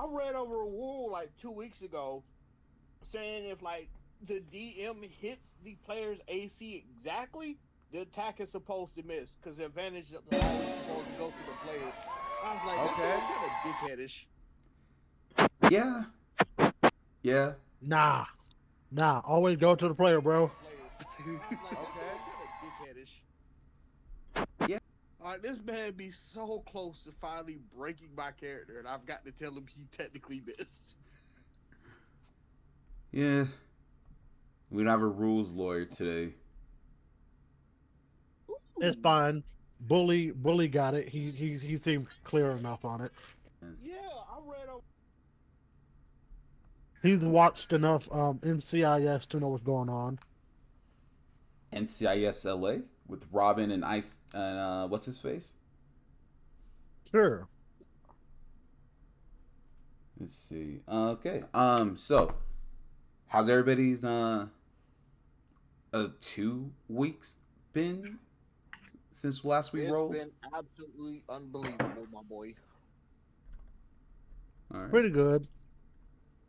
I read over a rule like 2 weeks ago saying if like the DM hits the player's AC exactly, the attack is supposed to miss because the advantage is always supposed to go to the player. I was like, that Okay. seems kind of dickheadish. Yeah. Yeah. Nah, nah. Always go to the player, bro. I was like, that Okay. seems kind of dickheadish. Yeah. This man be so close to finally breaking my character, and I've got to tell him he technically missed. Yeah. We don't have a rules lawyer today. It's Ooh. fine. Bully got it. He seemed clear enough on it. Yeah, I read over. He's watched enough NCIS to know what's going on. NCISLA with Robin and Ice and what's his face? Sure. Let's see. Okay. So how's everybody's 2 weeks been since last we It's rolled? been absolutely unbelievable, my boy. All right. Pretty good.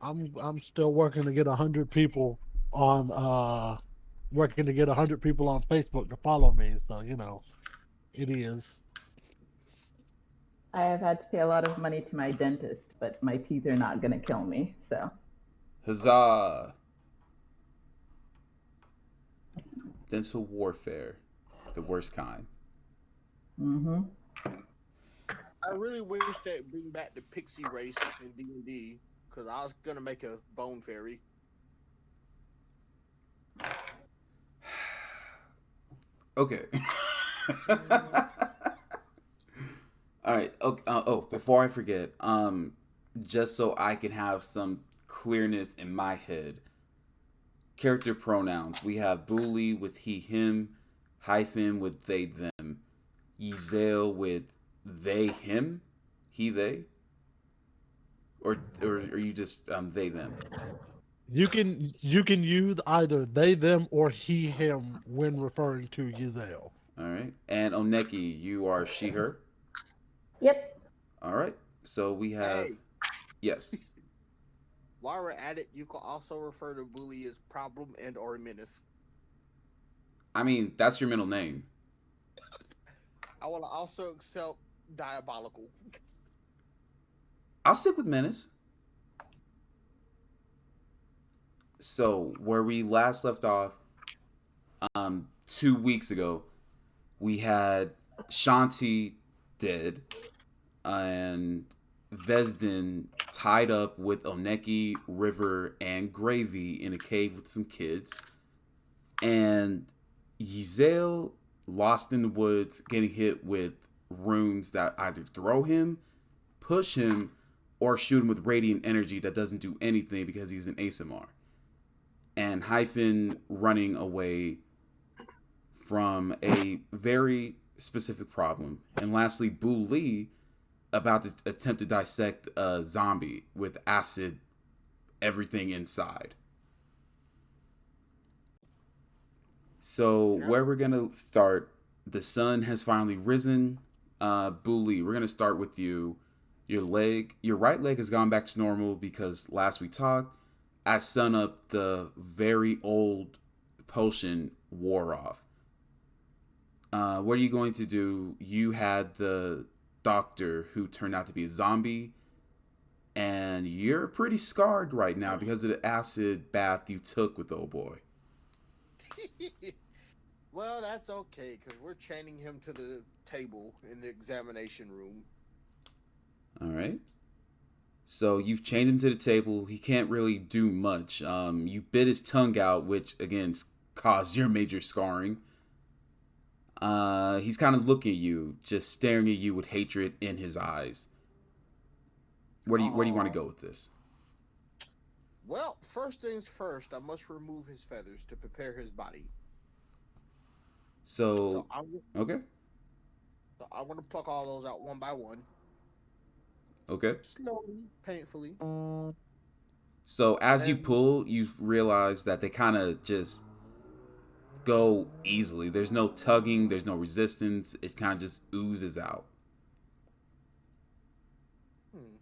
I'm still working to get 100 people on working to get 100 people on Facebook to follow me. So it is. I have had to pay a lot of money to my dentist, but my teeth are not going to kill me. So, Huzzah! Dental warfare, the worst kind. mm-hmm. I really wish they'd bring back the pixie race in D&D because I was gonna make a bone fairy. Okay. All right. Okay. Before I forget, just so I can have some clearness in my head, character pronouns. We have bully with he, him, hyphen with they, them, Yezel with they, him, he, they, or are you just they, them? You can use either they them or he him when referring to Giselle. All right. And Oneki, you are she, her. Yep. All right. So we have Hey, yes. while we're at it, you can also refer to bully as problem and or menace. I mean, that's your middle name. I want to also accept diabolical. I'll stick with menace. So where we last left off, 2 weeks ago, we had Shanti dead and Vesden tied up with Oneki, River, and Gravy in a cave with some kids. And Yizel lost in the woods, getting hit with runes that either throw him, push him, or shoot him with radiant energy that doesn't do anything because he's an ASMR. And Hyphen running away from a very specific problem. And lastly, Boo Lee about to attempt to dissect a zombie with acid everything inside. So Yeah. where we're gonna start, the sun has finally risen. Boo Lee, we're gonna start with you. Your right leg has gone back to normal because last we talked, at sunup, the very old potion wore off. What are you going to do? You had the doctor who turned out to be a zombie, and you're pretty scarred right now because of the acid bath you took with the old boy. Well, that's okay because we're chaining him to the table in the examination room. All right. So you've chained him to the table. He can't really do much. You bit his tongue out, which again caused your major scarring. He's kind of looking at you, just staring at you with hatred in his eyes. Where do you want to Oh, go with this? well, first things first, I must remove his feathers to prepare his body. So So I, w- okay, so I want to pluck all those out one by one, okay. slowly, painfully, So as you and pull, you've realized that they kind of just go easily. There's no tugging. There's no resistance. It kind of just oozes out. hmm,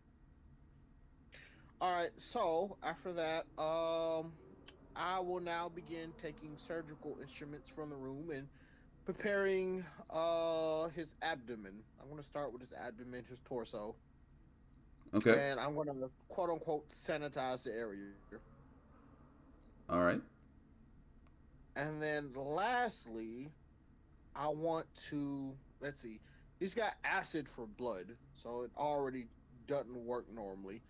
All right. So after that, I will now begin taking surgical instruments from the room and preparing his abdomen. I'm gonna start with his abdomen, his torso, Okay. and I'm gonna quote unquote sanitize the area. All right. And then lastly, I want to let's see. He's got acid for blood, so it already doesn't work normally.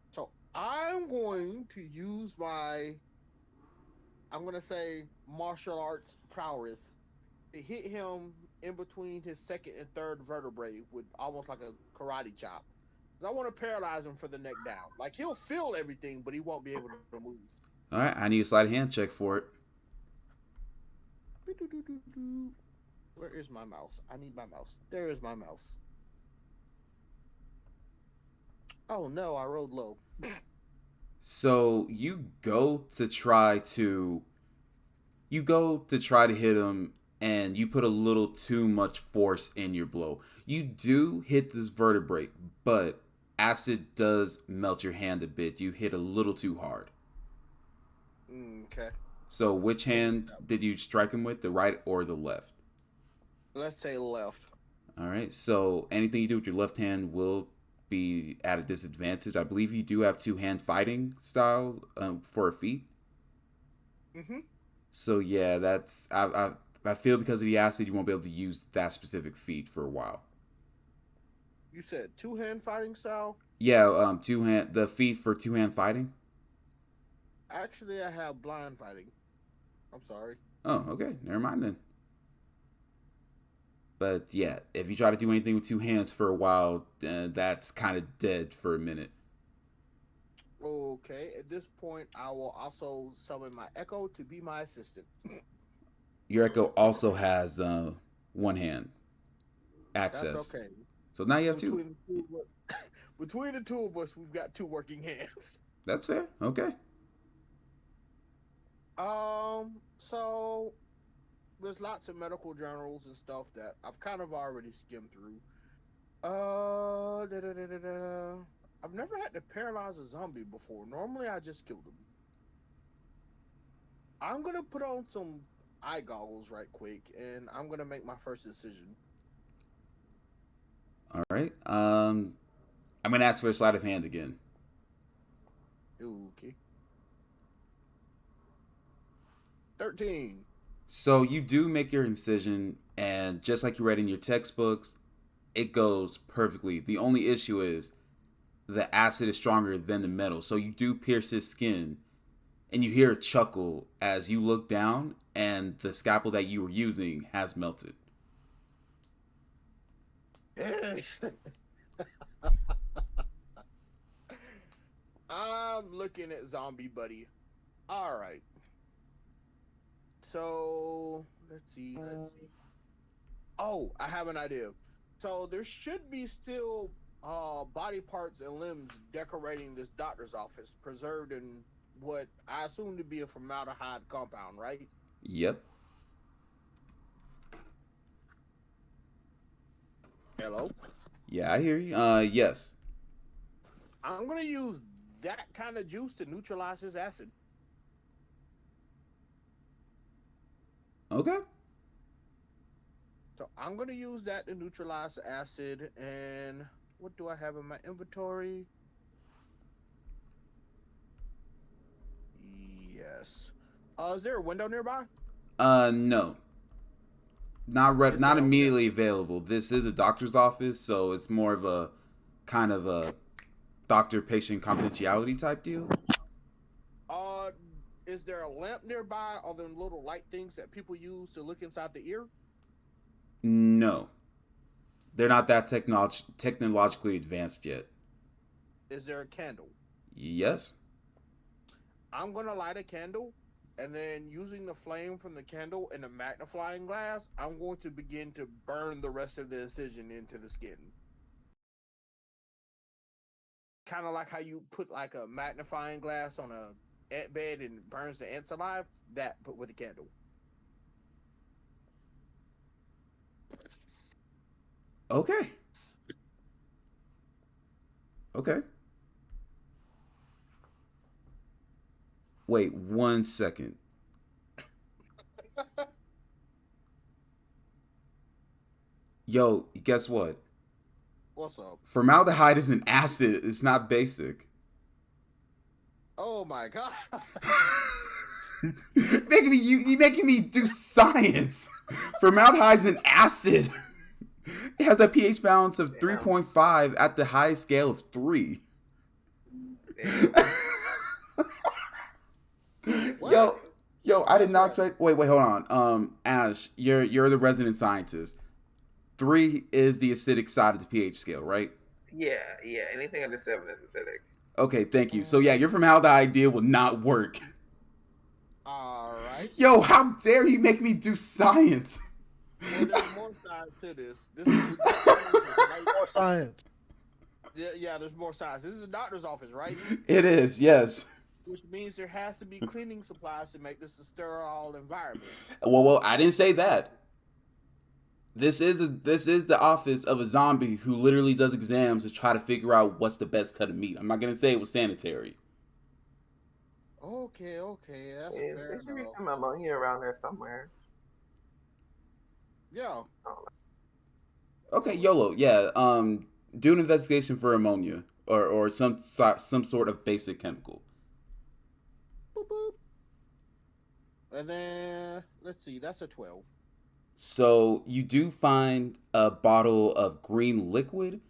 So I'm going to use my I'm gonna say martial arts prowess to hit him in between his second and third vertebrae with almost like a karate chop. 'Cause I want to paralyze him for the neck down. Like he'll feel everything, but he won't be able to move. All right. I need a sleight of hand check for it. Where is my mouse? I need my mouse. There is my mouse. Oh no, I rolled low. So you go to try to hit him, and you put a little too much force in your blow. You do hit this vertebrae, but acid does melt your hand a bit. You hit a little too hard. Okay. So which hand did you strike him with, the right or the left? Let's say left. All right. So anything you do with your left hand will be at a disadvantage. I believe you do have two-hand fighting style for a feat. Mm-hmm. So yeah, I feel because of the acid, you won't be able to use that specific feat for a while. You said two-hand fighting style? Yeah, the feat for two-hand fighting. Actually, I have blind fighting. I'm sorry. Oh, okay, never mind then. But yeah, if you try to do anything with two hands for a while, that's kind of dead for a minute. Okay, at this point, I will also summon my Echo to be my assistant. Your Echo also has one hand That's access, okay. so now you have two. Between the two of us, between the two of us, we've got two working hands. That's fair. Okay. So there's lots of medical journals and stuff that I've kind of already skimmed through. Da, da, da, da, da. I've never had to paralyze a zombie before. Normally, I just kill them. I'm gonna put on some eye goggles right quick, and I'm gonna make my first decision. All right. I'm gonna ask for a sleight of hand again. Okay. 13. So you do make your incision, and just like you read in your textbooks, it goes perfectly. The only issue is the acid is stronger than the metal. So you do pierce his skin, and you hear a chuckle as you look down, and the scalpel that you were using has melted. I'm looking at Zombie Buddy. All right. So let's see. Let's see. Oh, I have an idea. So there should be still body parts and limbs decorating this doctor's office, preserved in what I assume to be a formaldehyde compound, right? Yep. Hello. Yeah, I hear you. Yes. I'm gonna use that kind of juice to neutralize his acid. Okay. So I'm gonna use that to neutralize the acid. And what do I have in my inventory? Yes. Is there a window nearby? No. Not Okay. immediately available. This is a doctor's office, so it's more of a kind of a doctor-patient confidentiality type deal. Uh, is there a lamp nearby? Are there little light things that people use to look inside the ear? No, they're not that technologically advanced yet. Is there a candle? Yes. I'm gonna light a candle, and then using the flame from the candle and a magnifying glass, I'm going to begin to burn the rest of the incision into the skin. Kind of like how you put like a magnifying glass on a ant bed and it burns the ants alive. That, but with a candle. Okay. Okay. Wait 1 second. Yo, guess what? What's up? Formaldehyde is an acid. It's not basic. Oh my god. You making me do science. Formaldehyde is an acid. It has a pH balance of 3.5 at the highest scale of 3. What? Yo, I did That's not right. expect. Wait, hold on. Ash, you're the resident scientist. 3 is the acidic side of the pH scale, right? Yeah. Anything under 7 is acidic. Okay, thank you. So yeah, your formaldehyde idea will not work. Alright. Yo, how dare you make me do science? Well, there's more science to this. This is right? More science. Yeah, there's more science. This is a doctor's office, right? It is, yes. Which means there has to be cleaning supplies to make this a sterile environment. Well, I didn't say that. This is the office of a zombie who literally does exams to try to figure out what's the best cut of meat. I'm not gonna say it was sanitary. Okay, that's There fair should be enough. some ammonia around there somewhere. Yeah. Okay, YOLO. Yeah. Do an investigation for ammonia or some sort of basic chemical. Boop, boop. And then let's see, that's a 12. So you do find a bottle of green liquid.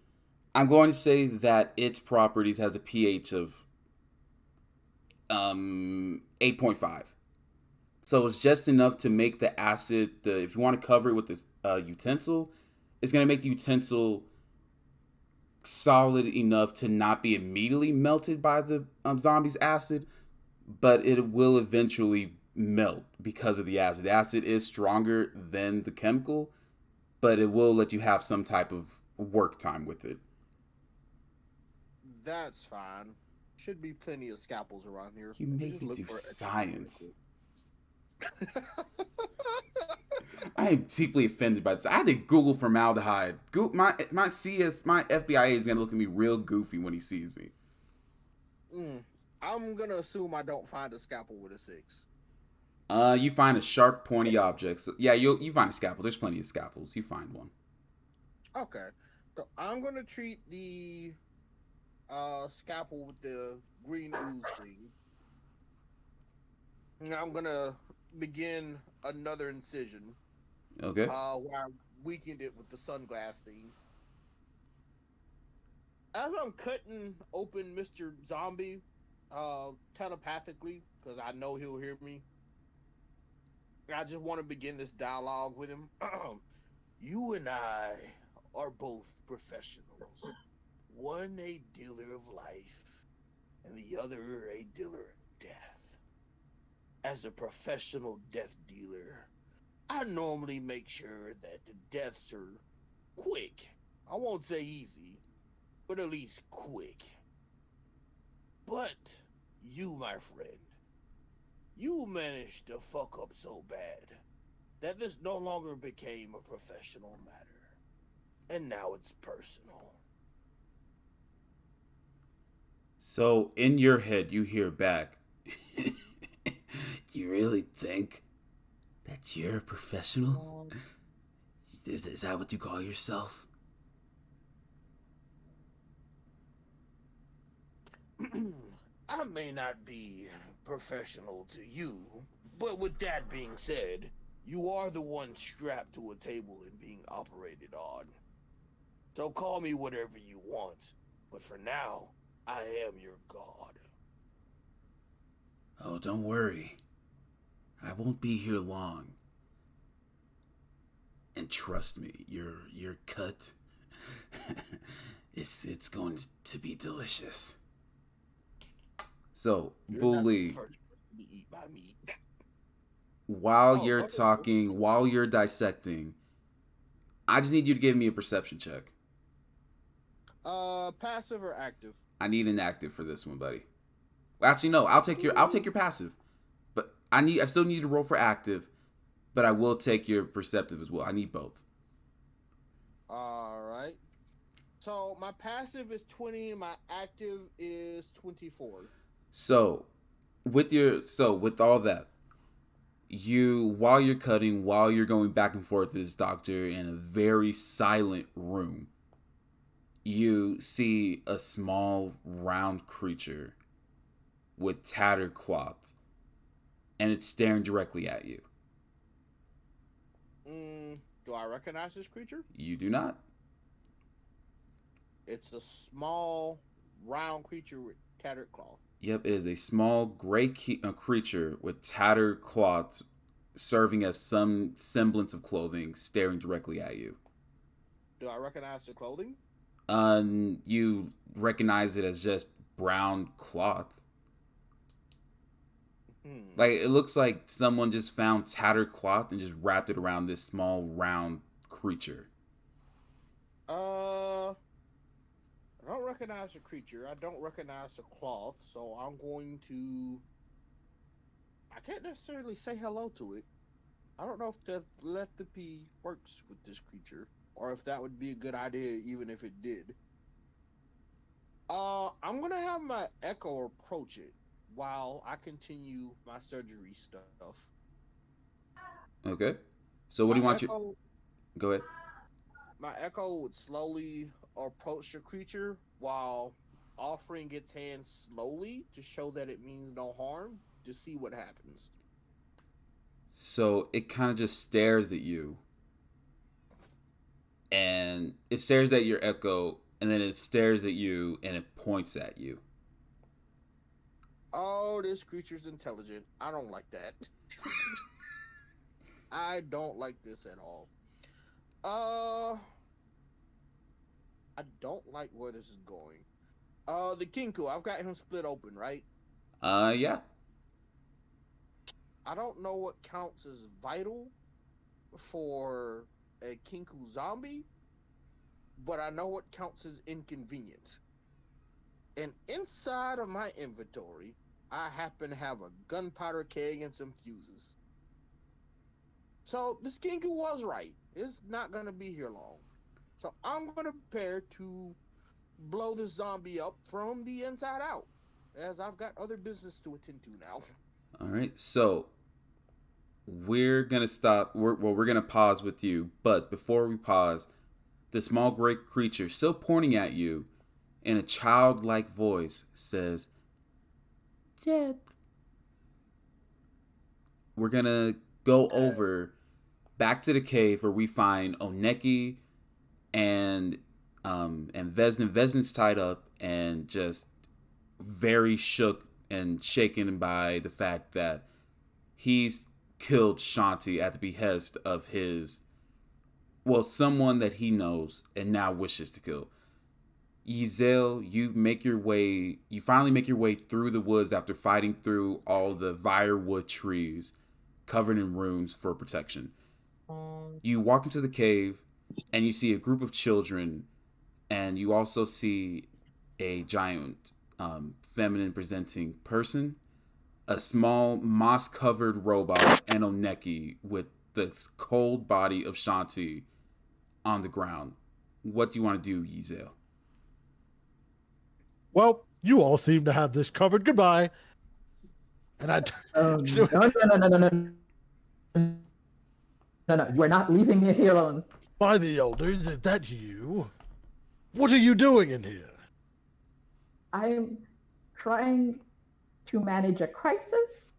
I'm going to say that its properties has a pH of 8.5. So it's just enough to make the acid. If you want to cover it with this utensil, it's going to make the utensil solid enough to not be immediately melted by the zombie's acid, but it will eventually melt because of the acid. The acid is stronger than the chemical, but it will let you have some type of work time with it. That's fine. Should be plenty of scalpels around here. You Let me make just me look do for it. science. I am deeply offended by this. I had to Google formaldehyde. My FBI is gonna look at me real goofy when he sees me. I'm gonna assume I don't find a scalpel with a 6. You find a sharp, pointy object. So, yeah, you find a scalpel. There's plenty of scalpels. You find one. Okay. So I'm gonna treat the scalpel with the green ooze thing. And I'm gonna begin another incision. Okay. Where I weakened it with the sunglass thing. As I'm cutting open Mr. Zombie, telepathically, because I know he'll hear me. I just want to begin this dialogue with him. You and I are both professionals. One a dealer of life, and the other a dealer of death. As a professional death dealer, I normally make sure that the deaths are quick. I won't say easy, but at least quick. But you, my friend, you managed to fuck up so bad that this no longer became a professional matter. And now it's personal. So in your head, you hear back. You really think that you're a professional? Is that what you call yourself? I may not be professional to you, but with that being said, you are the one strapped to a table and being operated on. So call me whatever you want, but for now, I am your god. Oh, don't worry. I won't be here long. And trust me, your cut it's going to be delicious. So, You're not the Bully, first person to eat my meat. while Oh, you're okay. talking, while you're dissecting, I just need you to give me a perception check. Passive or active? I need an active for this one, buddy. Actually, no, I'll take your passive. But I still need to roll for active, but I will take your perceptive as well. I need both. All right. So my passive is 20, and my active is 24. So, with all that, while you're cutting, while you're going back and forth with this doctor in a very silent room, you see a small round creature with tattered cloth, and it's staring directly at you. Do I recognize this creature? You do not. It's a small, round creature with tattered cloth. Yep, it is a small gray creature with tattered cloths serving as some semblance of clothing staring directly at you. Do I recognize the clothing? You recognize it as just brown cloth. Like, it looks like someone just found tattered cloth and just wrapped it around this small round creature. I don't recognize the creature. I don't recognize the cloth, so I'm going to. I can't necessarily say hello to it. I don't know if the telepathy works with this creature, or if that would be a good idea, even if it did. I'm gonna have my echo approach it while I continue my surgery stuff. Okay. So what do you want you? Go ahead. My echo would slowly approach the creature while offering its hand slowly to show that it means no harm to see what happens. So it kind of just stares at you. And it stares at your echo, and then it stares at you, and it points at you. Oh, this creature's intelligent. I don't like that. I don't like this at all. I don't like where this is going. The Kinku, I've got him split open, right? Yeah. I don't know what counts as vital for a Kinku zombie, but I know what counts as inconvenient. And inside of my inventory, I happen to have a gunpowder keg and some fuses. So this Kinku was right. It's not gonna be here long. So I'm gonna prepare to blow this zombie up from the inside out, as I've got other business to attend to now. All right. So we're gonna stop. We're gonna pause with you, but before we pause, the small gray creature, still pointing at you, in a childlike voice, says, "Death." We're gonna go over back to the cave where we find Oneki and Vesden. Vesden's tied up and just very shook and shaken by the fact that he's killed Shanti at the behest of someone that he knows and now wishes to kill. Yizel, you finally make your way through the woods after fighting through all the firewood trees covered in runes for protection. You walk into the cave and you see a group of children, and you also see a giant feminine presenting person, a small moss covered robot, and Oneki with the cold body of Shanti on the ground. What do you want to do, Yizel? Well, you all seem to have this covered. Goodbye. And I. No, we're not leaving you here alone. By the elders, is that you? What are you doing in here? I'm trying to manage a crisis.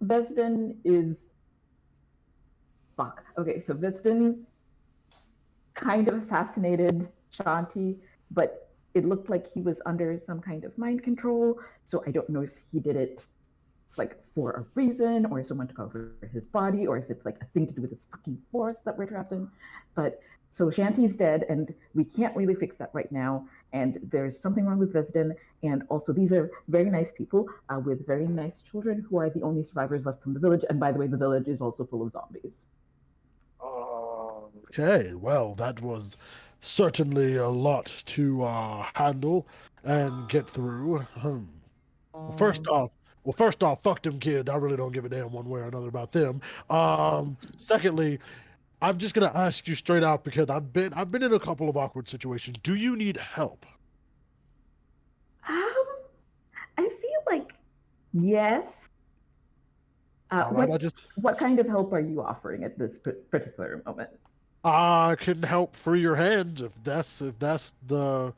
Vesden is... Fuck. Okay, so Vesden kind of assassinated Shanti, but it looked like he was under some kind of mind control, so I don't know if he did it like for a reason, or if someone took over his body, or if it's like a thing to do with this fucking forest that we're trapped in. But so Shanti's dead, and we can't really fix that right now. And there's something wrong with Vesden, and also these are very nice people with very nice children who are the only survivors left from the village. And by the way, the village is also full of zombies. Okay, well, that was certainly a lot to handle and get through. Well, first off, fuck them kid. I really don't give a damn one way or another about them. Secondly, I'm just gonna ask you straight out because I've been in a couple of awkward situations. Do you need help? I feel like yes, All right, What kind of help are you offering at this particular moment? I can help free your hands if that's the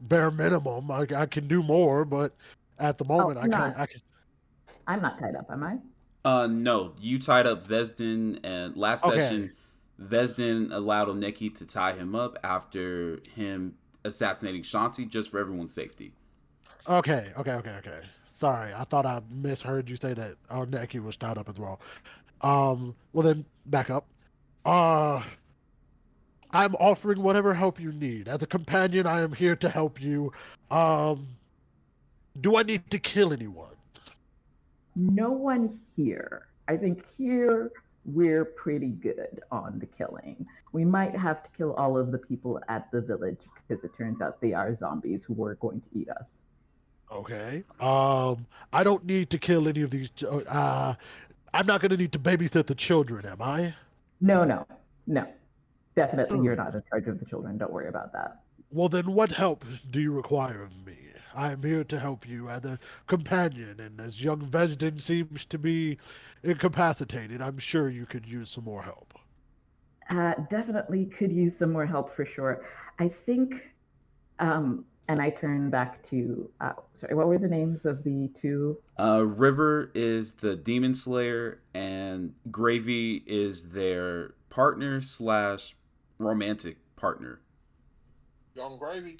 bare minimum. I can do more, but at the Oh, moment I can't. I'm not tied up, am I? No, you tied up Vesden, and last Okay. session, Vesden allowed Oneki to tie him up after him assassinating Shanti, just for everyone's safety. Okay. Sorry, I thought I misheard you say that our Neki was tied up as well. Well then, back up. Uh, I'm offering whatever help you need. As a companion, I am here to help you. Um, do I need to kill anyone? No one here. I think here we're pretty good on the killing. We might have to kill all of the people at the village because it turns out they are zombies who were going to eat us. Okay. I don't need to kill any of these. I'm not going to need to babysit the children, am I? No. Definitely you're Hmm. not in charge of the children. Don't worry about that. Well, then, what help do you require of me? I am here to help you as a companion, and as young Vesden seems to be incapacitated, I'm sure you could use some more help. Definitely could use some more help for sure. I think, and I turn back to, sorry, what were the names of the two? River is the demon slayer, and Gravy is their partner slash romantic partner. Young Gravy.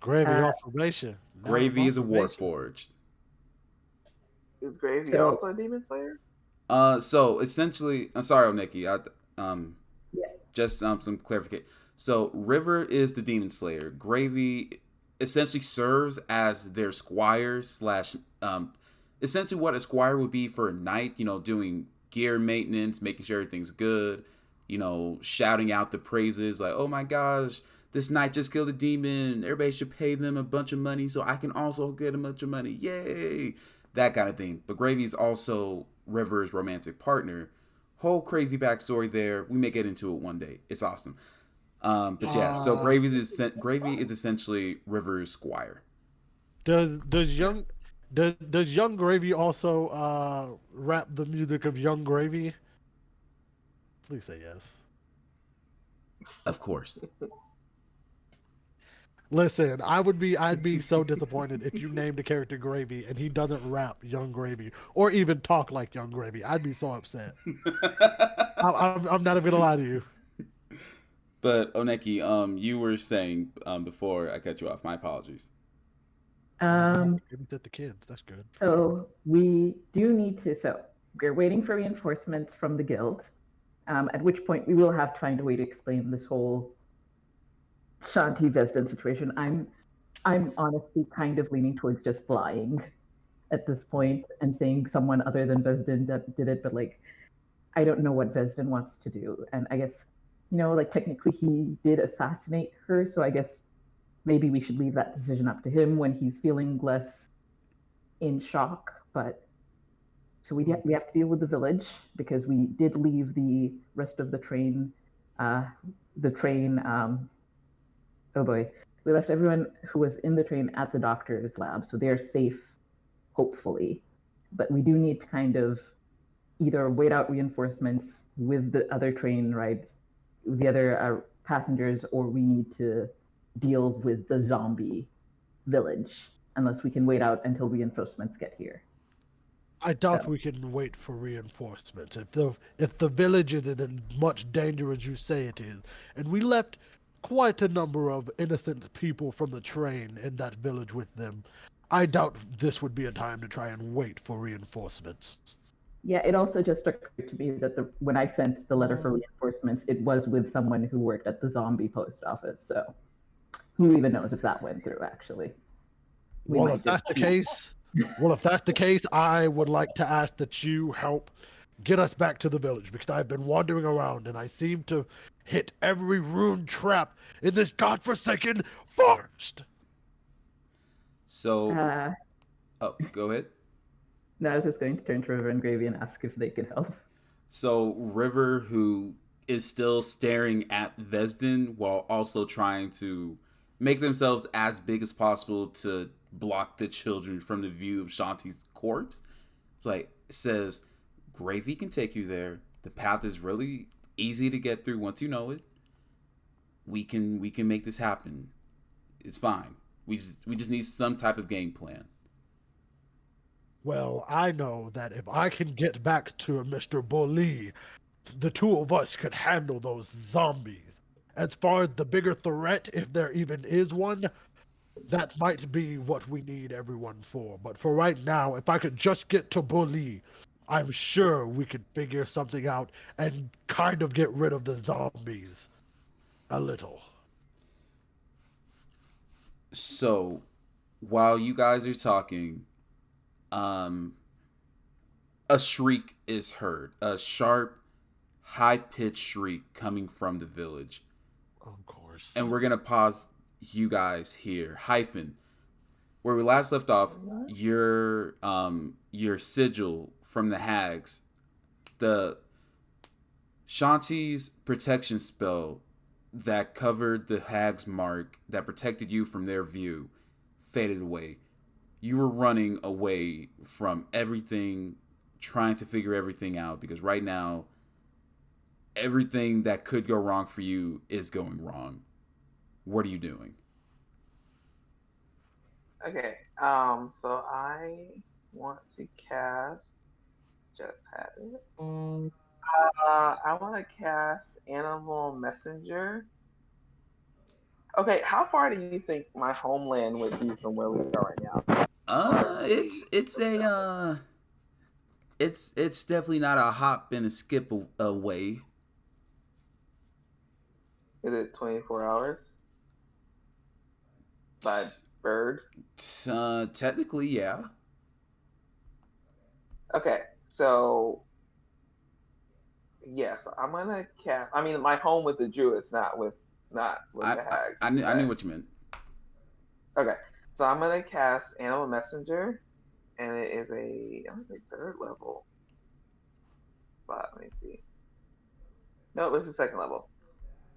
Gravy Uh, information. Gravy is a warforged. Is Gravy So- also a demon slayer? So essentially, I'm sorry, Oneki. Yeah. Just some clarification. So River is the demon slayer. Gravy essentially serves as their squire slash essentially what a squire would be for a knight. You know, doing gear maintenance, making sure everything's good. You know, shouting out the praises like, "Oh my gosh, this knight just killed a demon. Everybody should pay them a bunch of money so I can also get a bunch of money. Yay!" That kind of thing. But Gravy is also River's romantic partner. Whole crazy backstory there. We may get into it one day. It's awesome. But yeah, so Gravy is essentially River's squire. Does young Gravy also rap the music of Young Gravy? Please say yes. Of course. Listen, I'd be so disappointed if you named a character Gravy and he doesn't rap Young Gravy or even talk like Young Gravy. I'd be so upset. I'm not even gonna lie to you. But Oneki, you were saying before I cut you off. My apologies. Babysit the kids. That's good. So we do need to. So we're waiting for reinforcements from the guild. At which point we will have to find a way to explain this whole Shanti Vesden situation. I'm honestly kind of leaning towards just flying at this point and saying someone other than Vesden that did it, but like I don't know what Vesden wants to do. And I guess, like technically he did assassinate her, so I guess maybe we should leave that decision up to him when he's feeling less in shock. But so we have to deal with the village because we did leave the rest of the train. Oh boy, we left everyone who was in the train at the doctor's lab, so they're safe, hopefully. But we do need to kind of either wait out reinforcements with the other train rides, the other passengers, or we need to deal with the zombie village unless we can wait out until reinforcements get here. I doubt we can wait for reinforcements. If the village is in as much danger as you say it is, and we left quite a number of innocent people from the train in that village with them, I doubt this would be a time to try and wait for reinforcements. Yeah, it also just occurred to me that when I sent the letter for reinforcements, it was with someone who worked at the zombie post office. So who even knows if that went through, actually? Well, if that's the case, I would like to ask that you help get us back to the village because I've been wandering around and I seem to hit every ruined trap in this godforsaken forest. So, go ahead. No, I was just going to turn to River and Gravy and ask if they could help. So River, who is still staring at Vesden while also trying to make themselves as big as possible to block the children from the view of Shanti's corpse, It's like it says, Gravy can take you there. The path is really easy to get through once you know it. We can make this happen. It's fine. We just need some type of game plan. Well, I know that if I can get back to Mr. Bully, the two of us could handle those zombies. As far as the bigger threat, if there even is one, that might be what we need everyone for. But for right now, if I could just get to Bully, I'm sure we could figure something out and kind of get rid of the zombies. A little. So, while you guys are talking, um, a shriek is heard. A sharp, high pitched shriek coming from the village. Of course. And we're gonna pause you guys here. Hyphen. Where we last left off, your sigil from the hags, the Shanti's protection spell that covered the hag's mark that protected you from their view faded away. You were running away from everything, trying to figure everything out because right now everything that could go wrong for you is going wrong. What are you doing? Okay. So I want to cast. Just had it. I want to cast Animal Messenger. Okay, how far do you think my homeland would be from where we are right now? It's definitely not a hop and a skip away. Is it 24 hours by bird? Technically, yeah. Okay, so yes, I'm gonna cast. I mean, my home with the Druids, not with I the hags. I knew what you meant. Okay, so I'm gonna cast Animal Messenger, and it is I want to say third level. But let me see. No, it's the second level.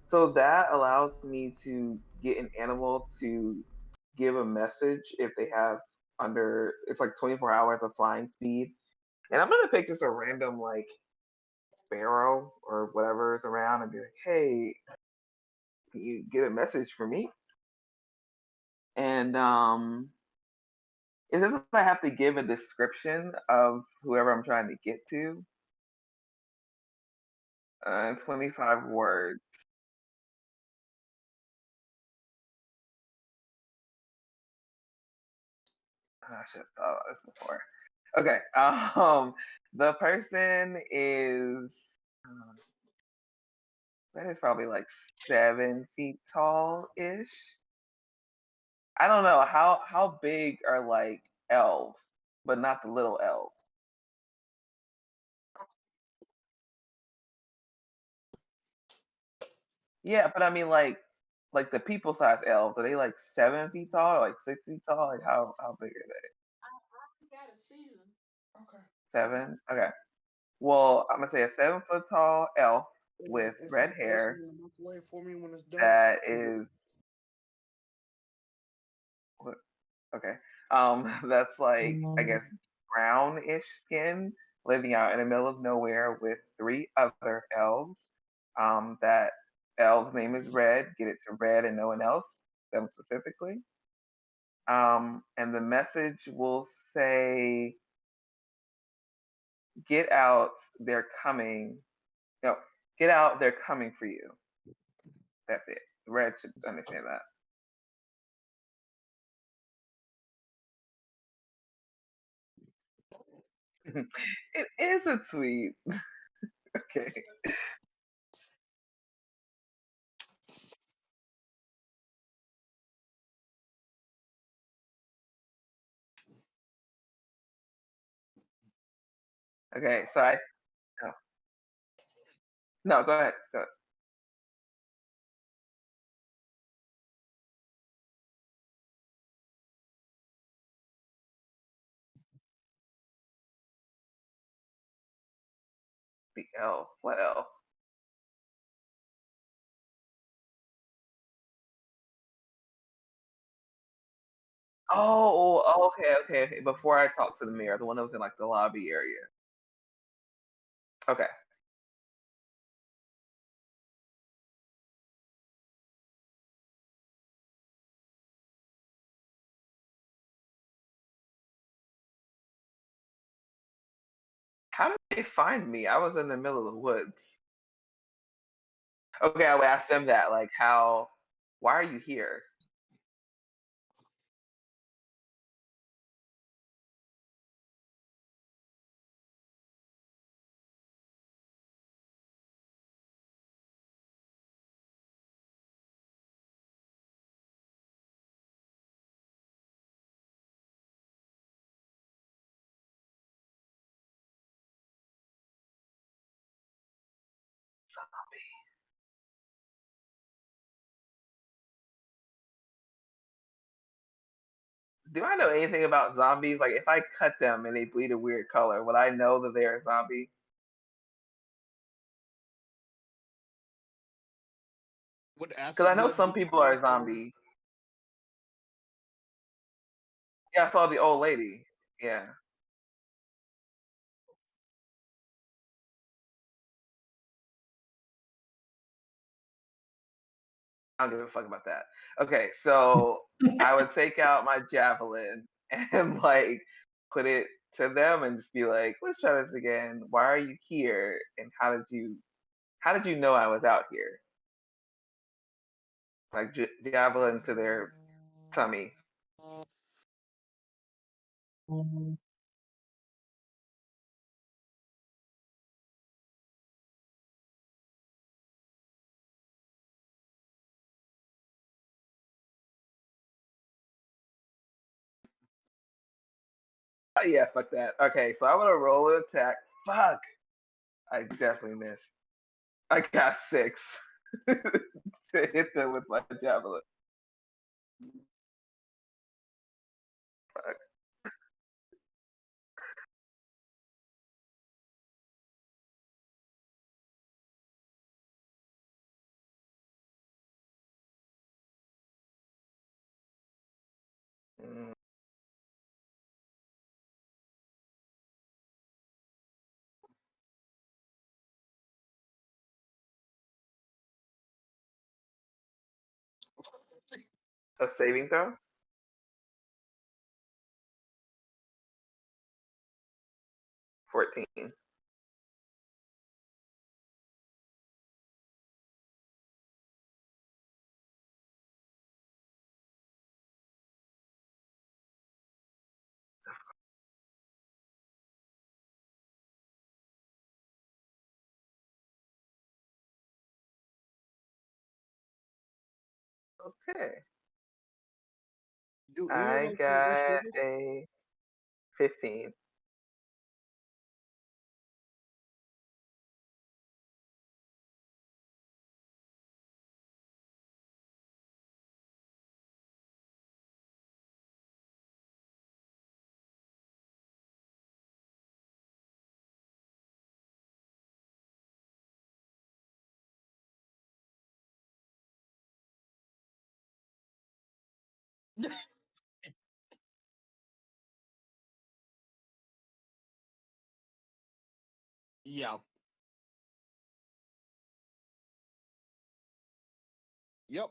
So that allows me to get an animal to give a message if they have under. It's like 24 hours of flying speed, and I'm gonna pick just a random like sparrow or whatever is around and be like, "Hey, can you get a message for me?" And it says if I have to give a description of whoever I'm trying to get to. 25 words. I should have thought about this before. Okay. The person is that is probably like 7 feet tall ish. I don't know how big are like elves, but not the little elves. Yeah, but I mean like the people size elves. Are they like 7 feet tall or like 6 feet tall? Like how big are they? I got a season. Okay. 7? Okay. Well, I'm gonna say a 7 foot tall elf with It's red it's hair gonna look away for me when it's done. that is okay. That's like I guess brownish skin, living out in the middle of nowhere with 3 other elves. That elf's name is Red. Get it to Red and no one else. Them specifically. And the message will say, "Get out, they're coming." No, get out, they're coming for you. That's it. Red should understand that. It is a tweet. Okay. Okay. So I no, no go ahead. Go ahead. The elf. What elf? Oh, okay. Before I talk to the mayor, the one that was in like the lobby area. Okay. How did they find me? I was in the middle of the woods. Okay, I would ask them that, like, why are you here? Do I know anything about zombies? Like, if I cut them and they bleed a weird color, would I know that they're a zombie? Would Because I acid know blood some be people blood are color? zombie. Yeah, I saw the old lady. Yeah, I don't give a fuck about that. Okay, so I would take out my javelin and like put it to them and just be like, let's try this again. Why are you here? And how did you know I was out here? Like javelin to their tummy. Oh, yeah, fuck that. Okay, so I'm gonna roll an attack. Fuck, I definitely missed. I got 6 to hit them with my javelin. Fuck. Mm, a saving throw? 14. Okay. Do any of I those take got initiative? a 15. Yeah. Yep.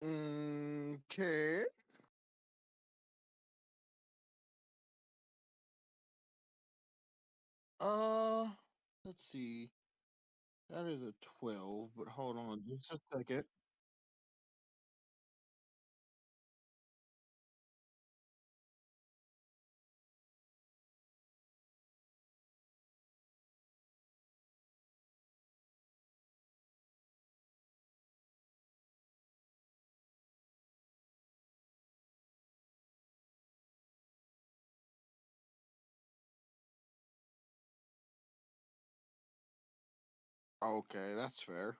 Okay. Uh, let's see. That is a 12, but hold on just a second. Okay, that's fair.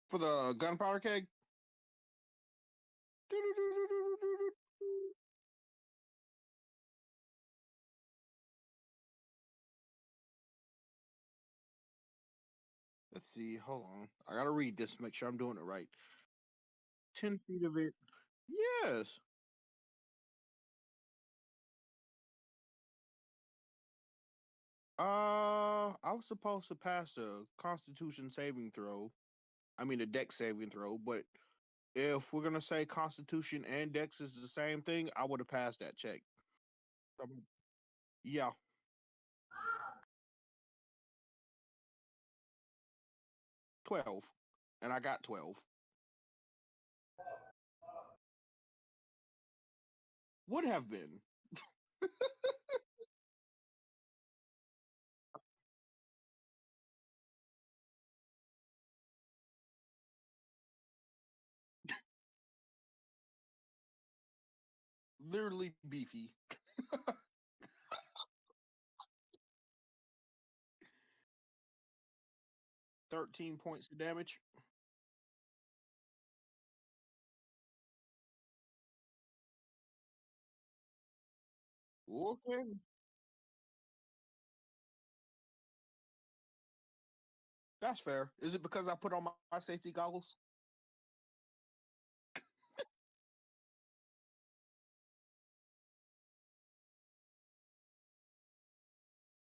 For the gunpowder keg? Let's see. Hold on. I gotta read this to make sure I'm doing it right. 10 feet of it. Yes. I was supposed to pass the Constitution saving throw. I mean, the Dex saving throw. But if we're gonna say Constitution and Dex is the same thing, I would have passed that check. Yeah, 12, and I got 12. Would have been. Literally beefy. 13 points of damage. Okay. That's fair. Is it because I put on my safety goggles?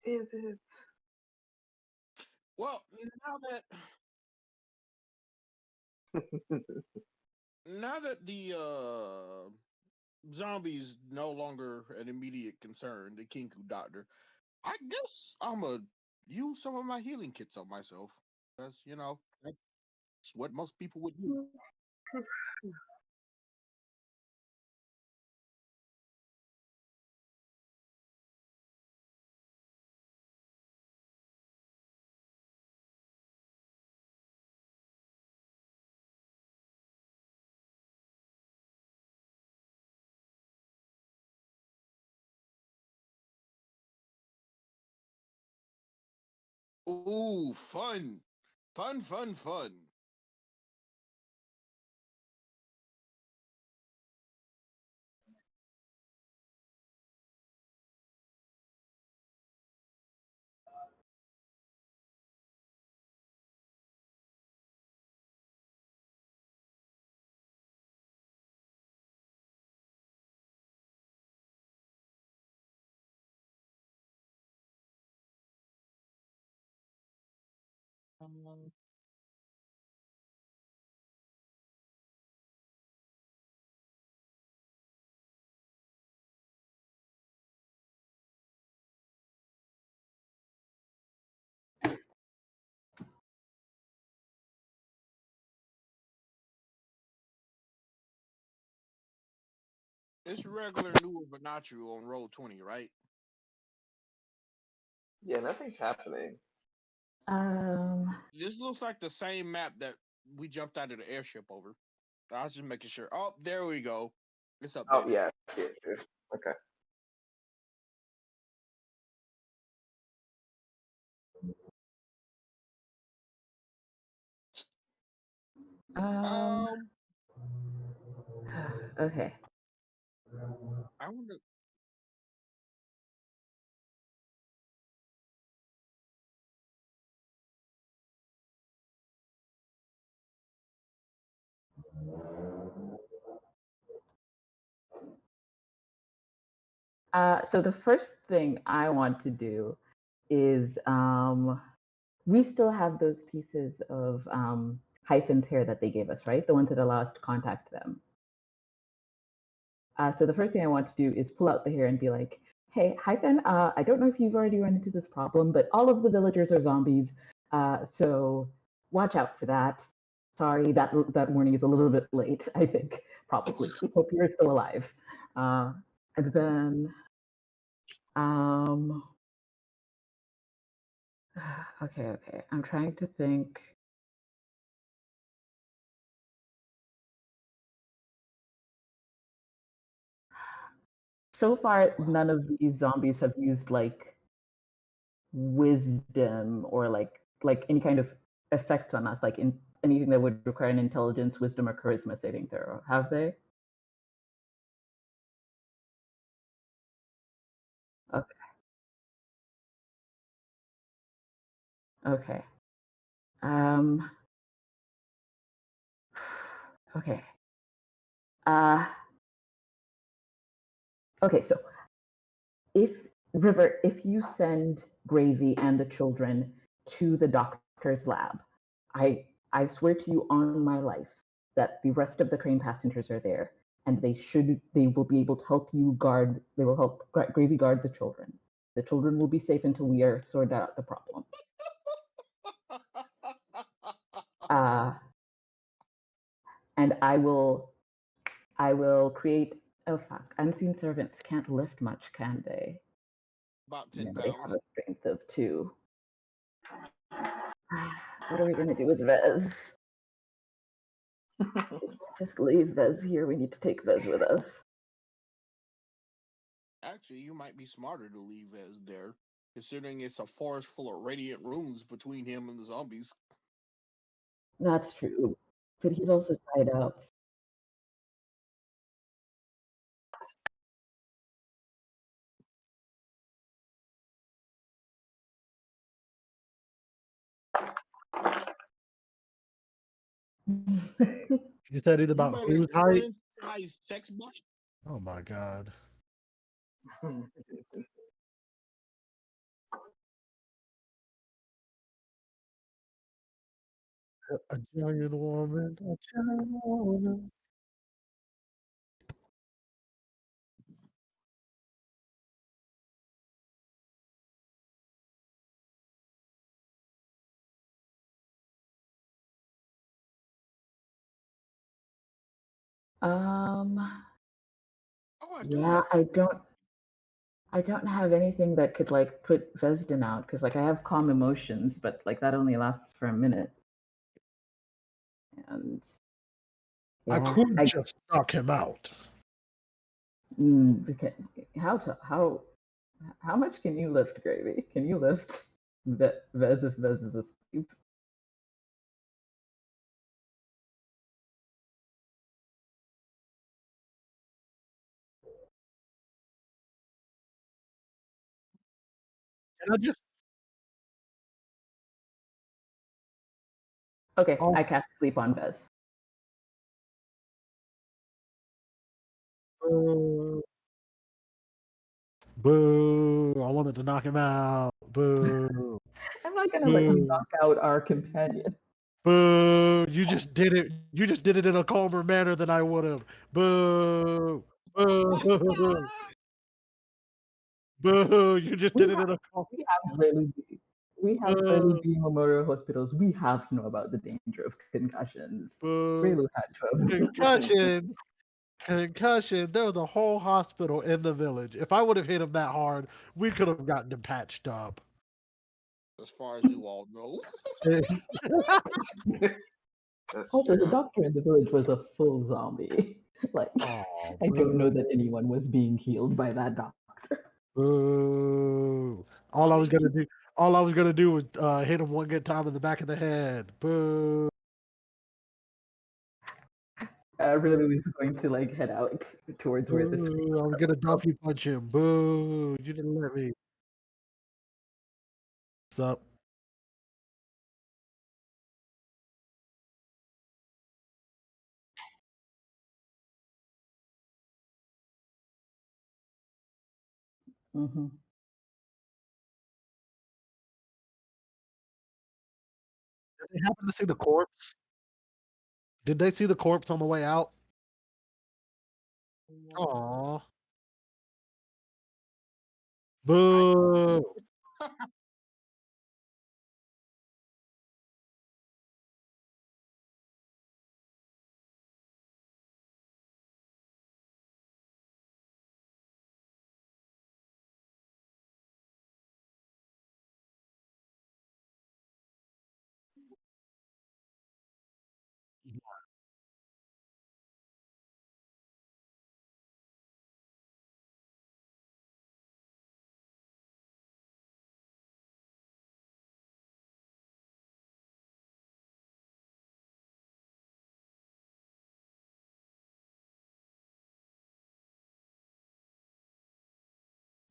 Is it? Well, now that the zombies no longer an immediate concern, the Kinku Doctor, I guess I'ma use some of my healing kits on myself. Because, that's what most people would do. Ooh, fun. Fun, fun, fun. It's regular new Vernatu on roll 20, right? Yeah, nothing's happening. Um, This looks like the same map that we jumped out of the airship over. I was just making sure. Oh, there we go. It's Oh updated. yeah, yeah. Okay. um, Um, okay. I wonder. So the first thing I want to do is we still have those pieces of hyphens here that they gave us, right? The ones that allow us to contact them. So the first thing I want to do is pull out the hair and be like, hey, hyphen, I don't know if you've already run into this problem, but all of the villagers are zombies. So watch out for that. Sorry, that warning is a little bit late, I think, probably. Hope you're still alive. And then, um, okay, I'm trying to think. So far, none of these zombies have used like wisdom or like any kind of effect on us, like in anything that would require an intelligence, wisdom, or charisma saving throw. Have they? Okay. Okay. Um. Okay. Uh. Okay. So if River, if you send Gravy and the children to the doctor's lab, I swear to you on my life that the rest of the train passengers are there, and they will be able to help you guard. They will help Gravy guard the children. The children will be safe until we are sorted out the problem. Uh, and I will create. Oh fuck! Unseen servants can't lift much, can they? About Yeah, 10 they have pounds. a strength of 2. What are we gonna do with Vez? Just leave Vez here. We need to take Vez with us. Actually, you might be smarter to leave as there, considering it's a forest full of radiant rooms between him and the zombies. That's true, but he's also tied up. You said either You about better whose height? size text box. Oh my god. A giant woman. A giant woman. Um, Oh, I do yeah, have. I don't have anything that could like put Vesden out because like I have calm emotions, but like that only lasts for a minute. And I yeah, could just knock him out. because how much can you lift, Gravy? Can you lift Vez if Vez is asleep? Can I just Okay, oh, I cast sleep on Vez. boo, boo. I wanted to knock him out. Boo. I'm not gonna let you Boo. knock out our companion. Boo. You just did it. You just did it in a calmer manner than I would have. Boo. Boo. Boo. You just We did it have in a calm. we have early Boo. B Memorial Hospitals. We have to know about the danger of concussions. Boo. Relu had to have. Concussion. Concussion. There was a whole hospital in the village. If I would have hit him that hard, we could have gotten him patched up. As far as you all know. That's Also, the true. doctor in the village was a full zombie. Like, Oh, I don't know that boo. anyone was being healed by that doctor. Boo. All I I was mean, gonna do, all I was gonna do was hit him one good time in the back of the head. Boo. Really was going to like head out towards where the scream Boo. I was was coming gonna from. Duffy punch him. Boo. You didn't let me. What's up? Mm-hmm. Did they happen to see the corpse? Did they see the corpse on the way out? Aw. I Boo.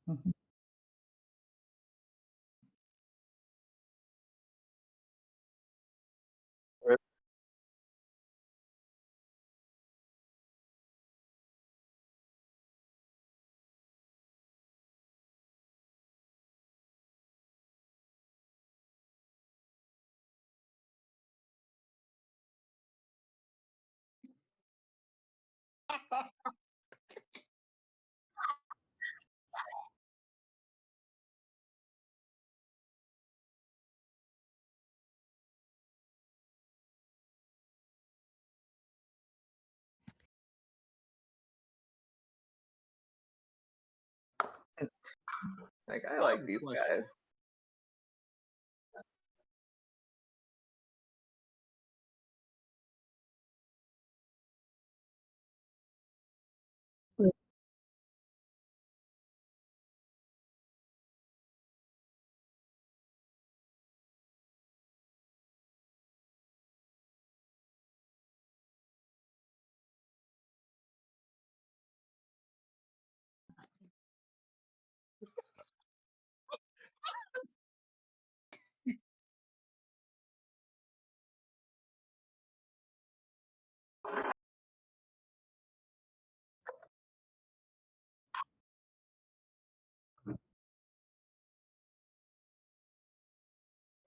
Mm-hmm. Like I like these guys.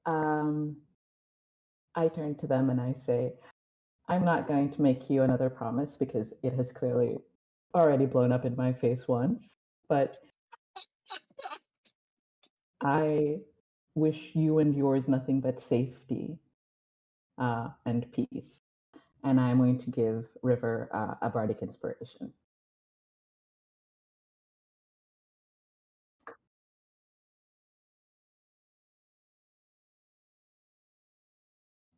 Um, I turn to them and I say, I'm not going to make you another promise because it has clearly already blown up in my face once, but I wish you and yours nothing but safety and peace. And I'm going to give River a bardic inspiration.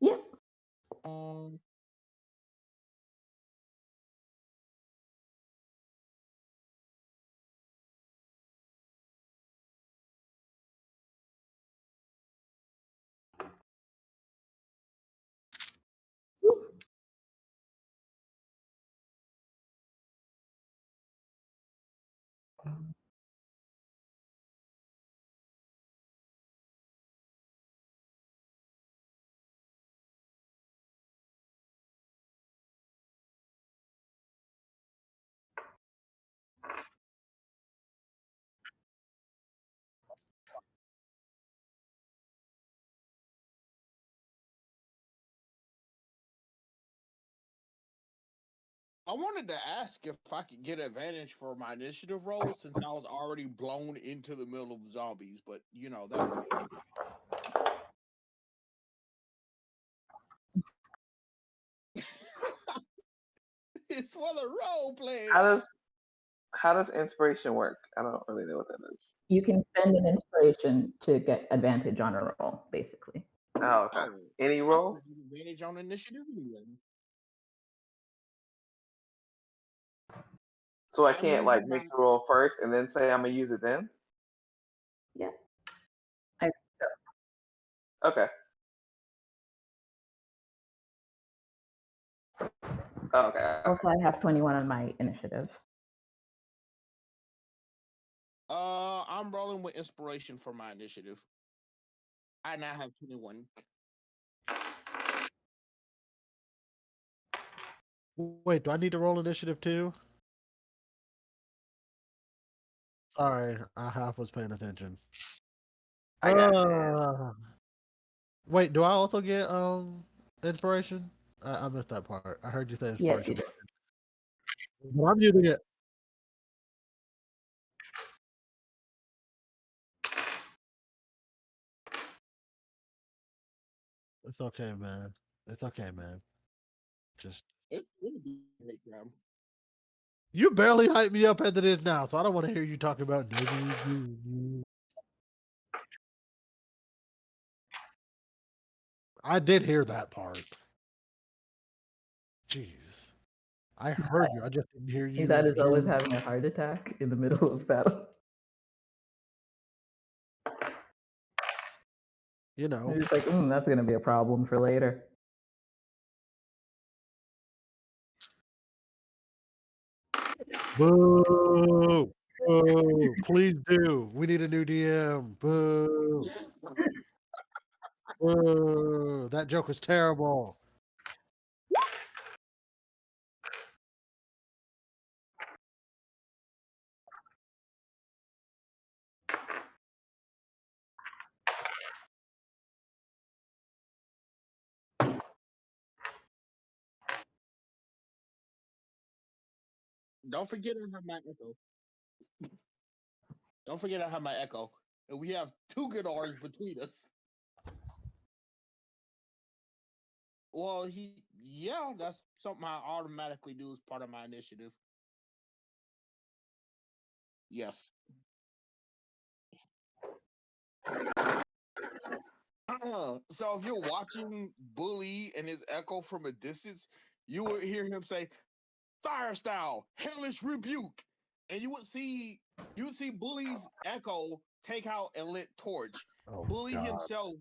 Yeah. I wanted to ask if I could get advantage for my initiative roll since I was already blown into the middle of zombies, but you know that won't. It's for the role play. How does inspiration work? I don't really know what that is. You can spend an inspiration to get advantage on a roll, basically. Oh, okay. Any roll? Advantage on initiative anyway. So I can't like make the roll first and then say I'm gonna use it then? Yeah. Okay. Oh, okay. Also, I have 21 on my initiative. I'm rolling with inspiration for my initiative. I now have 21. Wait, do I need to roll initiative too? Sorry, I half was paying attention. I got you. Wait, do I also get inspiration? I missed that part. I heard you say Yes, inspiration. you do. But I'm using it. It's okay, man. It's okay, man. Just It's really good, Graham. you barely hype me up as it is now, so I don't want to hear you talking about. I did hear that part. Jeez, I heard you. I just didn't hear you. That is always having a heart attack in the middle of battle. You know. It's like, that's going to be a problem for later. Boo! Boo! Please do. We need a new DM. Boo! Boo! That joke was terrible. Don't forget I have my echo. Don't forget I have my echo. And we have 2 good R's between us. Well, that's something I automatically do as part of my initiative. Yes. So if you're watching Bully and his echo from a distance, you would hear him say, "Fire style, hellish rebuke," and you would see Bully's echo take out a lit torch. Oh Bully God. himself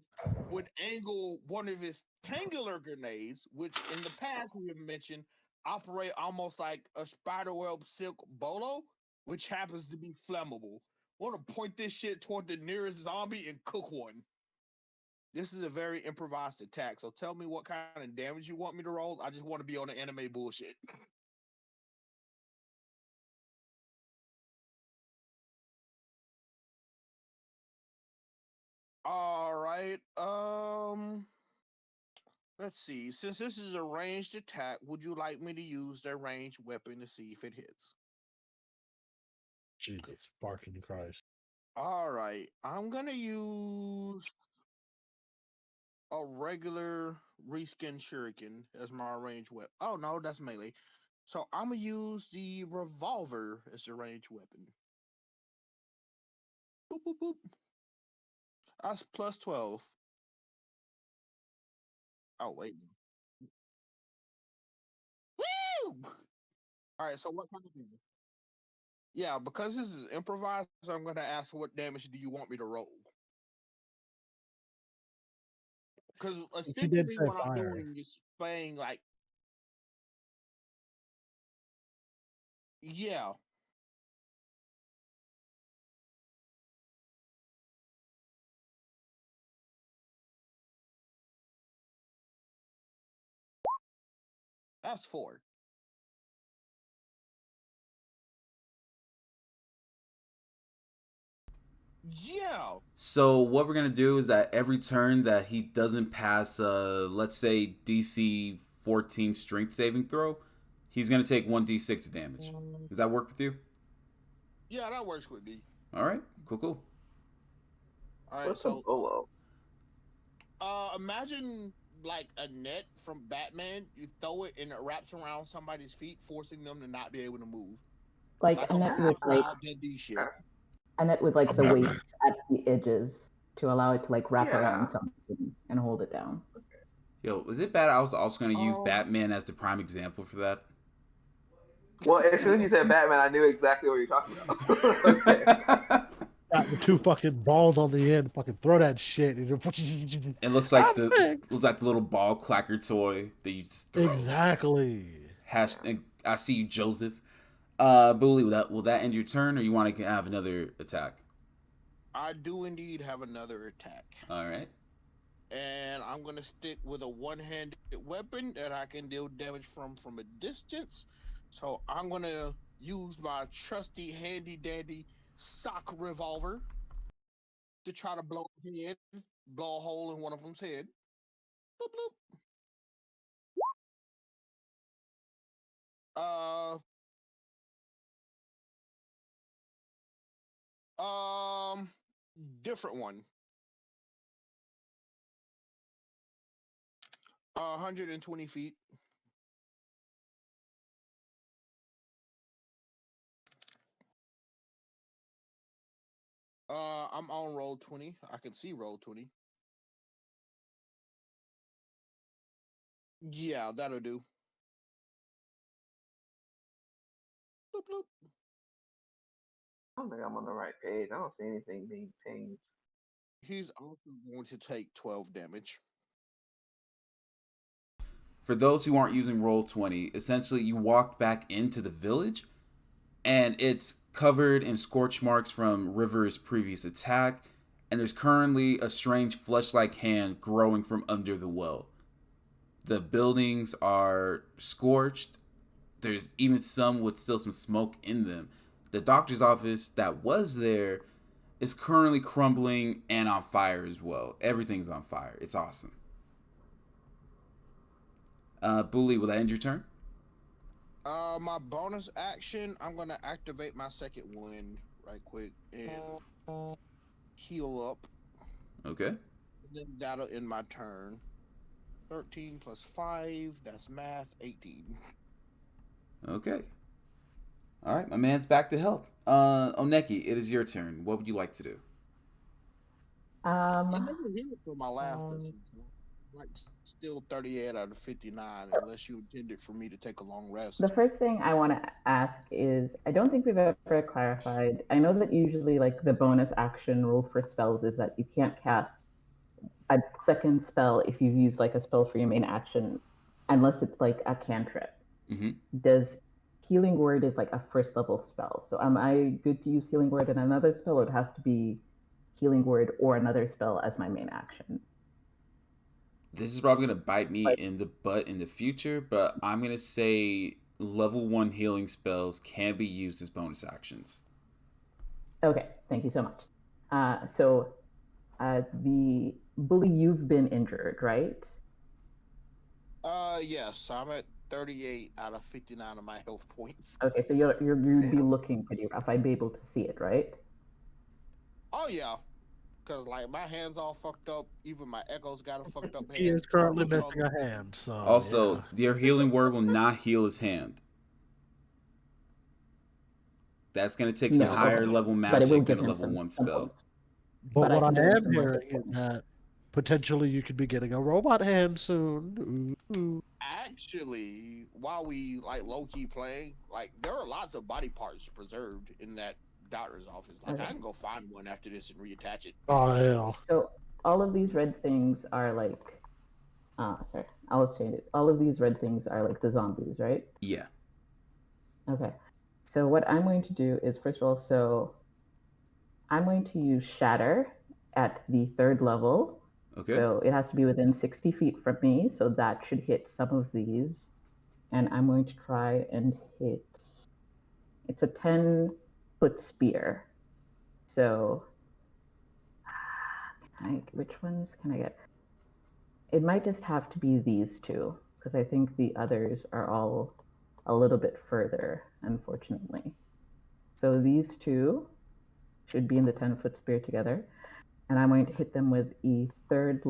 would angle one of his tangular grenades, which in the past we have mentioned operate almost like a spiderweb silk bolo, which happens to be flammable. Want to point this shit toward the nearest zombie and cook one. This is a very improvised attack, so tell me what kind of damage you want me to roll. I just want to be on the anime bullshit. All right. Let's see. Since this is a ranged attack, would you like me to use their ranged weapon to see if it hits? Jesus fucking Christ. All right. I'm gonna use a regular reskin shuriken as my ranged weapon. Oh no, that's melee. So I'm gonna use the revolver as the ranged weapon. Boop boop boop. That's plus 12. Oh wait. Woo! All right. So what kind of damage? Yeah, because this is improvised, I'm gonna ask what damage do you want me to roll? Because She did essentially say what I'm fire. doing is saying like, yeah, that's 4. Yeah. So what we're gonna do is that every turn that he doesn't pass, let's say DC 14 strength saving throw, he's gonna take 1d6 of damage. Does that work with you? Yeah, that works with me. All right, cool, cool. All right, What's a so bolo? imagine like a net from Batman. You throw it and it wraps around somebody's feet, forcing them to not be able to move, Like like a fire style D shit. a net with like the Batman. weights at the edges to allow it to like wrap Yeah. around something and hold it down. Yo, was it bad? I was also gonna use Um, Batman as the prime example for that. Well, as soon as you said Batman, I knew exactly what you're talking about. Okay. Got the two fucking balls on the end. Fucking throw that shit. It looks like I'm the little ball clacker toy that you just throw. Exactly. Hash. I see you, Joseph. Bully, will that end your turn, or you want to have another attack? I do indeed have another attack, All right. and I'm gonna stick with a one-handed weapon that I can deal damage from a distance. So I'm gonna use my trusty handy dandy sock revolver to try to blow a hole in one of them's head. Bloop, bloop. Uh, um, different one. 120 feet. I'm on roll 20. I can see roll 20. Yeah, that'll do. Bloop, bloop. I don't think I'm on the right page. I don't see anything being pinged. He's also going to take 12 damage. For those who aren't using Roll20, essentially you walked back into the village, and it's covered in scorch marks from River's previous attack, and there's currently a strange flesh-like hand growing from under the well. The buildings are scorched. There's even some with still some smoke in them. The doctor's office that was there is currently crumbling and on fire as well. Everything's on fire. It's awesome. Bully, will that end your turn? My bonus action, I'm gonna activate my second wind right quick and heal up. Okay. Then that'll end my turn. 13 plus 5, that's math, 18. Okay. All right, my man's back to help. Oneki, it is your turn. What would you like to do? I never healed for my last Um, mission. So like still 38 out of 59, unless you intended for me to take a long rest. The first thing I want to ask is, I don't think we've ever clarified. I know that usually, like, the bonus action rule for spells is that you can't cast a second spell if you've used like a spell for your main action, unless it's like a cantrip. Mm-hmm. Does Healing Word is like a first level spell? So am I good to use Healing Word in another spell, or it has to be Healing Word or another spell as my main action? This is probably gonna bite me Like, in the butt in the future, but I'm gonna say level 1 healing spells can be used as bonus actions. okay, thank you so much. So the bully, you've been injured, right? Yes, I'm at 38 out of 59 of my health points. Okay, so you'd be Damn. looking pretty rough. I'd be able to see it, right? Oh yeah, cause like my hands all fucked up. Even my echo's got a fucked up He hand. is currently Armor's all missing a hand, so Also, yeah. your healing word will not heal his hand. That's gonna take some No, higher okay, level but it will magic than give a him level 1 some spell. points. But But I what I can give him am some more hearing hit is points. that potentially you could be getting a robot hand soon. Ooh. Actually, while we like low key playing, like there are lots of body parts preserved in that doctor's office. Like I Okay. can go find one after this and reattach it. Oh hell. So all of these red things are like, sorry, I was changing it. All of these red things are like the zombies, right? Yeah. Okay. So what I'm going to do is, first of all, so I'm going to use Shatter at the 3rd level. Okay. So it has to be within 60 feet from me. So that should hit some of these. And I'm going to try and hit. It's a 10-foot spear. So which ones can I get? It might just have to be these two, because I think the others are all a little bit further, unfortunately. So these two should be in the 10-foot spear together, and I'm going to hit them with a third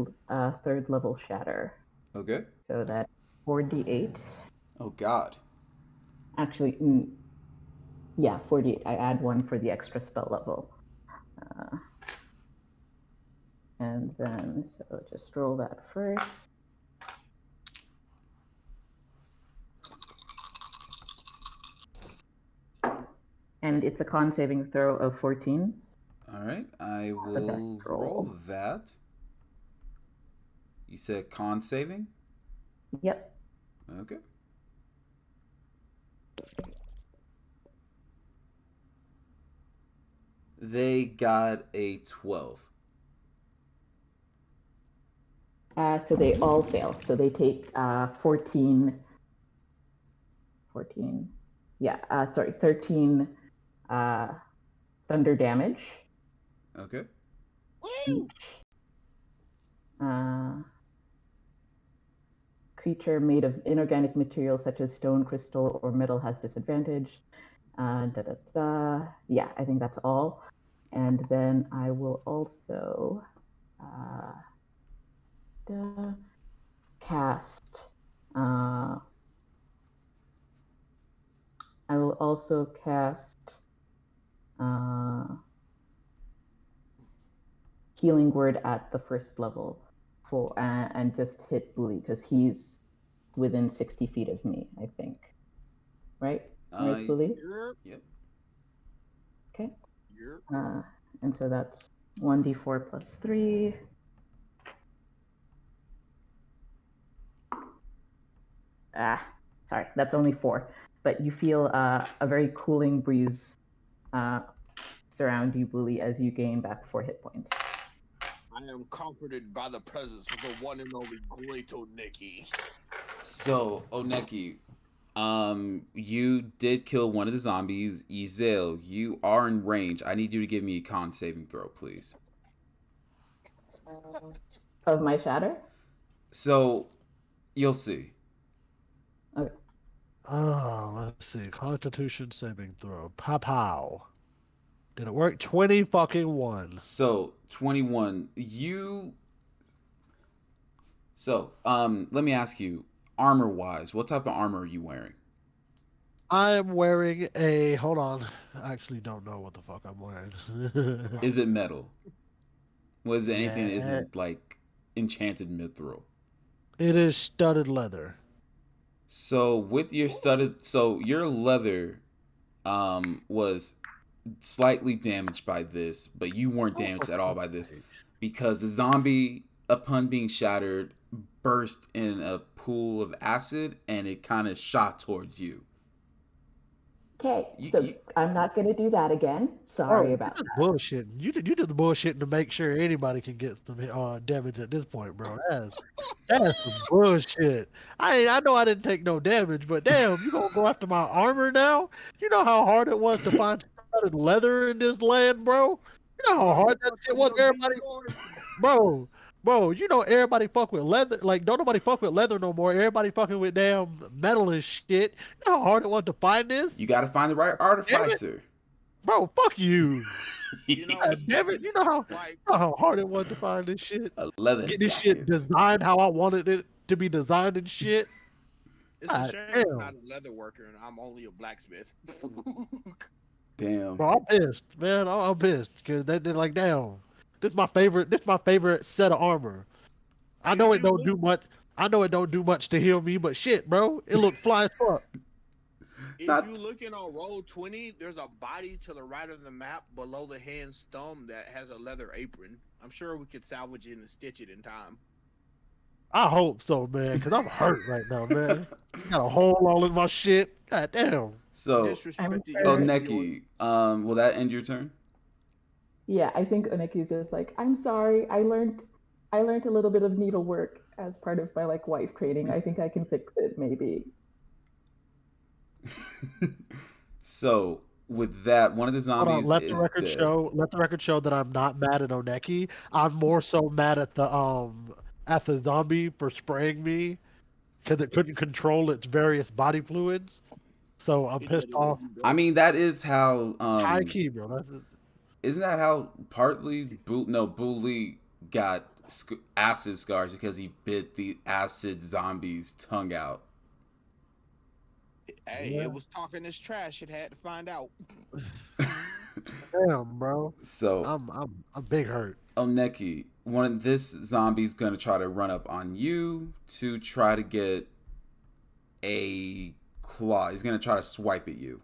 level shatter. Okay. So that 4d8. Oh god. Actually, yeah, 4d8. I add 1 for the extra spell level. And then, so just roll that first. And it's a con saving throw of 14. All right. I The will best roll roll. that. You said con saving? Yep. Okay. They got a 12. So they all fail. So they take 14. Yeah, 13 thunder damage. Okay. Woo! Creature made of inorganic material such as stone, crystal, or metal has disadvantage. Yeah, I think that's all. And then I will also cast. I will also cast Healing Word at the 1st level for and just hit Bully because he's within 60 feet of me, I think. Right? Right, Bully? Yep. Okay. Yep. And so that's 1d4 plus 3. Sorry, that's only 4. But you feel a very cooling breeze surround you, Bully, as you gain back 4 hit points. I am comforted by the presence of the one and only great Oneki. So, Oneki, you did kill one of the zombies. Ezel, you are in range. I need you to give me a con saving throw, please. Of my shatter? So, you'll see. Okay. Let's see. Constitution saving throw. Pow. Did it work? 20 fucking 1. So, 21. Let me ask you, armor wise, what type of armor are you wearing? I'm wearing a. Hold on. I actually don't know what the fuck I'm wearing. Is it metal? Was it anything that Yeah. isn't like enchanted mithril? It is studded leather. So with your studded, so your leather was slightly damaged by this, but you weren't Oh, for damaged at all by fuck's this sake. because the zombie, upon being shattered, burst in a pool of acid and it kind of shot towards you. Okay, You, so you. I'm not going to do that again. Bro, Sorry you about just that. bullshitting. You just bullshitting to make sure anybody can get some damage at this point, bro. That's some bullshit. I know I didn't take no damage, but damn, you gonna go after my armor now? You know how hard it was to find studded leather in this land, bro? You know how Bro, you hard that fucked shit up was. your Everybody, Discord. bro, you know everybody fuck with leather. Like don't nobody fuck with leather no more. Everybody fucking with damn metal and shit. You know how hard it was to find this? You got to find the right Damn it, artificer. bro. Fuck you. You know, God damn it. like You know how hard it was to find this shit? A leather Get this shit jacket. designed how I wanted it to be designed and shit. it's a God shame damn. I'm not a leather worker and I'm only a blacksmith. Damn. Bro, I'm pissed, man. I'm pissed because they're like, damn. This my favorite set of armor. I If know it you don't look, do much. I know it don't do much to heal me, but shit, bro, it look fly as fuck. if Not you looking on roll 20, there's a body to the right of the map below the hand's thumb that has a leather apron. I'm sure we could salvage it and stitch it in time. I hope so, man, because I'm hurt right now, man. Got a hole all in my shit. God damn. so. I'm Disrespected Oh, your sure. Neki. Will that end your turn? Yeah, I think Oneki's just like, I'm sorry. I learned a little bit of needlework as part of my like wife training. I think I can fix it maybe. So with that, one of the Hold on, zombies is dead. let the record show that I'm not mad at Oneki. I'm more so mad at the zombie for spraying me because it couldn't control its various body fluids. So I'm It pissed literally off. you I built. mean, that is how. High key, bro. Isn't that how partly? Bully got acid scars because he bit the acid zombie's tongue out. Hey, Yeah. it was talking this trash. It had to find out. Damn, bro. So, I'm big hurt. Oneki, one of this zombie's gonna try to run up on you to try to get a claw. He's gonna try to swipe at you.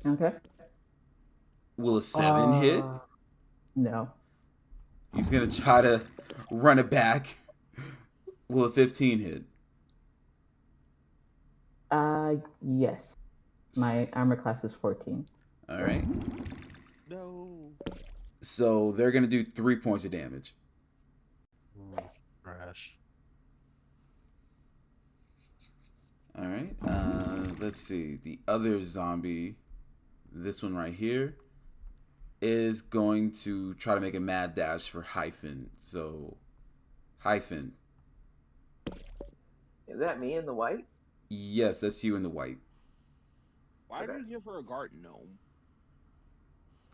Okay. Will a 7 hit? No. He's gonna try to run it back. Will a 15 hit? Yes. My armor class is 14. All right. No. So they're gonna do 3 points of damage. Trash. All right. Let's see. The other zombie, this one right here, is going to try to make a mad dash for Hyphen. So, Hyphen. Is that me in the white? Yes, that's you in the white. Why Okay. did you give her a garden gnome?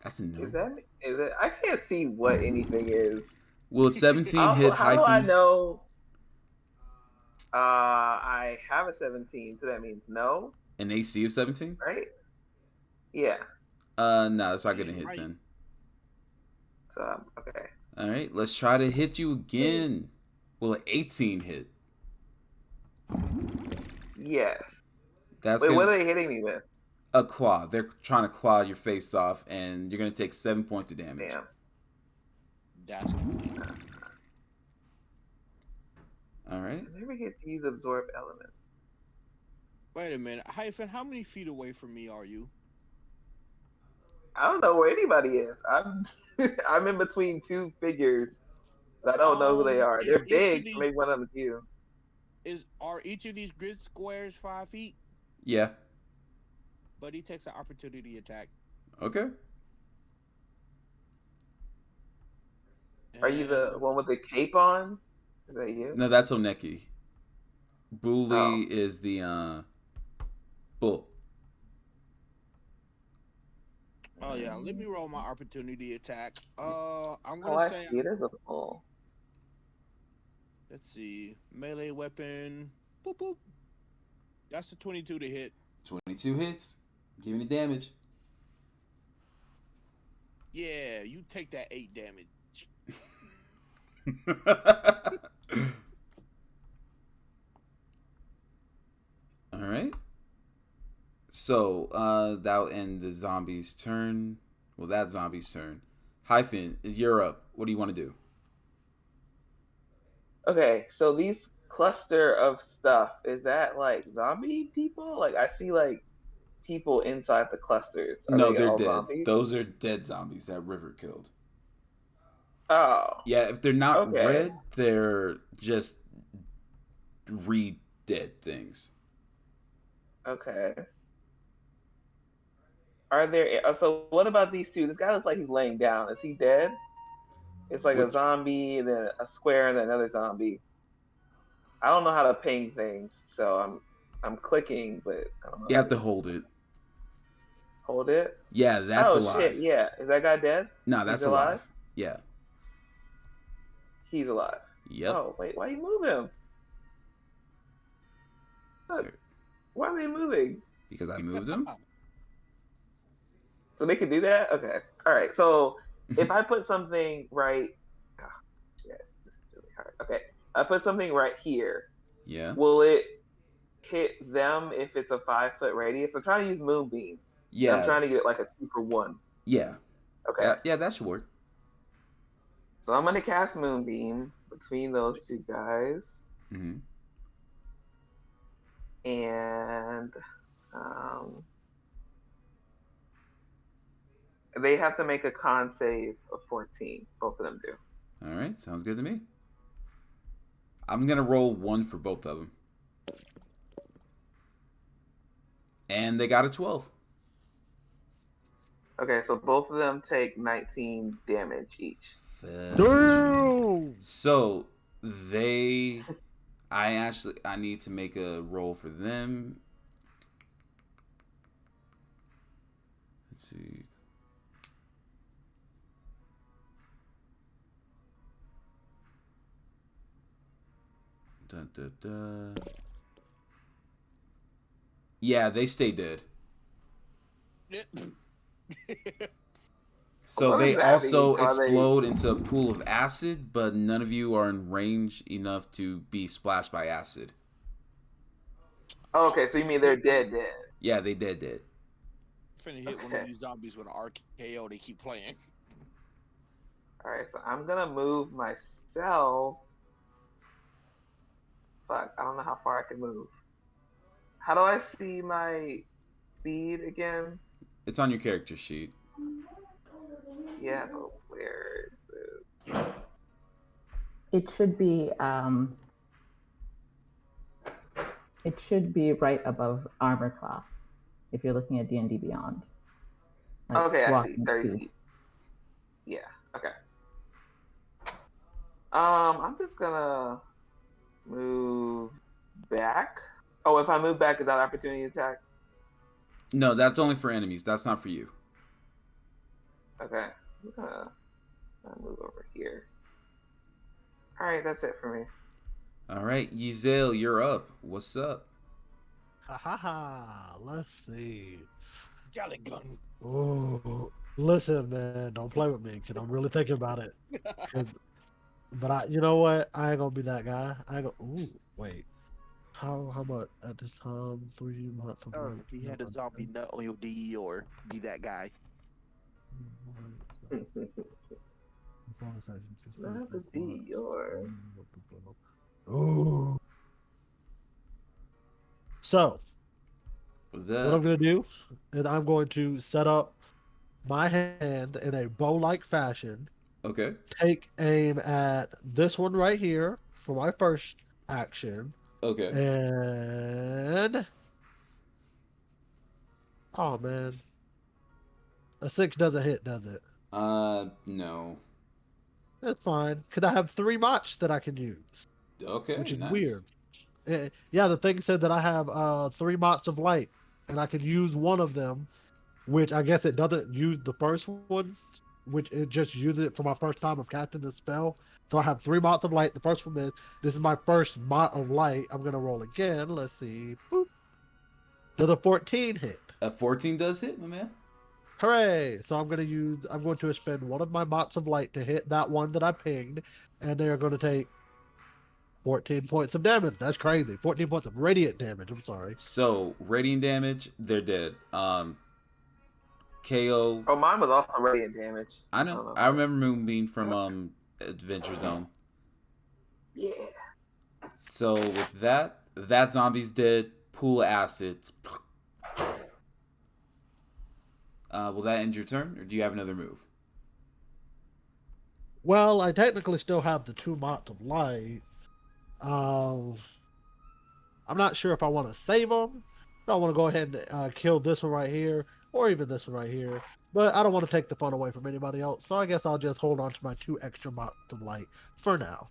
That's a no. Is that me? Is it? I can't see what anything is. Will a 17 Also, hit how do I Hyphen? know? I have a 17, so that means no, An AC of 17? right? Yeah. No, that's not gonna She's hit right. then. So okay. All right, let's try to hit you again. Will an 18 hit? Yes. That's Wait, gonna, what are they hitting me with? a claw. They're trying to claw your face off, and you're gonna take 7 points of damage. Damn. That's All right. I never get to use absorb elements. Wait a minute. Hyphen, how many feet away from me are you? I don't know where anybody is. I'm I'm in between two figures. But I don't know who they are. Is They're each of big, these- so maybe one of them is you. Are each of these grid squares 5 feet? Yeah. But he takes an opportunity attack. Okay. Are you the And- one with the cape on? Is that you? No, that's Oneki. Bully Oh. is the bull. Oh yeah, let me roll my opportunity attack. I'm Oh, gonna I say see it as a bull. let's see. Melee weapon. Boop boop. That's the 22 to hit. 22 hits. Give me the damage. Yeah, you take that 8 damage. All right. So that'll end the zombie's turn. Well, that zombie's turn. Hyphen, you're up. What do you want to do? Okay, so these cluster of stuff, is that like zombie people? Like I see like people inside the clusters. Are No, they they're all dead. zombies? Those are dead zombies that River killed. Oh, Yeah, if they're not okay. red, they're just re-dead things. Okay. Are there so what about these two? This guy looks like he's laying down. Is he dead? It's like a Which zombie and then a square and then another zombie. I don't know how to ping things, so I'm clicking, but I don't know you how have to to hold it. hold it. Yeah, that's Oh shit, alive. yeah. Is that guy dead? No, He's that's alive? alive. Yeah. He's alive. Yep. Oh, wait, why you move him? So, Why are they moving? because I moved them. So they can do that? Okay. Alright, so if I put something right oh, shit, this is really hard. Okay. I put something right here. Yeah. Will it hit them if it's a 5-foot radius? I'm trying to use Moonbeam. I'm Yeah. trying to get like a 2-for-1. Yeah. Okay. Yeah, that should work. So I'm gonna cast Moonbeam between those two guys. Mm-hmm. And they have to make a con save of 14. Both of them do. All right, sounds good to me. I'm gonna roll 1 for both of them, and they got a 12. Okay, so both of them take 19 damage each. Damn! So I need to make a roll for them. Let's see. Dun, dun, dun. Yeah, they stay dead. So What they does that also mean? Are they- explode into a pool of acid, but none of you are in range enough to be splashed by acid. Oh, okay, so you mean they're dead? Yeah, they dead. Finna hit one of these zombies with an RKO. They keep playing. All right, so I'm gonna move myself. Fuck, I don't know how far I can move. How do I see my speed again? It's on your character sheet. Yeah, but where is it? It should be right above armor class if you're looking at D&D Beyond. Like Okay, I see. walking 30 speed. feet. Yeah, okay. I'm just gonna move back. Oh, if I move back, is that opportunity attack? No, that's only for enemies. That's not for you. Okay. I'm gonna move over here. Alright, that's it for me. All right, Yizel, you're up. What's up? Ha ha ha. Let's see. Got a gun. Oh, listen, man, don't play with me because I'm really thinking about it. But you know what? I ain't gonna be that guy. I go. Ooh, wait. How about at this time 3 months of Or work? if you had a zombie nut on your D or be that guy. Not the D or Ooh. So What's what I'm that? gonna do is I'm going to set up my hand in a bow-like fashion. Okay. Take aim at this one right here for my first action. Okay. And oh man, a 6 doesn't hit, does it? No. That's fine, because I have 3 mots that I can use, Okay. which is Nice. weird. Yeah, the thing said that I have 3 mots of light, and I can use one of them, which I guess it doesn't use the first one, which it just uses it for my first time of casting the spell. So I have 3 mots of light. The first one is this is my first mot of light. I'm gonna roll again. Let's see. Boop. Does a 14 hit? A 14 does hit, my man. Hooray! So I'm going to spend one of my bots of light to hit that one that I pinged, and they are going to take 14 points of damage. That's crazy. 14 points of radiant damage. I'm sorry. So radiant damage, they're dead. KO. Oh, mine was also radiant damage. I don't know. I remember Moonbeam from Adventure Zone. Yeah. So with that zombie's dead. Pool of acid. Will that end your turn, or do you have another move? Well, I technically still have the 2 bots of light. I'm not sure if I want to save them. I want to go ahead and kill this one right here, or even this one right here. But I don't want to take the fun away from anybody else, so I guess I'll just hold on to my 2 extra bots of light for now.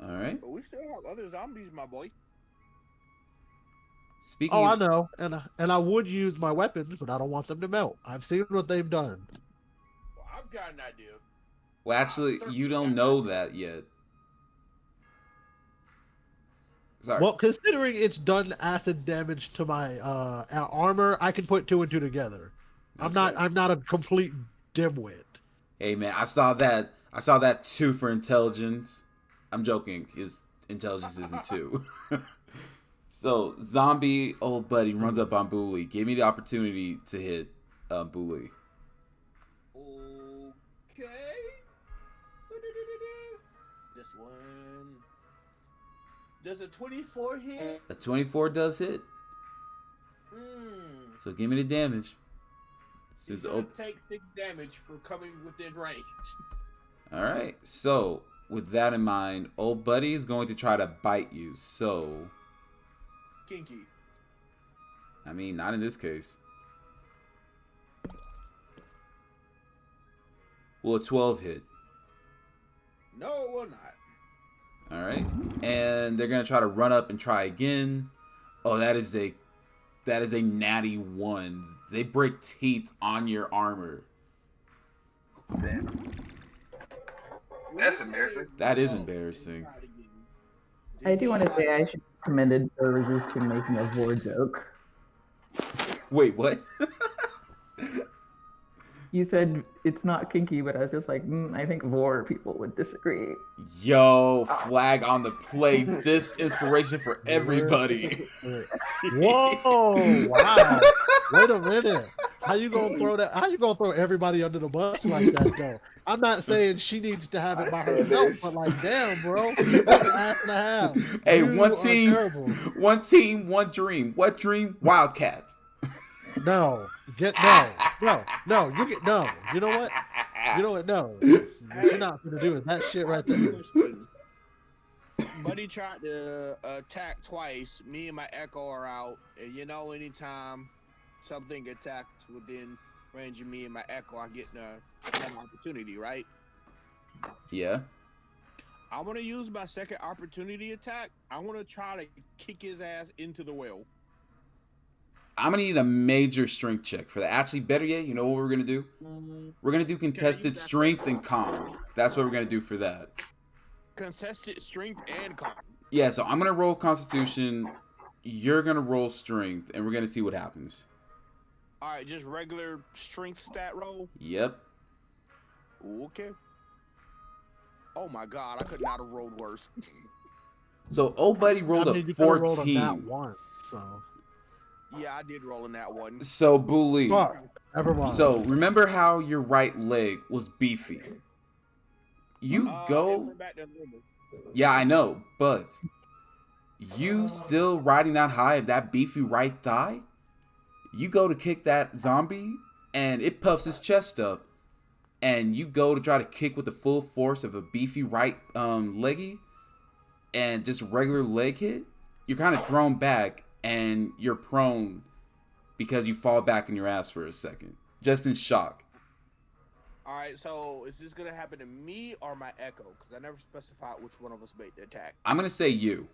All right. But we still have other zombies, my boy. Speaking. Oh, I know, and I would use my weapons, but I don't want them to melt. I've seen what they've done. Well, I've got an idea. Well, actually, you don't know that yet. Sorry. Well, considering it's done acid damage to my armor, I can put 2 and 2 together. I'm not a complete dimwit. Hey man, I saw that 2 for intelligence. I'm joking. His intelligence isn't 2. So zombie old buddy runs up on Booley. Gave me the opportunity to hit Booley. Okay. This one. Does a 24 hit? A 24 does hit. So give me the damage. Since take 6 damage for coming within range. All right. So with that in mind, old buddy is going to try to bite you. So. Kinky. I mean, not in this case. Will a 12 hit? No, it will not. All right. And they're going to try to run up and try again. Oh, that is a natty 1. They break teeth on your armor. Damn. That's embarrassing. That is embarrassing. I do want to say I should be commended for resisting making a vor joke. Wait, what? You said it's not kinky, but I was just like, I think vor people would disagree. Yo, flag on the play. This inspiration for everybody. Whoa! Wow! Wait a minute. How you gonna throw that? How you gonna throw everybody under the bus like that, though? I'm not saying she needs to have it by herself, but like, damn, bro, that's an ass and a half. Hey, You one are team, terrible. one team, one dream. What dream? Wildcats. No, you get no. You know what? No, you're not gonna do it. That shit right there. Buddy tried to attack twice. Me and my Echo are out, and anytime something attacks within range of me and my Echo, I get an opportunity, right? Yeah. I want to use my second opportunity attack. I want to try to kick his ass into the well. I'm going to need a major strength check for that. Actually, better yet, you know what we're going to do? We're going to do contested strength and con. That's what we're going to do for that. Contested strength and con. Yeah, so I'm going to roll constitution. You're going to roll strength, and we're going to see what happens. All right, just regular strength stat roll? Yep. Okay. Oh my god, I could not have rolled worse. So old buddy rolled a 14. Rolled one, so. Yeah, I did roll in that one. So Booley. Fuck. Never mind. So remember how your right leg was beefy? You go. Yeah, I know, but you still riding that high of that beefy right thigh? You go to kick that zombie, and it puffs his chest up. And you go to try to kick with the full force of a beefy right leggy, and just regular leg hit, you're kind of thrown back, and you're prone because you fall back in your ass for a second, just in shock. All right, so is this going to happen to me or my Echo? Because I never specified which one of us made the attack. I'm going to say you.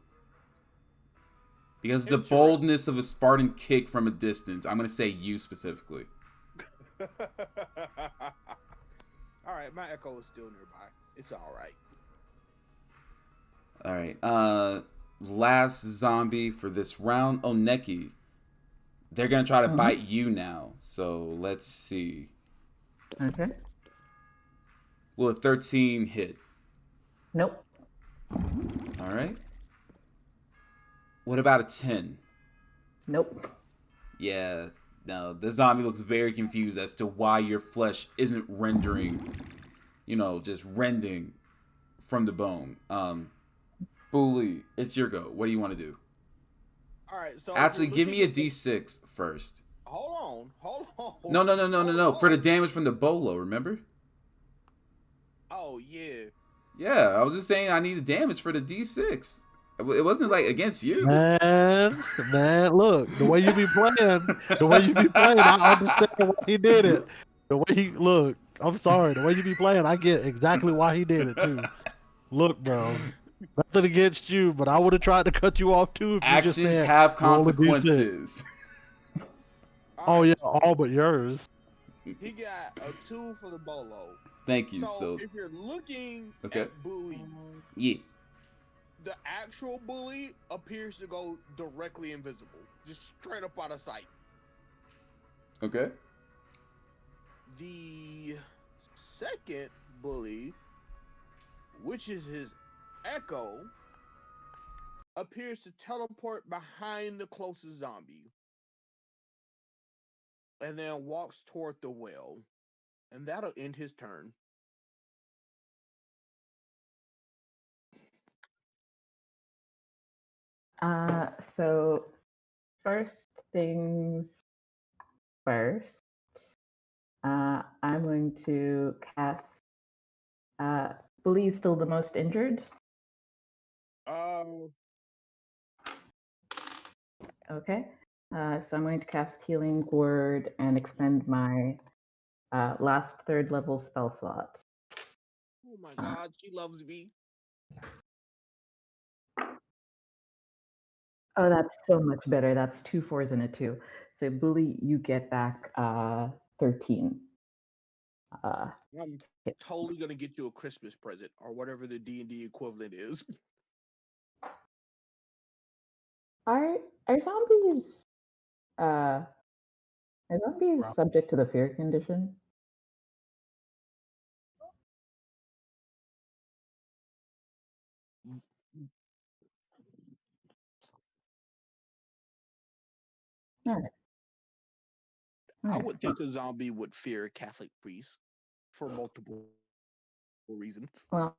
Because the boldness of a Spartan kick from a distance, I'm going to say you specifically. All right, my Echo is still nearby. It's all right. All right. Last zombie for this round, Oneki. They're gonna try to Mhm. bite you now. So let's see. Okay. Will a 13 hit? Nope. All right. What about a 10? Nope. Yeah. No, the zombie looks very confused as to why your flesh isn't rendering, just rending from the bone. Bully, it's your go. What do you want to do? All right, so if Actually, you're give me a looking d6 first. hold on. No, no, no, no, no, Hold no. For the on. damage from the bolo, remember? Oh yeah. Yeah, I was just saying I need a damage for the d6. It wasn't like against you. Man, look, the way you be playing, I understand why he did it. The way he look, I'm sorry, the way you be playing, I get exactly why he did it too. Look, bro, nothing against you, but I would have tried to cut you off too if you just Actions said have roll a d6. consequences. All Oh right, yeah, all but yours. he got a 2 for the bolo. Thank you. So So, if you're looking okay. at bully, Yeah. the actual bully appears to go directly invisible, just straight up out of sight. Okay. The second bully, which is his echo, appears to teleport behind the closest zombie and then walks toward the well. And that'll end his turn. So first things first, I'm going to cast. Bully is still the most injured. Okay. So I'm going to cast Healing Word and expend my last third level spell slot. Oh my god, she loves me. Oh, that's so much better. That's 2 4s and a 2. So Bully, you get back 13. I'm totally gonna get you a Christmas present or whatever the D&D equivalent is. Are zombies uh subject to the fear condition? Alright. I would think a zombie would fear a Catholic priest for multiple reasons. Well,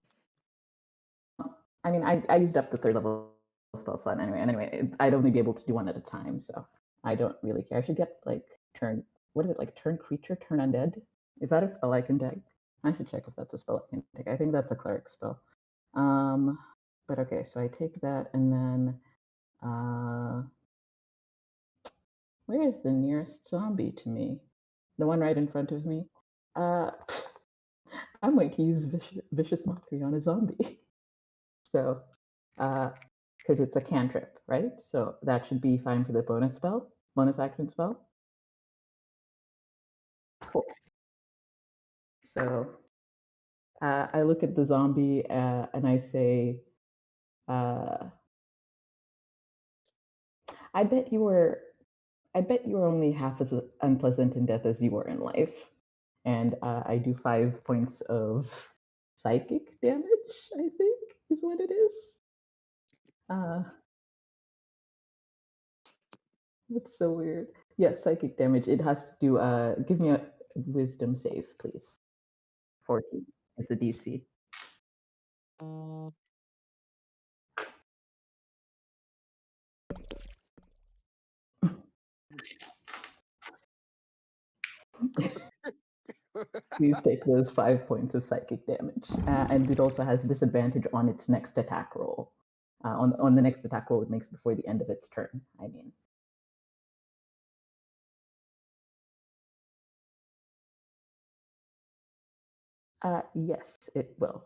I mean, I used up the third level spell slot anyway. I'd only be able to do one at a time, so I don't really care. I should get like turn. What is it like? Turn creature, turn undead. Is that a spell I can take? I should check if that's a spell I can take. I think that's a cleric spell. But okay, so I take that and then where is the nearest zombie to me? The one right in front of me. I'm going to use vicious mockery on a zombie. So, because it's a cantrip, right? So that should be fine for the bonus action spell. Cool. So I look at the zombie and I say, I bet you were only half as unpleasant in death as you were in life. And I do 5 points of psychic damage, I think is what it is. That's so weird. Yeah, psychic damage. It has to do, give me a wisdom save, please. 14 is the DC. Please take those 5 points of psychic damage. And it also has disadvantage on its next attack roll. On the next attack roll it makes before the end of its turn, I mean. Yes, it will.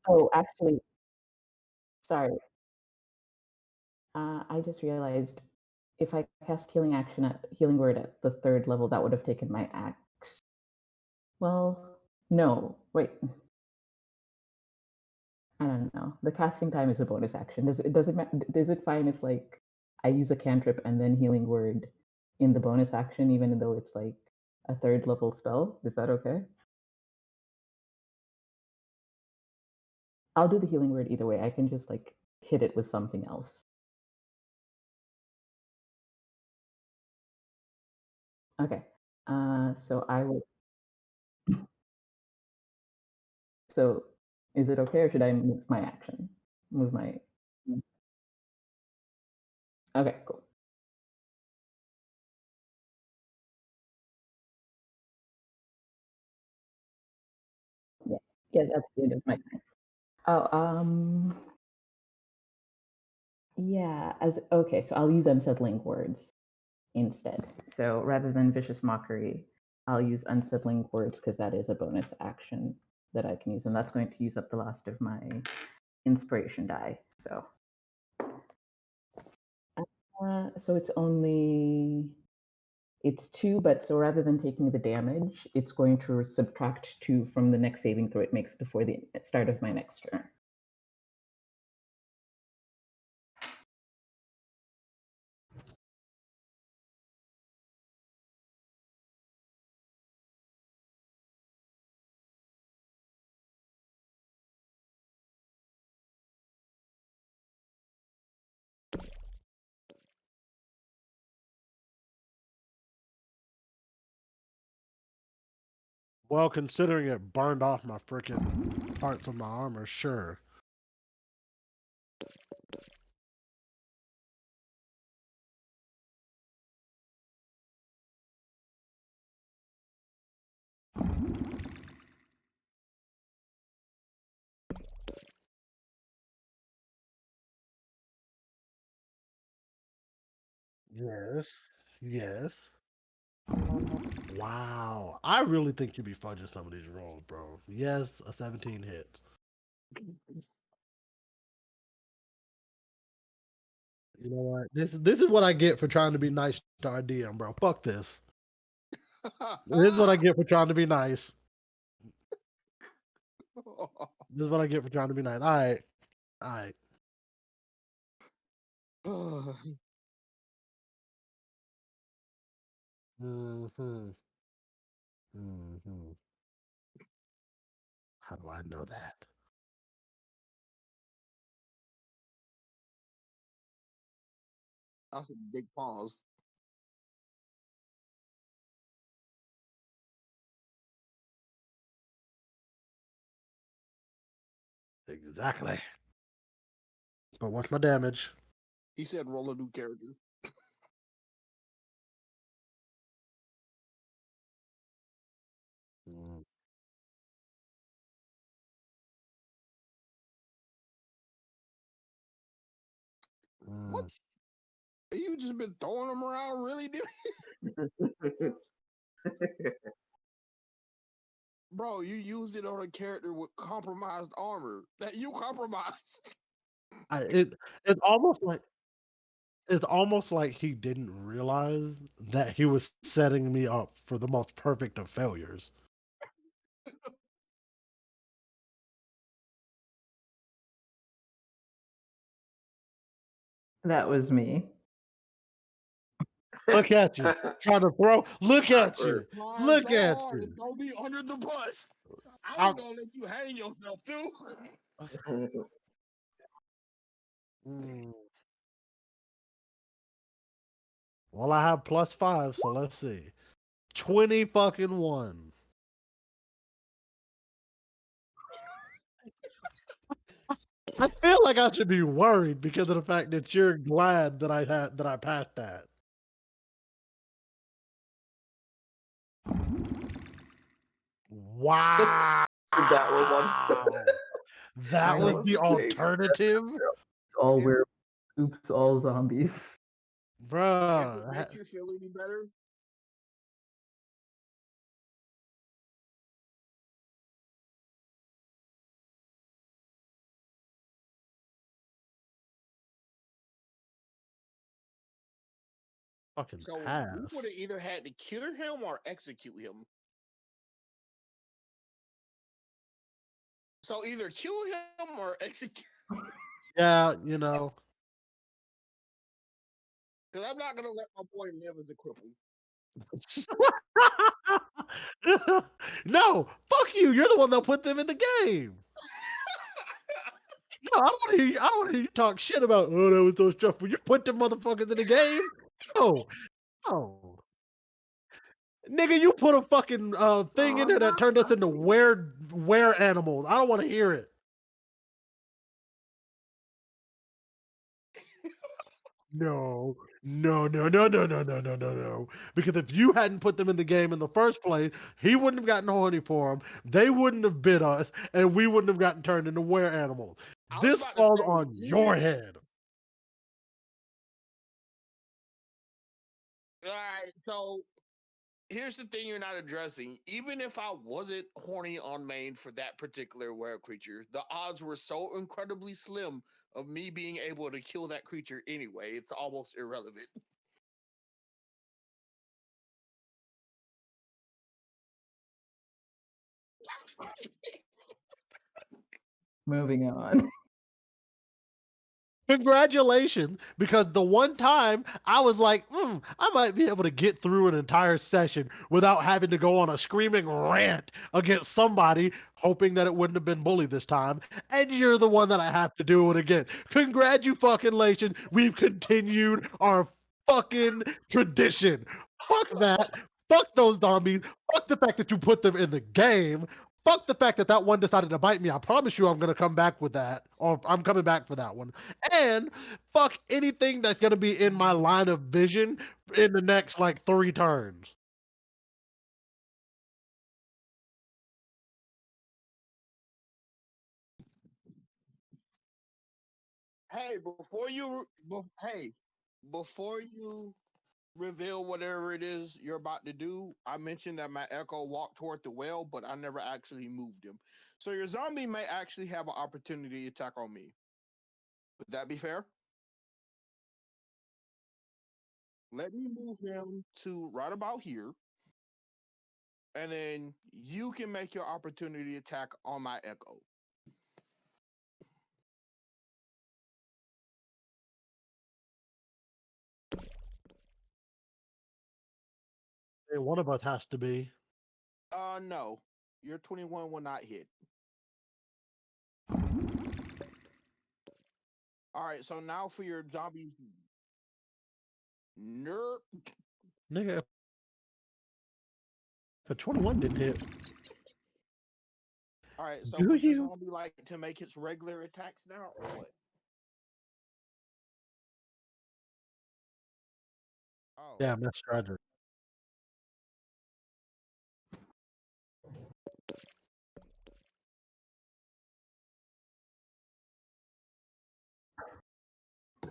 Oh, actually, sorry. I just realized if I cast healing word at the third level, that would have taken my axe. Well, no, wait. I don't know. The casting time is a bonus action. Does it fine if like I use a cantrip and then healing word in the bonus action, even though it's like a third level spell? Is that okay? I'll do the healing word either way. I can just like hit it with something else. Okay. So I will. So is it okay, or should I move my action? Move my. Okay, cool. Yeah, yeah, that's the end of my time. Oh, yeah. As okay, so I'll use unsettling words instead. So rather than vicious mockery, I'll use unsettling words because that is a bonus action that I can use, and that's going to use up the last of my inspiration die. So it's 2, but so rather than taking the damage, it's going to subtract 2 from the next saving throw it makes before the start of my next turn. Well, considering it burned off my freaking parts of my armor, sure. Yes. Yes. Wow. I really think you be fudging some of these rolls, bro. Yes, a 17 hit. You know what? This is what I get for trying to be nice to our DM, bro. Fuck this. This is what I get for trying to be nice. This is what I get for trying to be nice. All right. All right. Mm-hmm. Mm-hmm. How do I know that? That's a big pause. Exactly. But what's my damage? He said roll a new character. Mm, What? mm. You just been throwing them around, really, dude? Bro, you used it on a character with compromised armor that you compromised. It it's almost like he didn't realize that he was setting me up for the most perfect of failures. That was me. Look at you, trying to throw. Look at Awkward. you. Trying Look so at hard to you. throw me under the bus. I was I, gonna let you hang yourself too. mm. Well, I have +5, so let's see. 20 fucking 1. I feel like I should be worried because of the fact that you're glad that I passed that. Wow. That was on. That was That was the amazing. alternative? It's all If, we're oops, all zombies. if it Bruh. makes you feel any better, Fucking so we would have pass. either had to cure him or execute him. So either kill him or execute. Yeah, you know. Because I'm not gonna let my boy live as a cripple. No, fuck you. You're the one that put them in the game. No, I don't want to hear you. I don't want to hear you talk shit about. Oh, that was so stressful. You put them motherfuckers in the game. No, no, nigga, you put a fucking thing in there that turned us into were animals. I don't want to hear it. No, no. Because if you hadn't put them in the game in the first place, he wouldn't have gotten horny for them. They wouldn't have bit us, and we wouldn't have gotten turned into were animals. I was This about to falls say, on your head. all right, so here's the thing you're not addressing. Even if I wasn't horny on main for that particular were creature, the odds were so incredibly slim of me being able to kill that creature anyway. It's almost irrelevant. Moving on. Congratulations, because the one time I was like, I might be able to get through an entire session without having to go on a screaming rant against somebody, hoping that it wouldn't have been bully this time, and you're the one that I have to do it again. Congratulations, we've continued our fucking tradition. Fuck that. Fuck those zombies. Fuck the fact that you put them in the game. Fuck the fact that that one decided to bite me. I promise you I'm going to come back with that. Or I'm coming back for that one. And fuck anything that's going to be in my line of vision in the next like 3 turns. Hey, before you reveal whatever it is you're about to do, I mentioned that my echo walked toward the well, but I never actually moved him. So your zombie may actually have an opportunity to attack on me. Would that be fair? Let me move him to right about here, and then you can make your opportunity attack on my echo. Hey, one of us has to be. No. Your 21 will not hit. All right, so now for your zombie. Nerp. Nigga, if a 21 didn't hit, All right, so do would your you? zombie like to make its regular attacks now, or what? Oh, Yeah, that's tragic.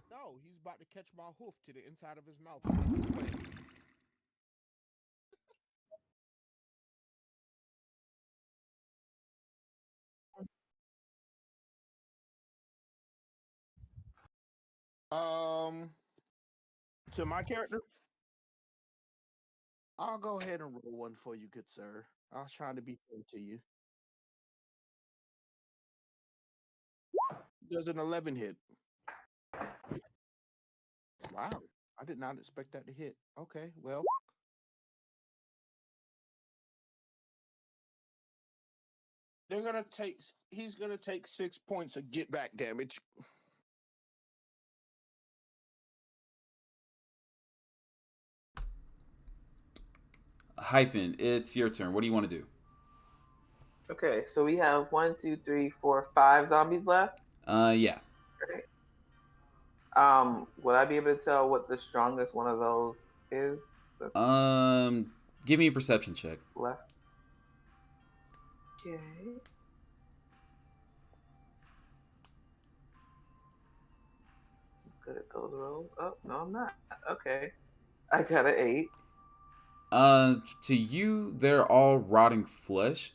no, he's about to catch my hoof to the inside of his mouth. He's playing. Um, to my character, I'll go ahead and roll one for you, good sir. I was trying to be fair to you. Does an 11 hit? Wow, I did not expect that to hit. Okay, well, they're gonna take. He's gonna take 6 points of get back damage. Hyphen, it's your turn. What do you want to do? Okay, so we have 1, 2, 3, 4, 5 zombies left. Yeah. Right. Would I be able to tell what the strongest one of those is that's Give me a perception check. left? Okay. Good at those rolls. Oh no, I'm not. Okay, I got an 8. To you, they're all rotting flesh,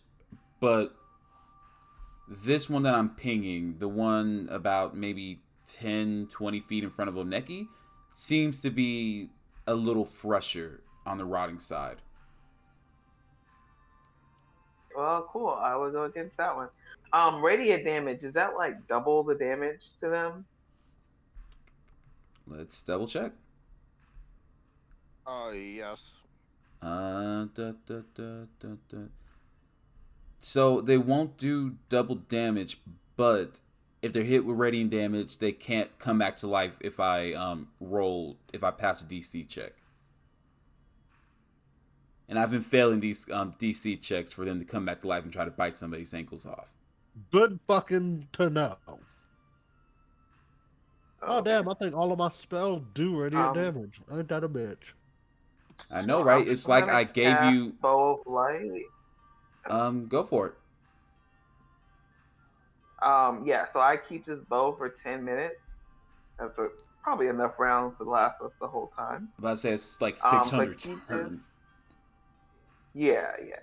but this one that I'm pinging, the one about maybe 10, 20 feet in front of Oneki, seems to be a little fresher on the rotting side. Well, cool. I will go against that one. Radiant damage, is that like double the damage to them? Let's double check. Yes. Da, da, da, da, da. So they won't do double damage, but if they're hit with radiant damage, they can't come back to life if I if I pass a DC check. And I've been failing these DC checks for them to come back to life and try to bite somebody's ankles off. Good fucking to know. Oh Okay. damn! I think all of my spells do radiant Um, damage. Ain't that a bitch? I know, so right? It's I'm like gonna I gave cast you. Bow of Light. Go for it. Yeah. So I keep this bow for 10 minutes. That's probably enough rounds to last us the whole time. I'm about to say it's like So I 600 keep turns. this. Yeah, yeah.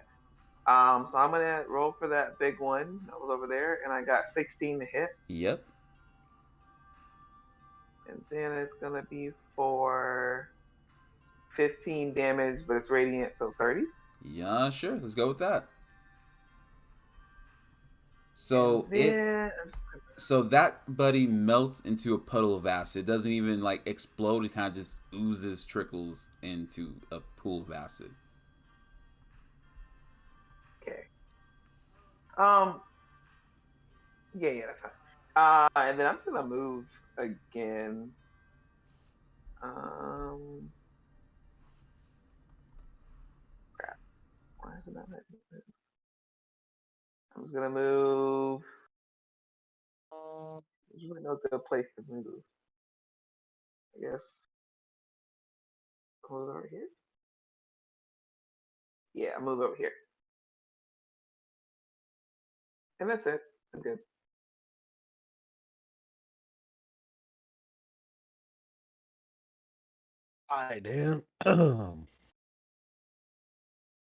So I'm gonna roll for that big one that was over there, and I got 16 to hit, Yep. and then it's gonna be for 15 damage, but it's radiant, so 30. Yeah, sure. Let's go with that. And So then that buddy melts into a puddle of acid. It doesn't even like explode. It kind of just oozes, trickles into a pool of acid. okay. Yeah, that's fine. And then I'm just gonna move again. Crap. Why is it not letting me move? I'm just gonna move. There's really no good place to move. I guess I'll move over here. Yeah, I'll move over here. And that's it. I'm good. I damn.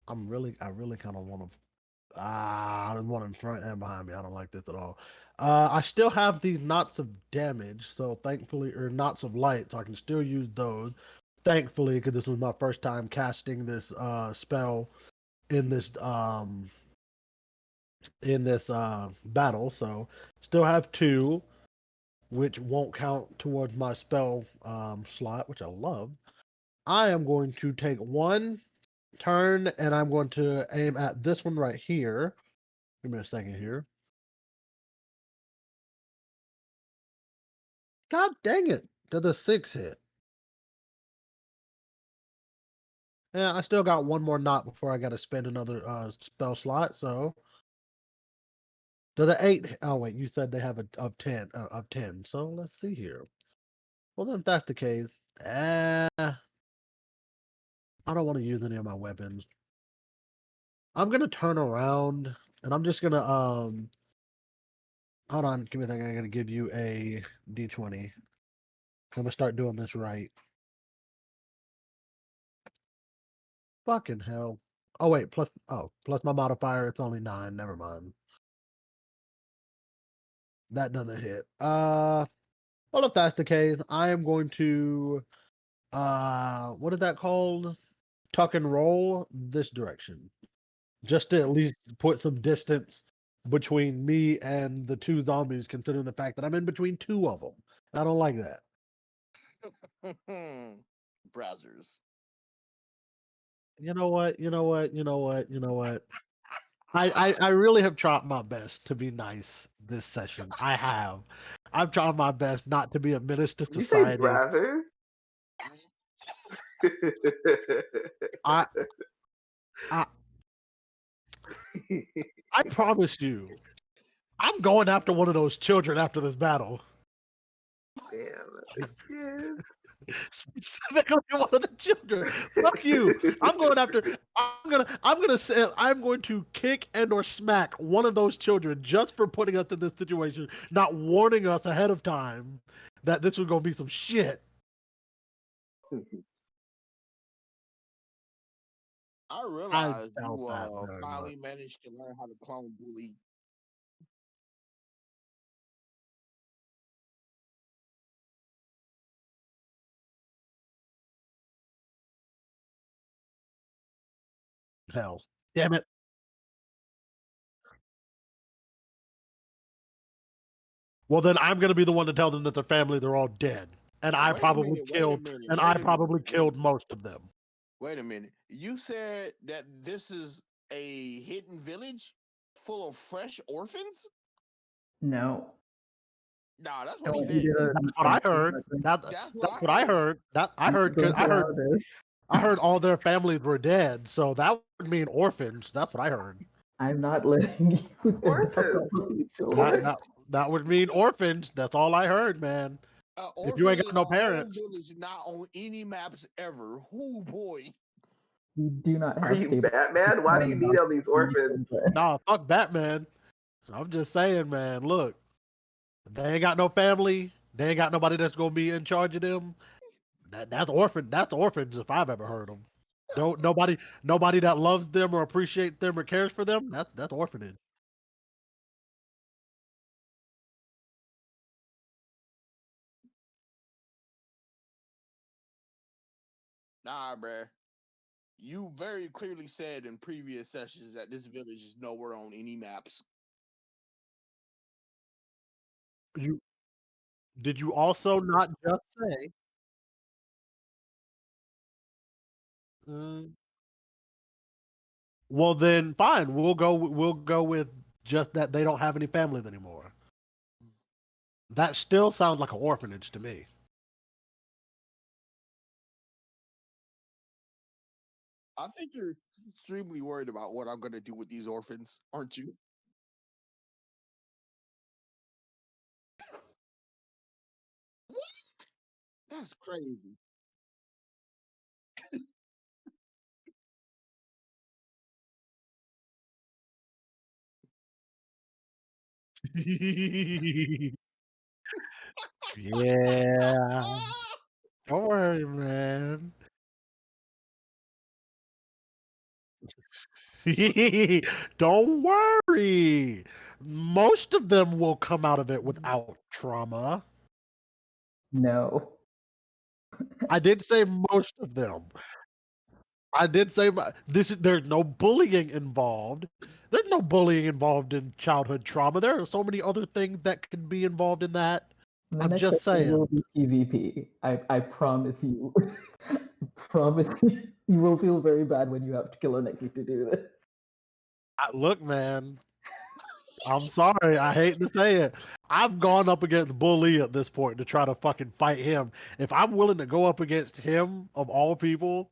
I really kind of want to. There's one in front and behind me. I don't like this at all. I still have these knots of damage, so thankfully, or knots of light, so I can still use those. Thankfully, because this was my first time casting this spell in this battle, so still have two, which won't count towards my spell slot, which I love. I am going to take one turn, and I'm going to aim at this one right here. Give me a second here. God dang it! Did the 6 hit? Yeah, I still got one more knot before I got to spend another spell slot. So, do the 8? Oh wait, you said they have a of 10 of 10. So let's see here. Well, then if that's the case, I don't want to use any of my weapons. I'm gonna turn around and I'm just gonna hold on, give me a second. I'm gonna give you a d20. I'm gonna start doing this right. Fucking hell. Oh wait, plus my modifier, it's only 9. Never mind. That doesn't hit. Well, if that's the case, I am going to what is that called? Tuck and roll this direction. Just to at least put some distance between me and the two zombies, considering the fact that I'm in between two of them. I don't like that. Browsers. You know what? You know what? You know what? You know what? I really have tried my best to be nice this session. I have. I've tried my best not to be a menace to Did you say society. browsers? I I I promise you, I'm going after one of those children after this battle. Damn, again. Specifically one of the children. Fuck you. I'm going after. I'm going to kick and or smack one of those children just for putting us in this situation, not warning us ahead of time that this was gonna be some shit. I I realized felt you that very much. finally managed to learn how to clone bully. Hell, damn it. Well, then I'm gonna be the one to tell them that their family they're all dead, and I Wait a probably minute, wait a killed, minute, and wait I a minute, probably wait a killed minute. most of them. Wait a minute. You said that this is a hidden village full of fresh orphans? No. Nah, that's I what he want you said. That's what I heard. That's what That's I what I heard. heard. That I I'm not heard. going to I allow heard. this. I heard all their families were dead, so that would mean orphans. That's what I heard. I'm not letting you adopt Orphans. all these That children. that that would mean orphans. That's all I heard, man. If you Orphan ain't got in no a whole parents, village not on any maps ever. Whoo boy. You do not Are have you stable. Batman? Why do you need all these orphans? nah, fuck Batman. I'm just saying, man. Look, they ain't got no family. They ain't got nobody that's gonna be in charge of them. That's orphan. That's orphans if I've ever heard them. Don't nobody that loves them or appreciates them or cares for them. That's orphanage. Nah, bruh. You very clearly said in previous sessions that this village is nowhere on any maps. You did you also not just say? mm, well, then fine. We'll go with just that they don't have any families anymore. That still sounds like an orphanage to me. I think you're extremely worried about what I'm gonna do with these orphans, aren't you? What? That's crazy. Yeah. Don't worry, man. Don't worry. Most of them will come out of it without trauma. No. I did say most of them. I did say this. There's no bullying involved. There's no bullying involved in childhood trauma. There are so many other things that could be involved in that. The I'm next just session saying. will be PvP. I promise you. Promise you. You will feel very bad when you have to kill a Neki to do this. Look, man. I'm sorry. I hate to say it. I've gone up against Bully at this point to try to fucking fight him. If I'm willing to go up against him, of all people,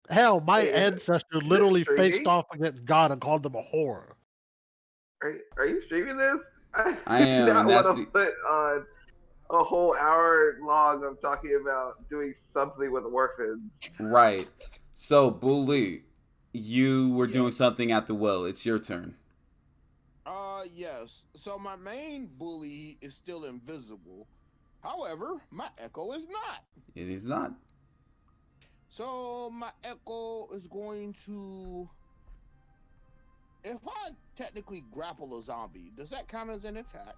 hell, my Wait, ancestor is this literally faced streaming? off against God and called them a whore. Are you streaming this? I I do am, and not want that's to the put on a whole hour long of talking about doing something with orphans. right. So, Bully, you were doing Yes. something at the well. It's your turn. Yes. So my main bully is still invisible. However, my echo is not. It is not. So my echo is going to. If I technically grapple a zombie, does that count as an attack?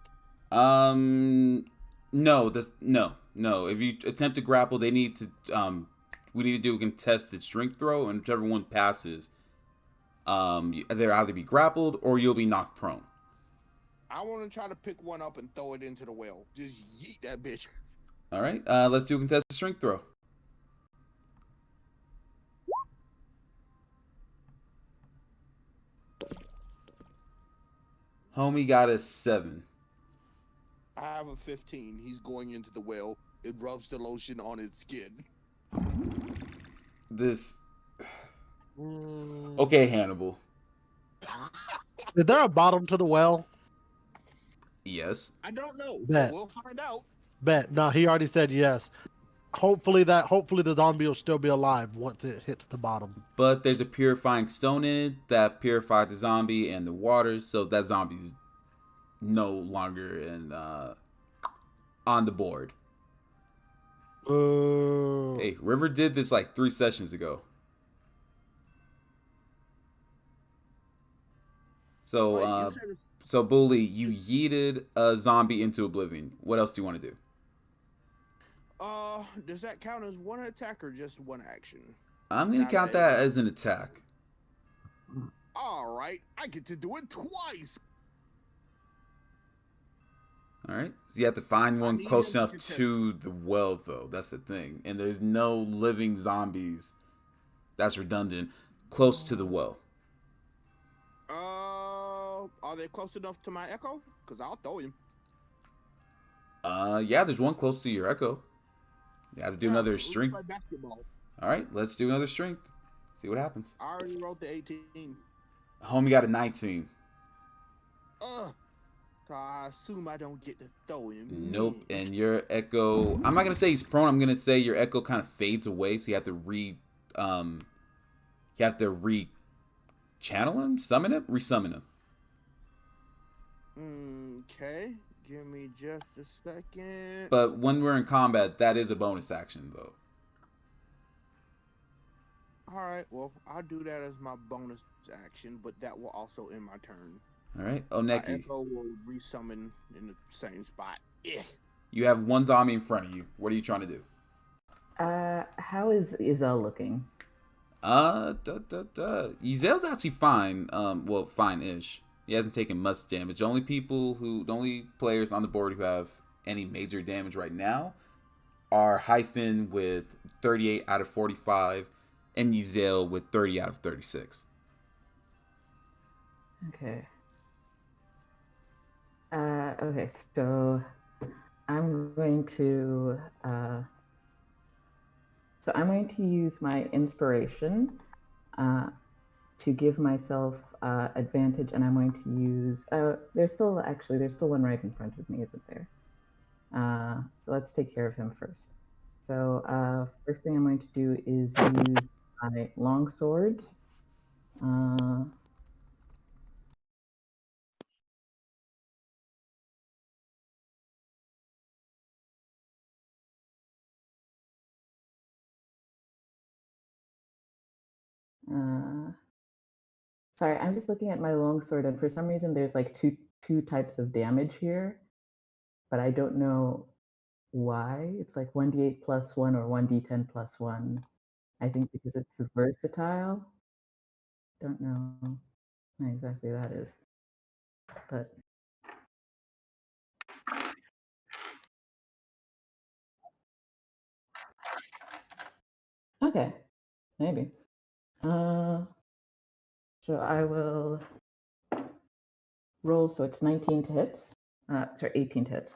Um, no, no. If you attempt to grapple, they need to we need to do a contested strength throw, and whichever one passes, they'll either be grappled or you'll be knocked prone. I want to try to pick one up and throw it into the well. Just yeet that bitch. All right, let's do a contested strength throw. Homie got a 7. I have a 15. He's going into the well. It rubs the lotion on its skin. This Mm. okay, Hannibal. Is there a bottom to the well? Yes. I don't know, but Bet. we'll find out. Bet. No, he already said yes. Hopefully the zombie will still be alive once it hits the bottom. But there's a purifying stone in it that purifies the zombie and the water, so that zombie's no longer on the board. Hey, River did this like 3 sessions ago. So, Wait, you said it's, so Bully, you yeeted a zombie into oblivion. What else do you want to do? does that count as one attack or just one action? I'm gonna Now count that as an attack. All right, I get to do it twice. All right. So you have to find I one need close him enough contest. to the well, though. That's the thing. And there's no living zombies. That's redundant. Close to the well. Are they close enough to my echo? Cause I'll throw him. Yeah, there's one close to your echo. You have to do another let's strength. play basketball. All right, let's do another strength. See what happens. I already wrote the 18. Homie got a 19. So I assume I don't get to throw him. Nope. And your echo, I'm not gonna say he's prone. I'm gonna say your echo kind of fades away. So you have to channel him, summon him, resummon him. Okay, give me just a second. But when we're in combat, that is a bonus action, though. All right, well, I'll do that as my bonus action, but that will also end my turn. All right, My Oneki, echo will resummon in the same spot. you have one zombie in front of you. What are you trying to do? How is Izel looking? Ezel's actually fine. Well, fine-ish. He hasn't taken much damage. The only players on the board who have any major damage right now are Hyphen with 38 out of 45 and Ezel with 30 out of 36. Okay. Okay, so I'm going to use my inspiration to give myself advantage, and I'm going to use. There's still one right in front of me, isn't there? So let's take care of him first. So first thing I'm going to do is use my longsword. Sorry, I'm just looking at my longsword, and for some reason there's like two types of damage here, but I don't know why. It's like 1d8 plus 1 or 1d10 plus 1. I think because it's versatile. Don't know what exactly that is. But okay, maybe. So I will roll, so it's 19 to hit. Sorry, 18 to hit.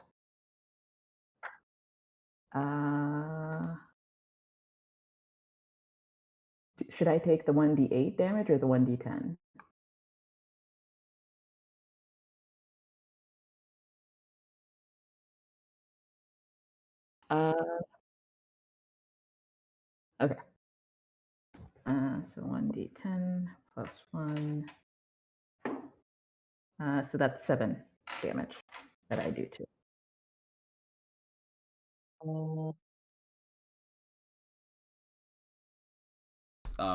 Should I take the 1d8 damage or the 1d10? Okay. So 1d10 plus 1. So that's 7 damage that I do too.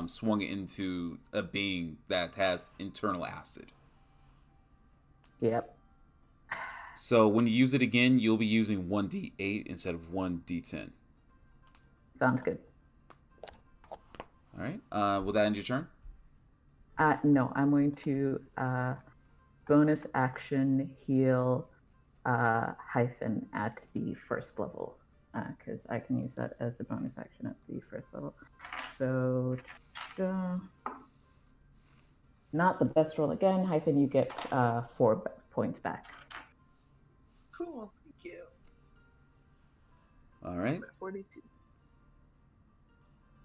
Swung it into a being that has internal acid. Yep. So when you use it again, you'll be using 1d8 instead of 1d10. Sounds good. All right. Will that end your turn? No, I'm going to bonus action heal Hyphen at the first level, because I can use that as a bonus action at the first level. So, not the best roll again. Hyphen, you get 4 points back. Cool, thank you. All right. 42.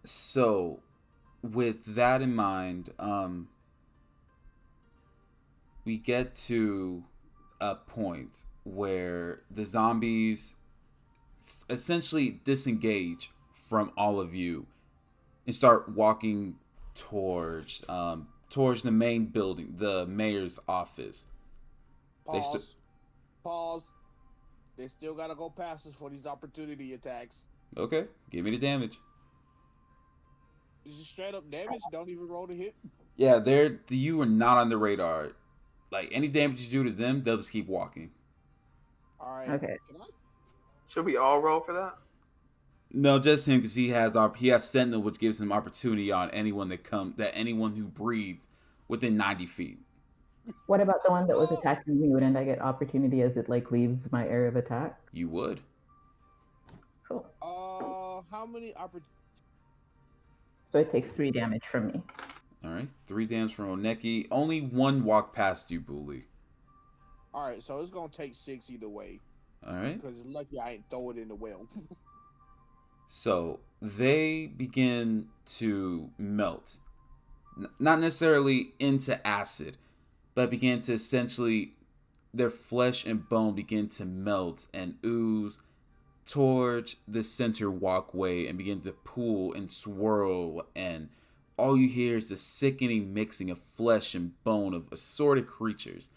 So, with that in mind, we get to a point where the zombies essentially disengage from all of you and start walking towards the main building, the mayor's office. Pause. They still gotta go past us for these opportunity attacks. Okay, give me the damage. Is it straight up damage? Don't even roll to hit? Yeah, you are not on the radar. Like, any damage you do to them, they'll just keep walking. Alright. Okay. Should we all roll for that? No, just him, because he has Sentinel, which gives him opportunity on anyone who breathes within 90 feet. What about the one that was attacking me? Wouldn't I get opportunity as it like leaves my area of attack? You would. Cool. How many opportunities? So it takes 3 damage from me. All right. 3 damage from Oneki. Only one walked past you, Bully. All right, so it's gonna take 6 either way. All right. Because lucky I ain't throw it in the well. So they begin to melt. Not necessarily into acid, but begin to essentially, their flesh and bone begin to melt and ooze towards the center walkway and begin to pool and swirl, and all you hear is the sickening mixing of flesh and bone of assorted creatures.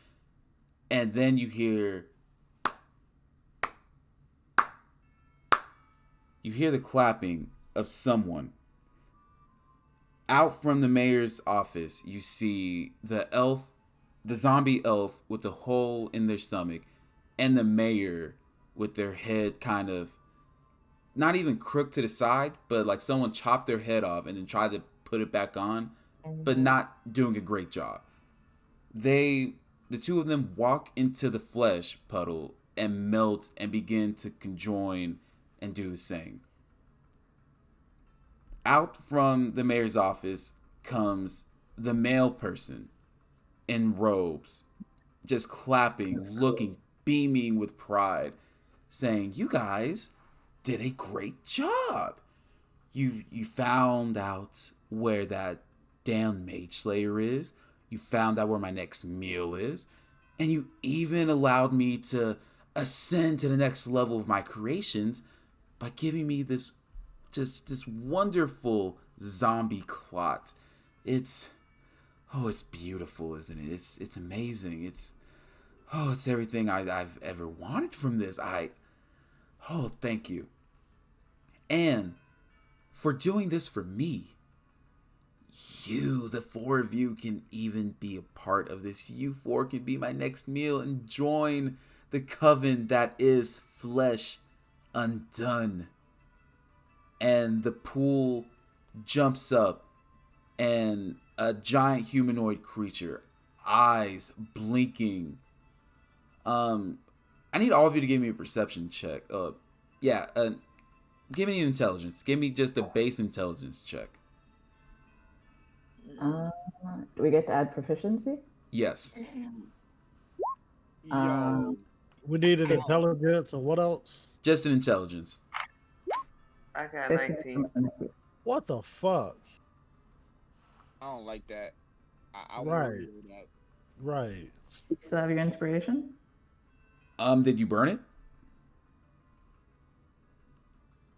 And then you hear the clapping of someone. Out from the mayor's office, you see the zombie elf with the hole in their stomach, and the mayor with their head kind of not even crooked to the side, but like someone chopped their head off and then tried to put it back on, but not doing a great job. The two of them walk into the flesh puddle and melt and begin to conjoin and do the same. Out from the mayor's office comes the male person in robes, just clapping, looking, beaming with pride, saying, "You guys did a great job. You found out where that damn mage slayer is. You found out where my next meal is, and you even allowed me to ascend to the next level of my creations by giving me this wonderful zombie clot. It's beautiful, isn't it? It's amazing. It's everything I've ever wanted from this. Thank you. And for doing this for me, you, the 4 of you, can even be a part of this. You 4 can be my next meal and join the coven that is Flesh Undone." And the pool jumps up, and a giant humanoid creature, eyes blinking. I need all of you to give me a perception check. Give me an intelligence. Give me just a base intelligence check. Do we get to add proficiency? Yes. Yo, We need an intelligence, and what else? Just an intelligence. I got 15 19. What the fuck? I don't like that. I Right. won't do that. Right. You still have your inspiration? Did you burn it?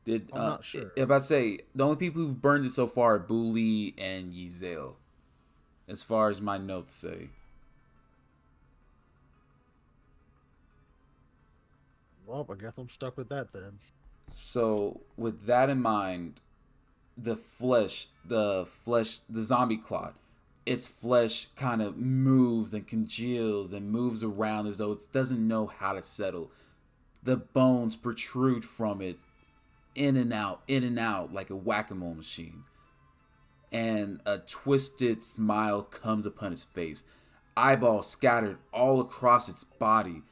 I'm not sure. I'm about to say, the only people who've burned it so far are Booley and Yizel, as far as my notes say. Well, I guess I'm stuck with that then. So, with that in mind, the zombie clot, its flesh kind of moves and congeals and moves around as though it doesn't know how to settle. The bones protrude from it, in and out like a whack-a-mole machine. And a twisted smile comes upon its face. Eyeballs scattered all across its body,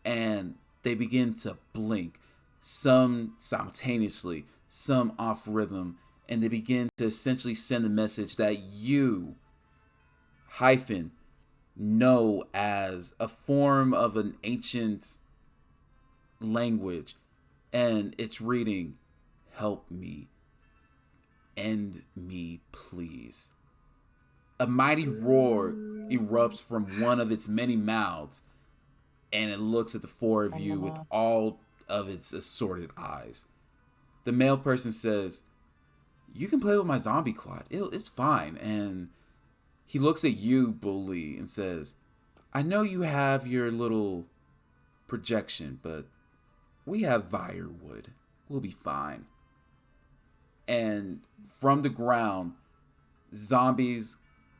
and they begin to blink, some simultaneously, some off rhythm, and they begin to essentially send a message that you know as a form of an ancient language, and it's reading, "Help me. End me, please." A mighty roar erupts from one of its many mouths, and it looks at the 4 of you with all of its assorted eyes. The male person says, "You can play with my zombie clot. It's fine." And he looks at you, Bully, and says, "I know you have your little projection, but we have firewood. We'll be fine." And from the ground, zombies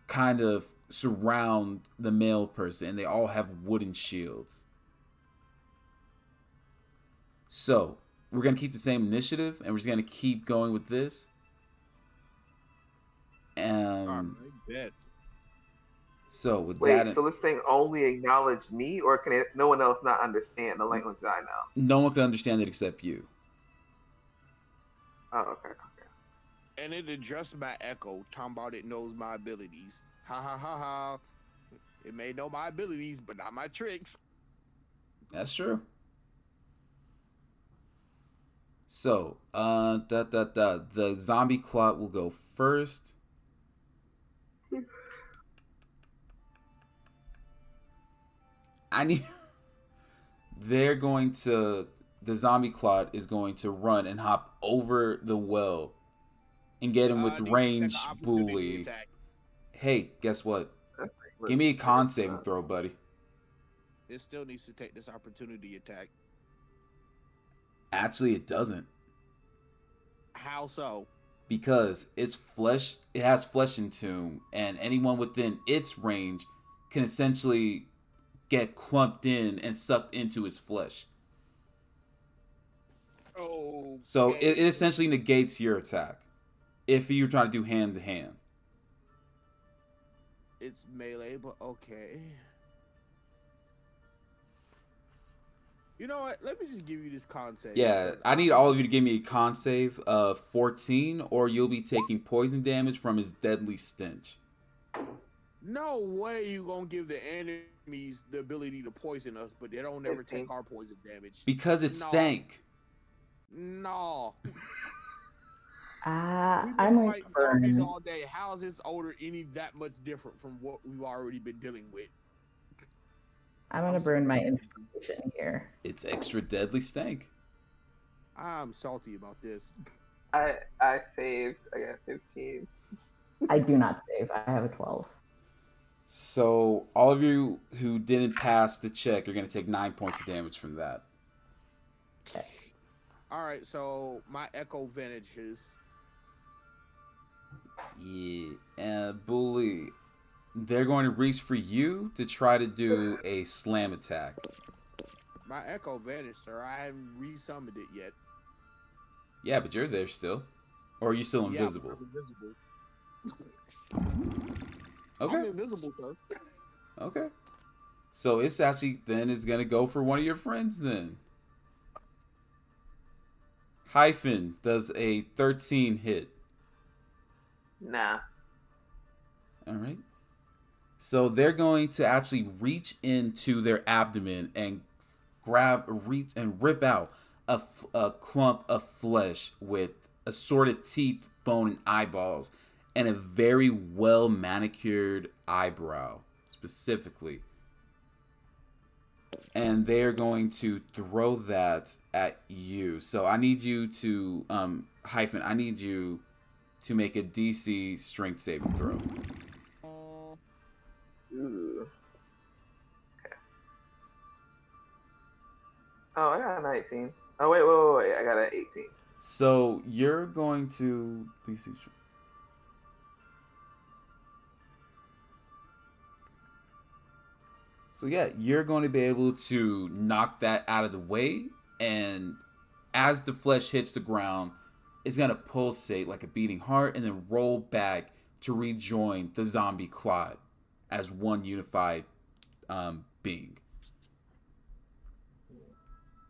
kind of surround the male person, and they all have wooden shields. So, we're going to keep the same initiative, and we're just going to keep going with this. Alright, bet. So with Wait, that, so this thing only acknowledged me, or can no one else not understand the language that I know? no one can understand it except you. Oh, okay. And it addressed my echo, talking about it knows my abilities. Ha ha ha ha. It may know my abilities, but not my tricks. That's true. So, the zombie clot will go first. I need. They're going to. The zombie clot is going to run and hop over the well and get him with Needs to take an range opportunity bully. attack. Hey, guess what? Okay. Give me a con Let's- saving throw, buddy. It still needs to take this opportunity attack. Actually, it doesn't. How so? Because it's flesh, it has flesh and tomb, and anyone within its range can essentially get clumped in and sucked into his flesh. Oh. So it essentially negates your attack if you're trying to do hand to hand. It's melee, but okay. You know what? Let me just give you this concept. Yeah, because I need all of you to give me a con save of 14, or you'll be taking poison damage from his deadly stench. No way you gonna give the enemies the ability to poison us, but they don't ever take our poison damage. Because it's No. stank. No. We've I'm been going to fighting zombies burn. all day. How is this odor any that much different from what we've already been dealing with? I'm going to burn my information here. It's extra deadly stank. I'm salty about this. I saved. I got 15. I do not save. I have a 12. So all of you who didn't pass the check are going to take 9 points of damage from that. Okay. All right, so my echo vanishes. Yeah, bully. They're going to reach for you to try to do a slam attack. My echo vanished, sir. I haven't resummoned it yet. Yeah, but you're there still. Or are you still invisible? Yeah, I'm invisible. Okay. I'm invisible, sir. Okay. So it's actually then is gonna go for one of your friends then. Hyphen does a 13 hit. Nah. Alright. So they're going to actually reach into their abdomen and reach and rip out a clump of flesh with assorted teeth, bone, and eyeballs, and a very well manicured eyebrow, specifically. And they're going to throw that at you. So I need you to, Hyphen, I need you to make a DC strength saving throw. Ooh. Okay. Oh, I got a 19. Oh, wait. I got an 18. So you're going to DC strength. So yeah, you're going to be able to knock that out of the way, and as the flesh hits the ground, it's going to pulsate like a beating heart and then roll back to rejoin the zombie clod as one unified being.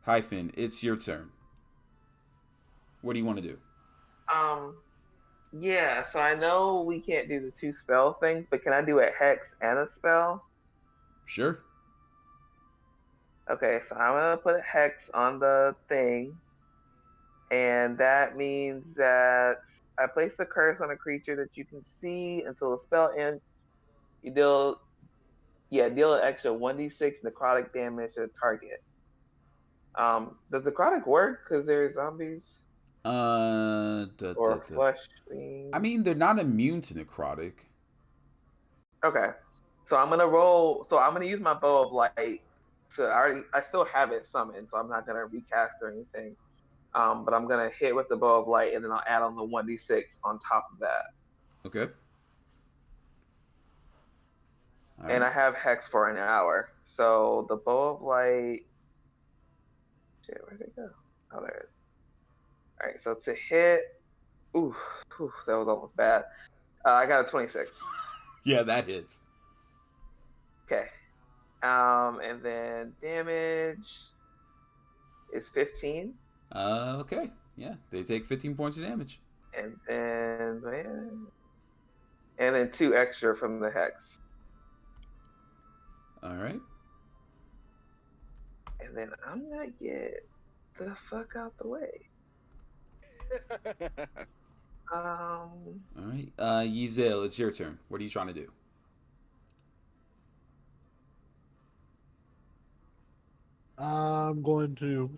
Hyphen, it's your turn. What do you want to do? Yeah, so I know we can't do the 2 spell things, but can I do a hex and a spell? Sure. Okay, so I'm gonna put a hex on the thing, and that means that I place a curse on a creature that you can see until the spell ends. You deal an extra 1d6 necrotic damage to the target. Does necrotic work because they're zombies or flesh beings? I mean, they're not immune to necrotic. Okay, so I'm gonna roll. So I'm gonna use my bow of light. So I still have it summoned, so I'm not gonna recast or anything. But I'm gonna hit with the bow of light, and then I'll add on the 1d6 on top of that. Okay. All And right. I have hex for an hour. So the bow of light. Shit, where'd it go? Oh, there it is. All right, so to hit. Ooh, that was almost bad. I got a 26. Yeah, that hits. Okay. And then damage is 15. Okay. Yeah, they take 15 points of damage. And then and then 2 extra from the hex. All right. And then I'm gonna get the fuck out the way. All right. Yizel, it's your turn. What are you trying to do? I'm going to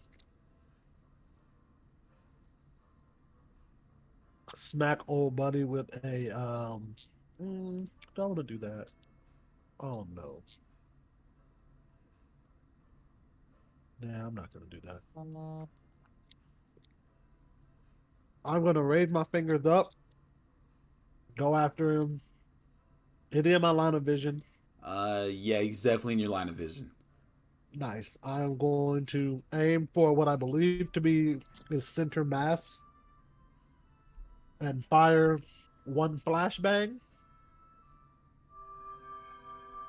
smack old buddy with a don't want to do that. Oh no. Nah, I'm not gonna do that. I'm gonna raise my fingers up, go after him. Is he in my line of vision? Yeah, he's definitely in your line of vision. Nice. I'm going to aim for what I believe to be his center mass and fire one flashbang.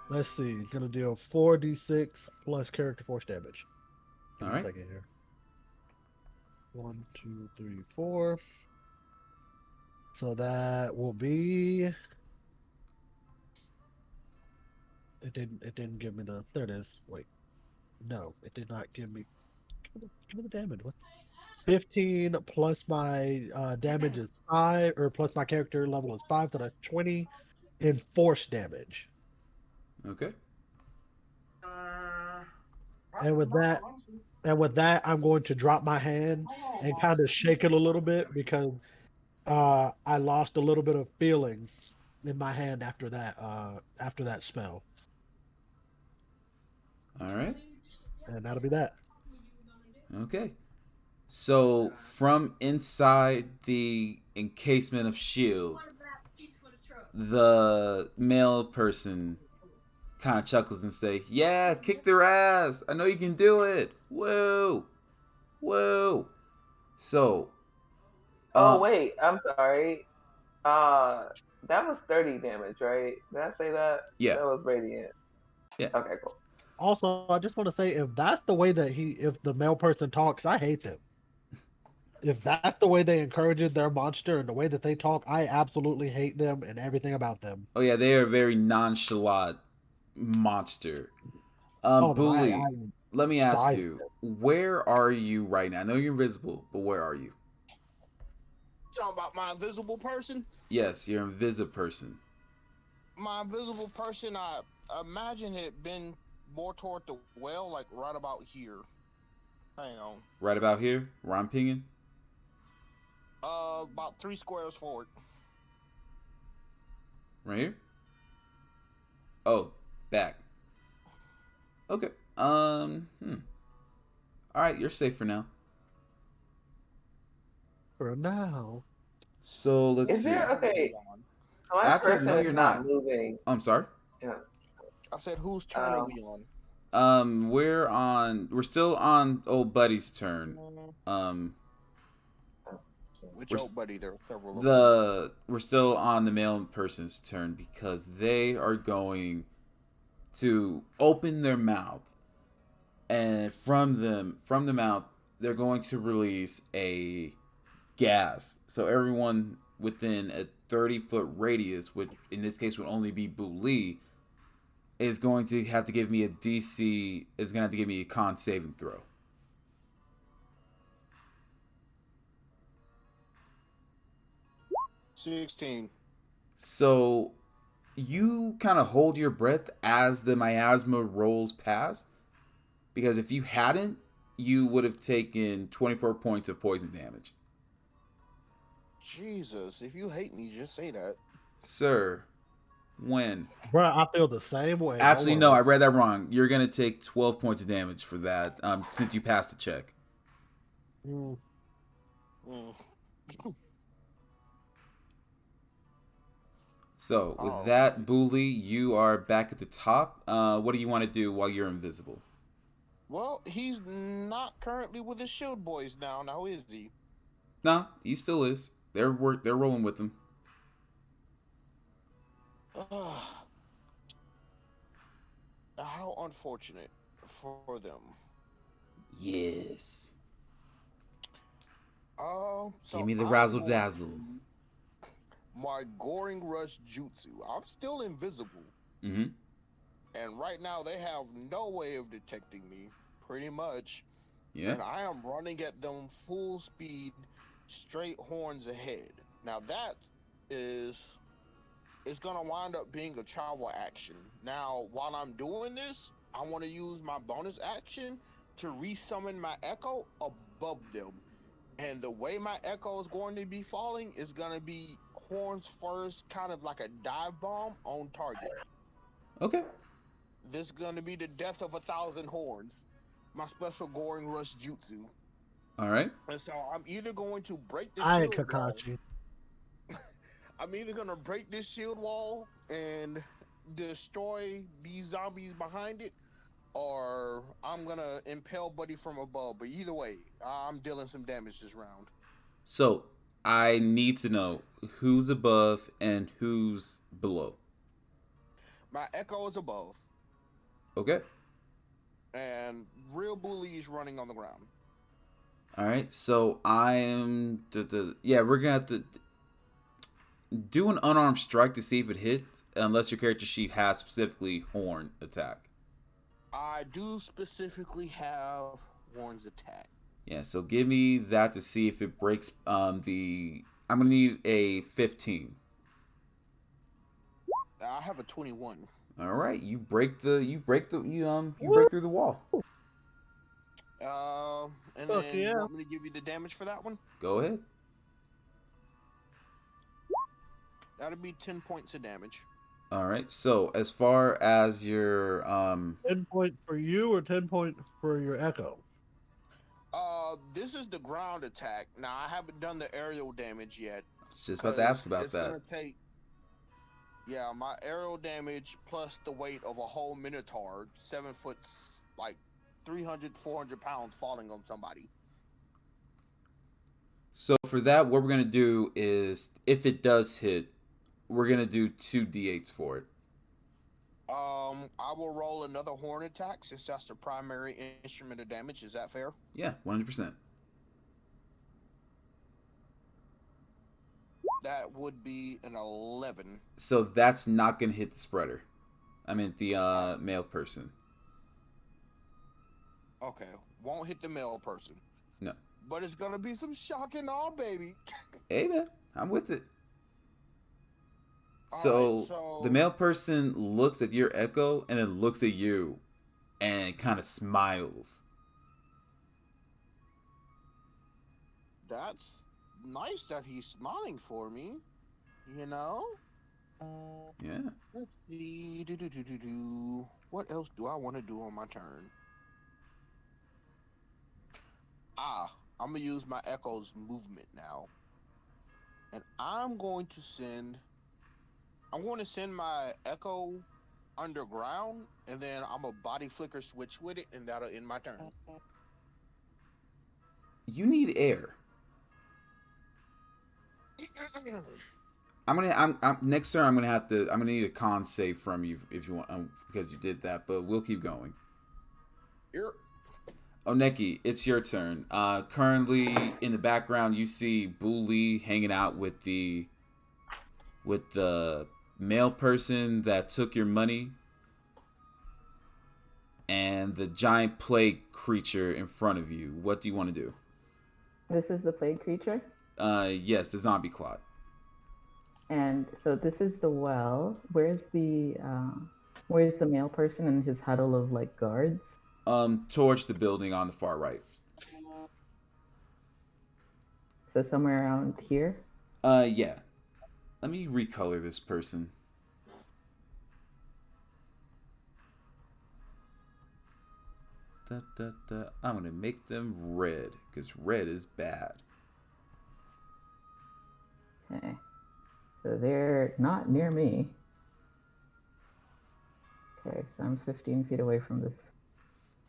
Let's see. Gonna deal 4d6 plus character force damage. Give All me a right. second here. 1, 2, 3, 4. So that will be. It didn't give me the. There it is. Wait. No, it did not give me. Give me the damage. What? 15 plus my damage is 5, or plus my character level is 5, so that's 20 in force damage. Okay. And with that, I'm going to drop my hand and kind of shake it a little bit because I lost a little bit of feeling in my hand after that spell. All right. And that'll be that. Okay. So from inside the encasement of shield, the male person kind of chuckles and say, "Yeah, kick their ass. I know you can do it. Whoa, whoa." So, Oh wait, I'm sorry. That was 30 damage, right? Did I say that? yeah, That was radiant. yeah. Okay, cool. Also, I just want to say, if that's the way that if the male person talks, I hate them. If that's the way they encourages their monster and the way that they talk, I absolutely hate them and everything about them. Oh yeah, they are a very nonchalant monster. Oh no, I Bully, let me ask despise you, them. where are you right now? I know you're invisible, but where are you? Talking about my invisible person. Yes, you're an invisible person. My invisible person, I imagine it been more toward the well, like right about here. Hang on. Right about here, where I'm pinging. About 3 squares forward. Right here. Oh, back. Okay. All right, you're safe for now. For now. So let's Is see. there okay? So my Actually, person no, is you're not not. moving. I'm sorry. Yeah. I said, whose turn are we on? We're still on old buddy's turn. Which we're old buddy? There are several of them. we're still on the male person's turn because they are going to open their mouth, and from the mouth they're going to release a gas. So everyone within a 30-foot radius, which in this case would only be Bouli, is going to have to give me a DC. Is going to have to give me a con saving throw. 16. So you kind of hold your breath as the miasma rolls past, because if you hadn't, you would have taken 24 points of poison damage. Jesus, if you hate me, just say that. Sir, when? Bro, I feel the same way. Actually, no, I read that wrong. You're going to take 12 points of damage for that since you passed the check. Mm. So, with that, Booley, you are back at the top. What do you want to do while you're invisible? Well, he's not currently with his shield boys now. Now is he? No, he still is. They're rolling with him. How unfortunate for them. Yes. Give So me the I'm razzle going dazzle. to my Goring Rush Jutsu. I'm still invisible, Mm-hmm. and right now they have no way of detecting me, pretty much. Yeah. And I am running at them full speed, straight horns ahead. Now that is it's gonna wind up being a travel action. Now, while I'm doing this, I want to use my bonus action to resummon my echo above them. And the way my echo is going to be falling is gonna be horns first, kind of like a dive bomb on target. Okay. This is gonna be the death of 1,000 horns. My special Goring Rush Jutsu. All right. And so I'm either going to break the Aye, shield wall. Kakashi. I'm either gonna break this shield wall and destroy these zombies behind it, or I'm gonna impale Buddy from above. But either way, I'm dealing some damage this round. So I need to know who's above and who's below. My Echo is above, Okay. and Real Bully is running on the ground. All right. So I am yeah. We're gonna have to do an unarmed strike to see if it hits, unless your character sheet has specifically horn attack. I do specifically have Warren's attack. Yeah. So give me that to see if it breaks. I'm gonna need a 15. I have a 21. All right. You break through the wall. And Fuck then you yeah. want me to give you the damage for that one? Go ahead. That'll be 10 points of damage. All right. So as far as your 10 point for you or 10 point for your echo? This is the ground attack. Now I haven't done the aerial damage yet. just about to ask about It's that. gonna take. Yeah, my aerial damage plus the weight of a whole minotaur, 7 foot, like 300, 400 pounds falling on somebody. So for that, what we're gonna do is, if it does hit, we're gonna do 2d8s for it. I will roll another horn attack since that's the primary instrument of damage. Is that fair? Yeah, 100%. That would be an 11. So that's not gonna hit the spreader. I mean the male person. Okay, won't hit the male person. No. But it's gonna be some shock and awe, baby. Hey man, I'm with it. All So, right, so the male person looks at your echo and then looks at you and kind of smiles. that's nice that he's smiling for me. You know? Yeah. Let's see. Do. What else do I want to do on my turn? I'm gonna use my Echo's movement now, and I'm going to send my Echo underground, and then I'm a body flicker switch with it, and that'll end my turn. You need air. I'm next turn. I'm gonna need a con save from you if you want, because you did that. But we'll keep going. Here. Oneki, it's your turn. Currently in the background, you see Bully hanging out with the male person that took your money, and the giant plague creature in front of you. What do you want to do? This is the plague creature. Yes, the zombie clot. And so this is the well. Where's the male person and his huddle of like guards? Towards the building on the far right. So somewhere around here. Yeah. Let me recolor this person. I'm gonna make them red because red is bad. Okay. So they're not near me. Okay, so I'm 15 feet away from this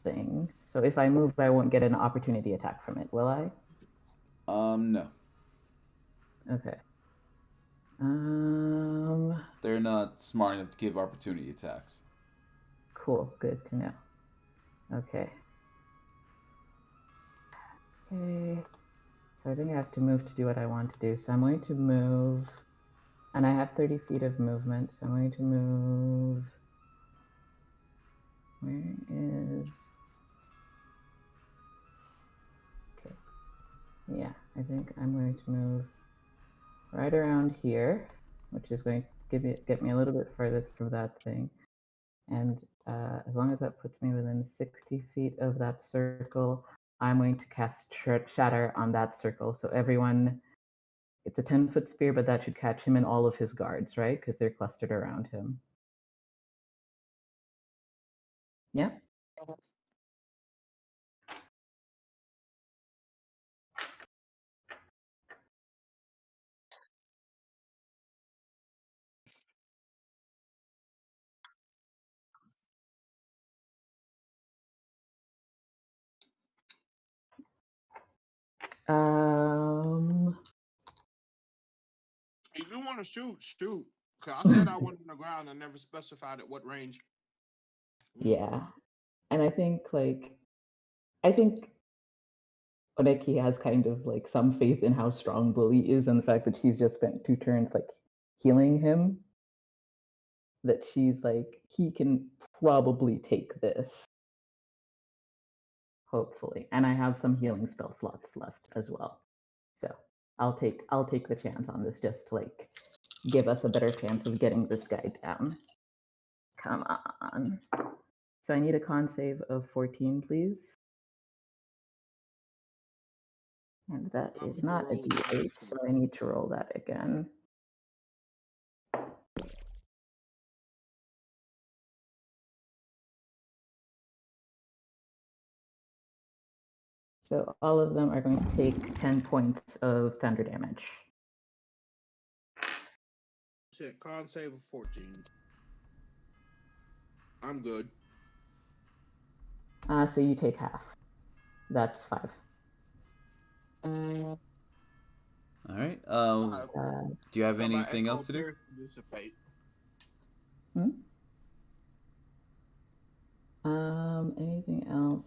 thing. So if I move, I won't get an opportunity attack from it, will I? No. Okay. They're not smart enough to give opportunity attacks. Cool. Good to know. Okay. Okay. So I think I have to move to do what I want to do. So I'm going to move, and I have 30 feet of movement. So I'm going to move. Where is? Okay. Yeah, I think I'm going to move right around here, which is going to get me a little bit further from that thing. And as long as that puts me within 60 feet of that circle, I'm going to cast Shatter on that circle. So everyone, it's a 10-foot spear, but that should catch him and all of his guards, right? Because they're clustered around him. Yeah. If you want to shoot, shoot. Cause I said I went on the ground and never specified at what range. Yeah. And I think Oneki has kind of like some faith in how strong Bully is and the fact that she's just spent 2 turns like healing him. That she's like, he can probably take this. Hopefully. And I have some healing spell slots left as well. So I'll take the chance on this just to like give us a better chance of getting this guy down. Come on. So I need a con save of 14, please. And that is not a D8, so I need to roll that again. So all of them are going to take 10 points of thunder damage. Said con save of 14. I'm good. So you take half. That's 5. All right. Do you have anything else to do? Anything else?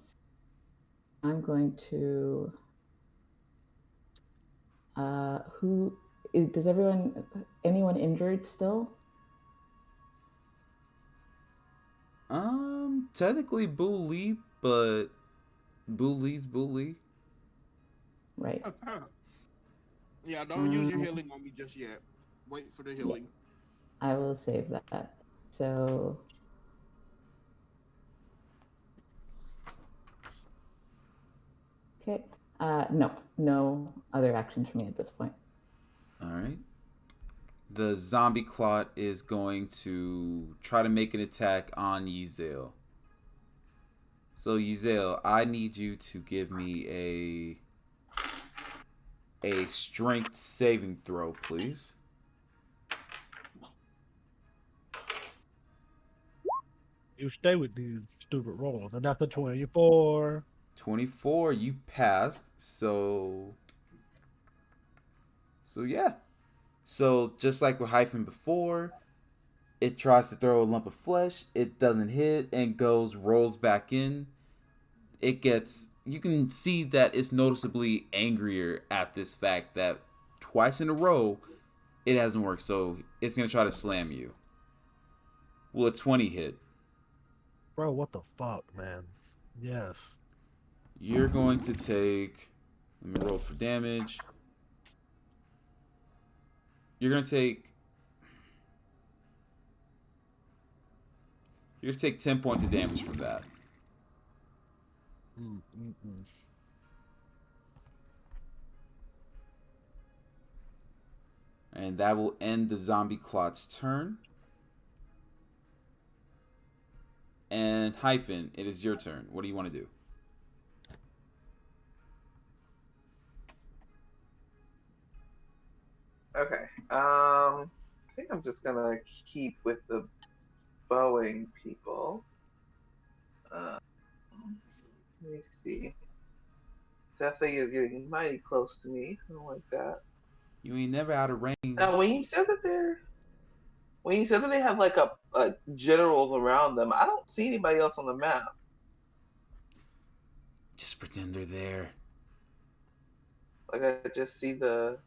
I'm going to. Does anyone injured still? Technically Bully, but Bully's Bully. Right. Yeah, don't use your healing on me just yet. Wait for the healing. Yeah, I will save that. So. Okay. No other actions for me at this point. All right. The zombie clot is going to try to make an attack on Yizel. So Yizel, I need you to give me a strength saving throw, please. You stay with these stupid rolls, and that's a 24. 24, you passed. So yeah. So just like with Hyphen before, it tries to throw a lump of flesh, it doesn't hit and rolls back in. You can see that it's noticeably angrier at this fact that twice in a row it hasn't worked. So it's going to try to slam you. Will a 20 hit? Bro, what the fuck, man? Yes. You're going to take, let me roll for damage. You're going to take 10 points of damage from that. And that will end the zombie clot's turn. And Hyphen, it is your turn. What do you want to do? Okay. I think I'm just gonna keep with the bowing people. Let me see. That thing is getting mighty close to me. I don't like that. You ain't never out of range. Now, when you said when you said that they have like a generals around them, I don't see anybody else on the map. Just pretend they're there. Like I just see the.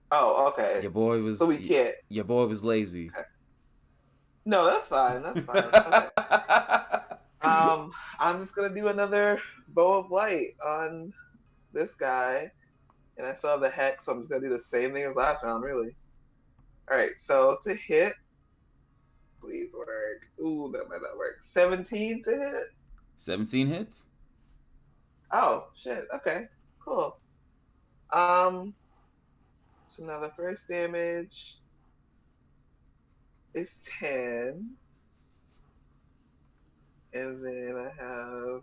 Oh, okay. Your boy So was we can't. your boy was lazy. Okay. No, that's fine. That's fine. Okay. I'm just gonna do another bow of light on this guy, and I still have the hex, so I'm just gonna do the same thing as last round, really. All right. So to hit, please work. Ooh, that might not work. 17 to hit. 17 hits. Oh shit. Okay. Cool. So now the first damage is 10. And then I have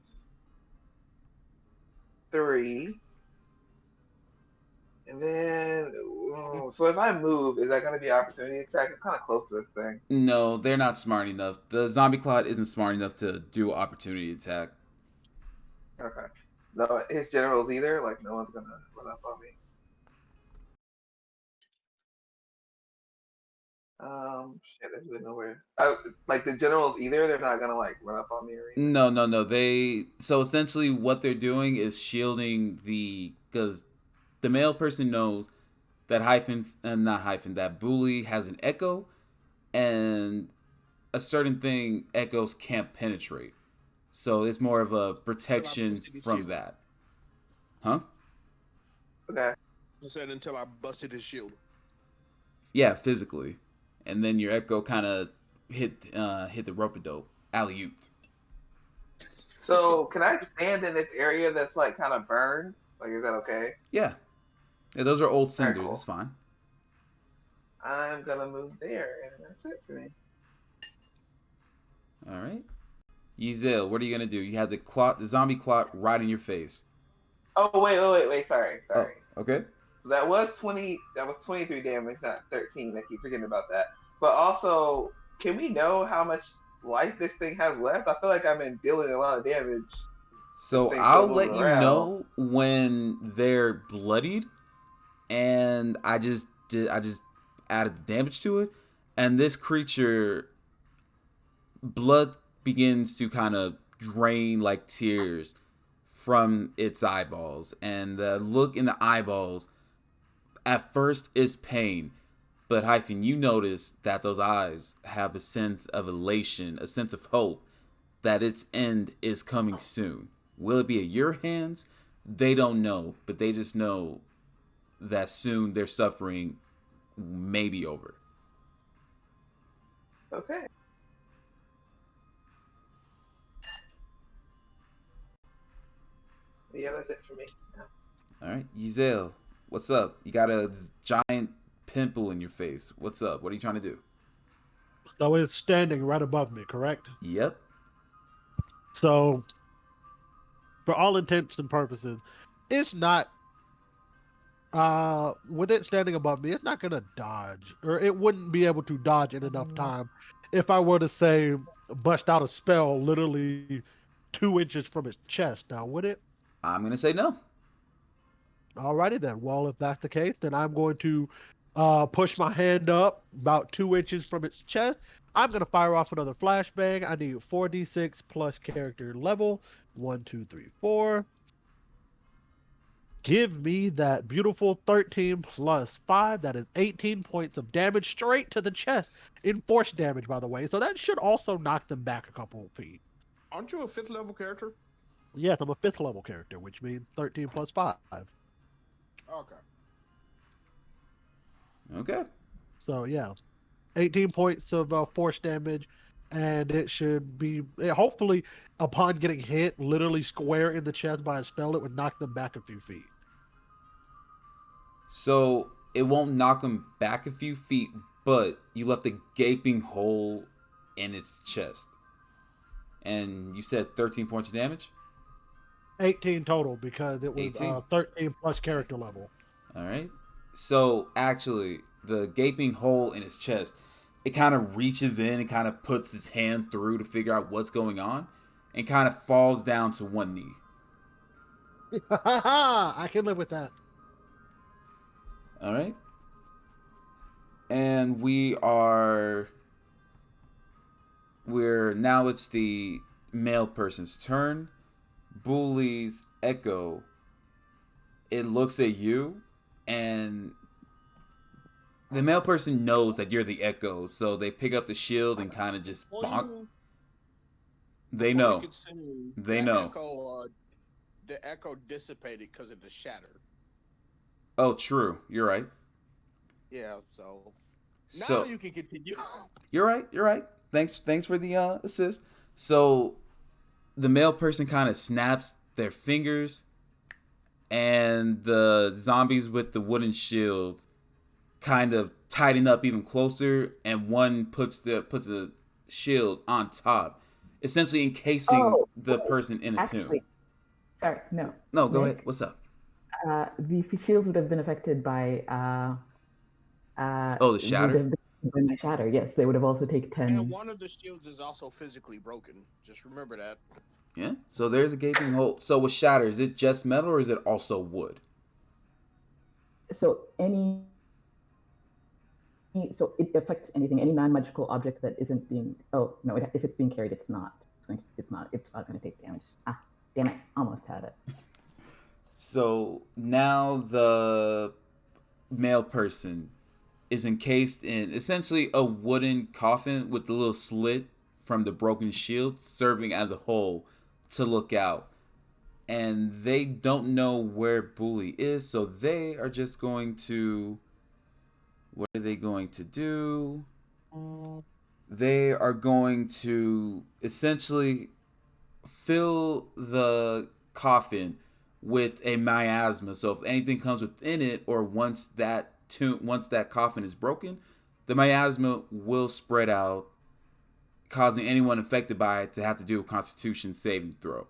3. And then, so if I move, is that going to be an opportunity attack? I'm kind of close to this thing. No, they're not smart enough. The zombie clot isn't smart enough to do opportunity attack. Okay. No, his generals either? Like, no one's going to run up on me. Shit, there's really nowhere. Like, the generals either? They're not going to, like, run up on me or anything? No. So essentially what they're doing is shielding because the male person knows that that bully has an echo, and a certain thing echoes can't penetrate. So it's more of a protection from that. Huh? Okay. I said until I busted his shield. Yeah, physically. And then your echo kind of hit the rope-a-dope. Alley-oop. So, can I stand in this area that's, like, kind of burned? Like, is that okay? Yeah, those are old cinders. Cool. It's fine. I'm going to move there, and that's it for me. All right. Yzel, what are you going to do? You have the zombie clot right in your face. Oh, wait. Sorry. Oh, okay. So that was 23 damage, not 13. I keep forgetting about that. But also, can we know how much life this thing has left? I feel like I've been dealing a lot of damage. So I'll let you know when they're bloodied, and I just added the damage to it, and this creature, blood begins to kind of drain like tears from its eyeballs, and the look in the eyeballs at first is pain, but Hyphen, you notice that those eyes have a sense of elation, a sense of hope that its end is coming soon. Will it be at your hands? They don't know, but they just know that soon their suffering may be over. Okay. Yeah, that's it for me. All right, Yzel, what's up? You got a giant pimple in your face. What's up? What are you trying to do? So it's standing right above me, correct? Yep. So, for all intents and purposes, it's not. With it standing above me, it's not gonna dodge, or it wouldn't be able to dodge in enough time. If I were to say bust out a spell, literally 2 inches from its chest, now would it? I'm gonna say no. Alrighty then. Well, if that's the case, then I'm going to push my hand up about 2 inches from its chest. I'm going to fire off another flashbang. I need 4d6 plus character level. 1, 2, 3, 4. Give me that beautiful 13 plus 5. That is 18 points of damage straight to the chest. In force damage, by the way. So that should also knock them back a couple of feet. Aren't you a 5th level character? Yes, I'm a 5th level character, which means 13 plus 5. Okay. Okay. So, yeah. 18 points of force damage, and it should be, hopefully, upon getting hit, literally square in the chest by a spell, it would knock them back a few feet. So it won't knock them back a few feet, but you left a gaping hole in its chest. And you said 13 points of damage? 18 total, because it was 18? 13 plus character level. All right. So actually, the gaping hole in his chest, it kind of reaches in and kind of puts its hand through to figure out what's going on, and kind of falls down to one knee. I can live with that. All right. And we are where now it's the male person's turn. Bully's echo, it looks at you, and the male person knows that you're the echo, so they pick up the shield and kind of just bonk. They Before you know. continue, They know. The echo dissipated because of the shatter. Oh, true. You're right. Yeah, so now So you can continue. you're right. You're right. Thanks for the assist. So the male person kind of snaps their fingers, and the zombies with the wooden shield kind of tighten up even closer, and one puts a shield on top, essentially encasing Oh, the person in a tomb. actually, sorry, no. No, go ahead. Nick, What's up? the shields would have been affected by Oh, the would shatter. have been by my shatter. Yes, they would have also taken And 10. one of the shields is also physically broken. Just remember that. Yeah. So there's a gaping hole. So with shatter, is it just metal or is it also wood? So so it affects anything, any non-magical object that isn't being. Oh no, if it's being carried, it's not. It's not. It's not going to take damage. Ah, damn it! Almost had it. So now the male person is encased in essentially a wooden coffin with the little slit from the broken shield serving as a hole to look out. And they don't know where Bully is, so they are just going to. What are they going to do? They are going to essentially fill the coffin with a miasma. So if anything comes within it, or once that coffin is broken, the miasma will spread out, causing anyone affected by it to have to do a Constitution saving throw.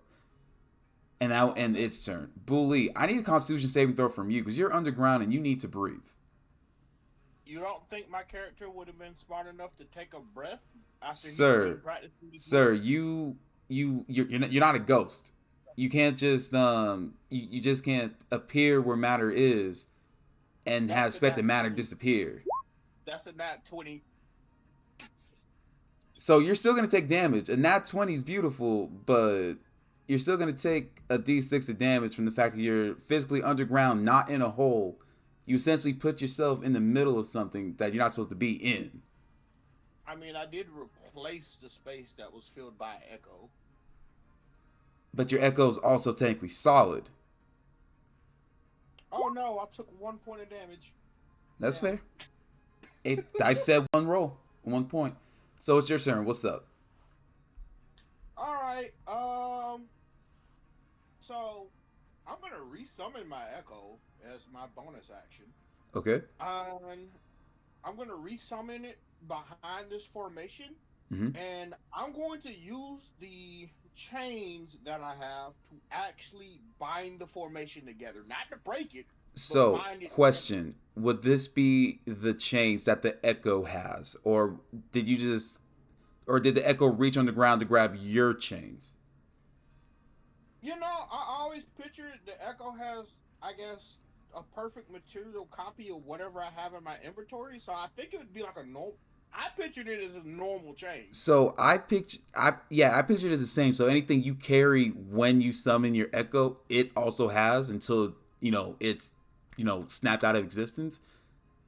And now end its turn. Bully, I need a Constitution saving throw from you because you're underground and you need to breathe. You don't think my character would have been smart enough to take a breath after Sir, he's been practicing this sir, move? you're not a ghost. You can't just you just can't appear where matter is and have expect the matter disappear. That's a nat 20. So you're still gonna take damage. A nat 20 is beautiful, but you're still gonna take a d6 of damage from the fact that you're physically underground, not in a hole. You essentially put yourself in the middle of something that you're not supposed to be in. I mean, I did replace the space that was filled by echo. But your echo is also technically solid. Oh no, I took 1 point of damage. That's fair. I said one roll, 1 point. So it's your turn. What's up? All right. So I'm gonna resummon my echo as my bonus action. Okay. I'm gonna resummon it behind this formation, Mm-hmm. and I'm going to use the chains that I have to actually bind the formation together, not to break it. So, question: would this be the chains that the echo has, or did the echo reach on the ground to grab your chains? You know, I always picture the echo has, I guess, a perfect material copy of whatever I have in my inventory. So I think it would be like a normal. I pictured it as a normal chain. So I pictured it as the same. So anything you carry when you summon your echo, it also has until it's snapped out of existence.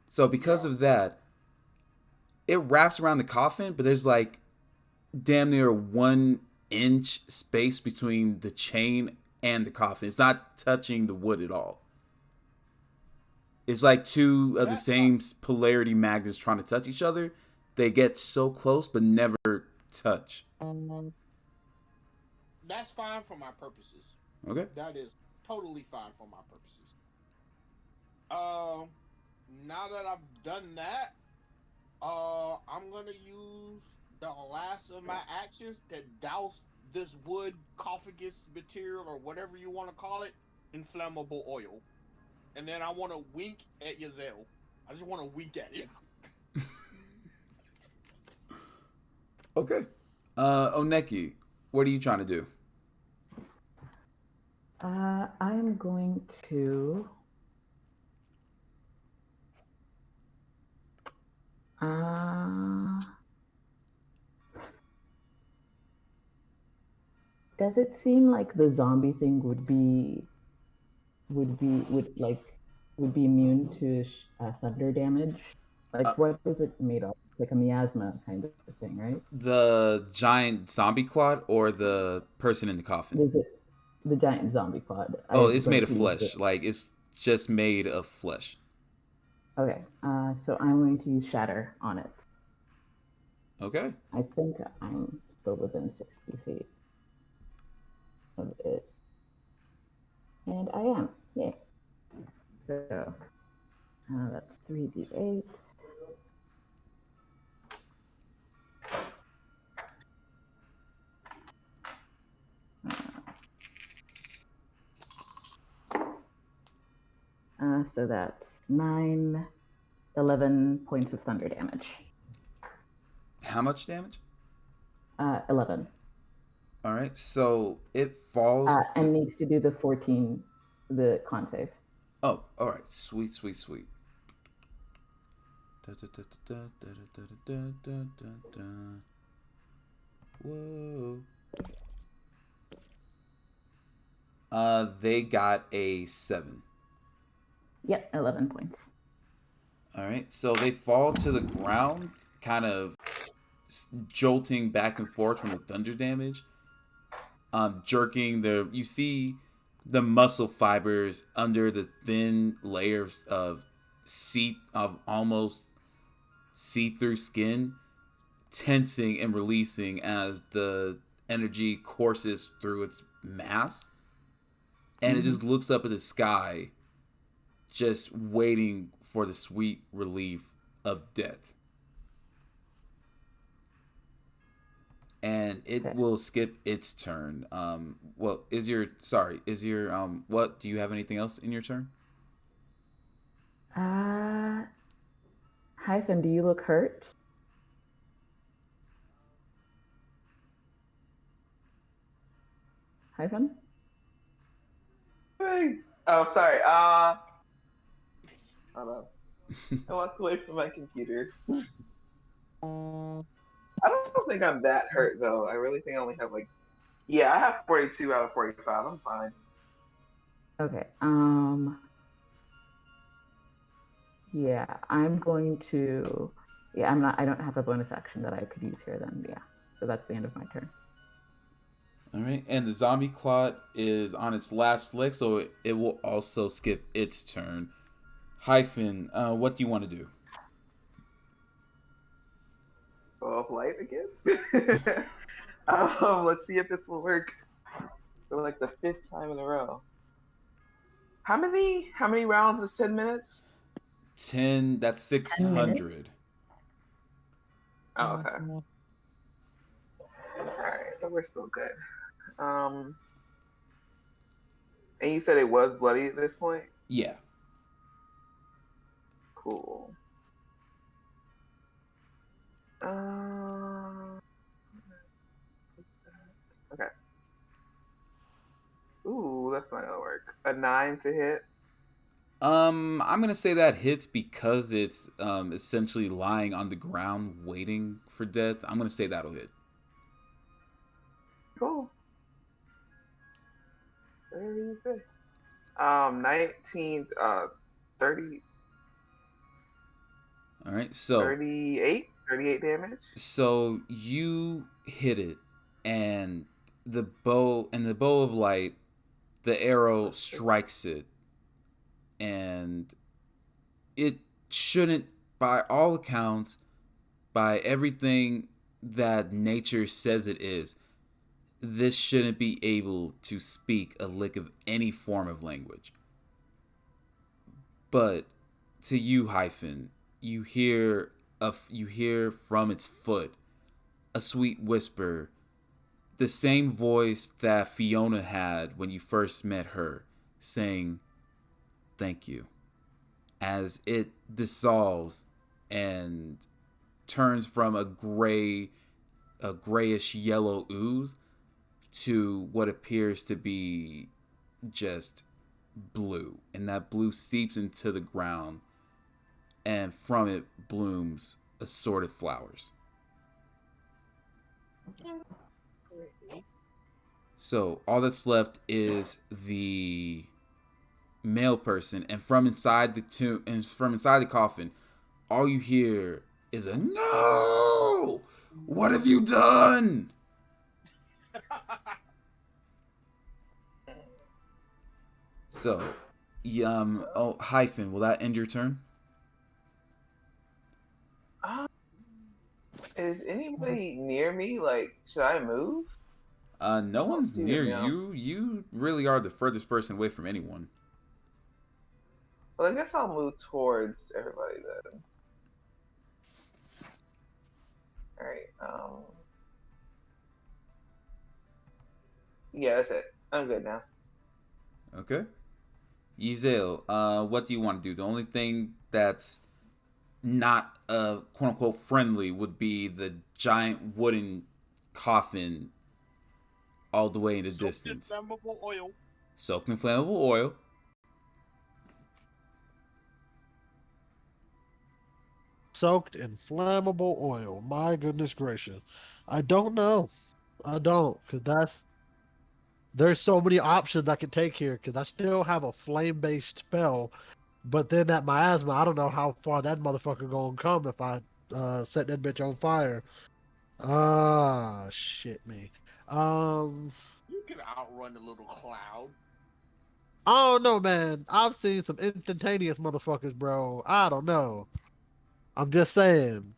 So because of that, it wraps around the coffin, but there's like damn near 1 inch space between the chain and the coffin. It's not touching the wood at all. It's like two of the same polarity magnets trying to touch each other. They get so close but never touch. That's fine for my purposes. Okay. That is totally fine for my purposes. Now that I've done that, I'm gonna use the last of my actions to douse this wood coffagus material or whatever you want to call it in flammable oil, and then I want to wink at Yazel. I just want to wink at him. Okay. Oneki, what are you trying to do? I am going to. Does it seem like the zombie thing would be immune to thunder damage? Like, what is it made of? Like a miasma kind of thing, right? The giant zombie quad or the person in the coffin? Is it the giant zombie quad? Oh, I'd it's like made of to use flesh. Like it's just made of flesh. Okay, so I'm going to use Shatter on it. Okay. I think I'm still within 60 feet of it. And I am. Yay. So that's 3d8. So that's 11 points of thunder damage. How much damage? 11. All right. So it falls. And needs to do the 14, the con save. Oh, all right. Sweet, sweet, sweet. Whoa. They got a 7. Yep, 11 points. All right. So they fall to the ground, kind of jolting back and forth from the thunder damage. Jerking you see the muscle fibers under the thin layers of almost see-through skin tensing and releasing as the energy courses through its mass, and it just looks up at the sky, just waiting for the sweet relief of death. And it will skip its turn. What do you have anything else in your turn? Hyphen, do you look hurt? Hyphen? Oh, sorry. Hold on. I walked away from my computer. I don't think I'm that hurt though. I really think I only have I have 42 out of 45. I'm fine. Okay. Yeah, I'm going to. Yeah, I don't have a bonus action that I could use here. Then, yeah. So that's the end of my turn. All right, and the zombie clot is on its last lick, so it will also skip its turn. Hyphen, what do you want to do? Well, light again. Let's see if this will work for like the 5th time in a row. How many rounds is 10 minutes? 10. That's 600. Oh, okay. All right, so we're still good. And you said it was bloody at this point? Yeah. Cool. Okay. Ooh, that's not gonna work. A 9 to hit. I'm gonna say that hits because it's essentially lying on the ground waiting for death. I'm gonna say that'll hit. Cool. Whatever you say. 19, 30. All right, so 38 damage. So you hit it, and the bow of light, the arrow strikes it, and it shouldn't, by all accounts, by everything that nature says it is, this shouldn't be able to speak a lick of any form of language. But to you, Hyphen, you hear from its foot a sweet whisper, the same voice that Fiona had when you first met her, saying, "Thank you," as it dissolves and turns from a grayish yellow ooze to what appears to be just blue, and that blue seeps into the ground, and from it blooms assorted flowers. So all that's left is the male person, and from inside the tomb and from inside the coffin, all you hear is a no. What have you done? So, oh, hyphen. Will that end your turn? Is anybody near me? Like, should I move? No I don't one's see them near now. you. You really are the furthest person away from anyone. Well, I guess I'll move towards everybody then. All right. Yeah, that's it. I'm good now. Okay. Yizel, what do you want to do? The only thing that's not quote unquote friendly would be the giant wooden coffin all the way in the Soaked in distance. flammable oil. Soaked in flammable oil. Soaked in flammable oil. My goodness gracious. I don't know. I don't, because there's so many options I can take here, because I still have a flame-based spell, but then that miasma, I don't know how far that motherfucker gonna come if I set that bitch on fire. Ah, shit me. You can outrun the little cloud. I don't know, man. I've seen some instantaneous motherfuckers, bro. I don't know. I'm just saying.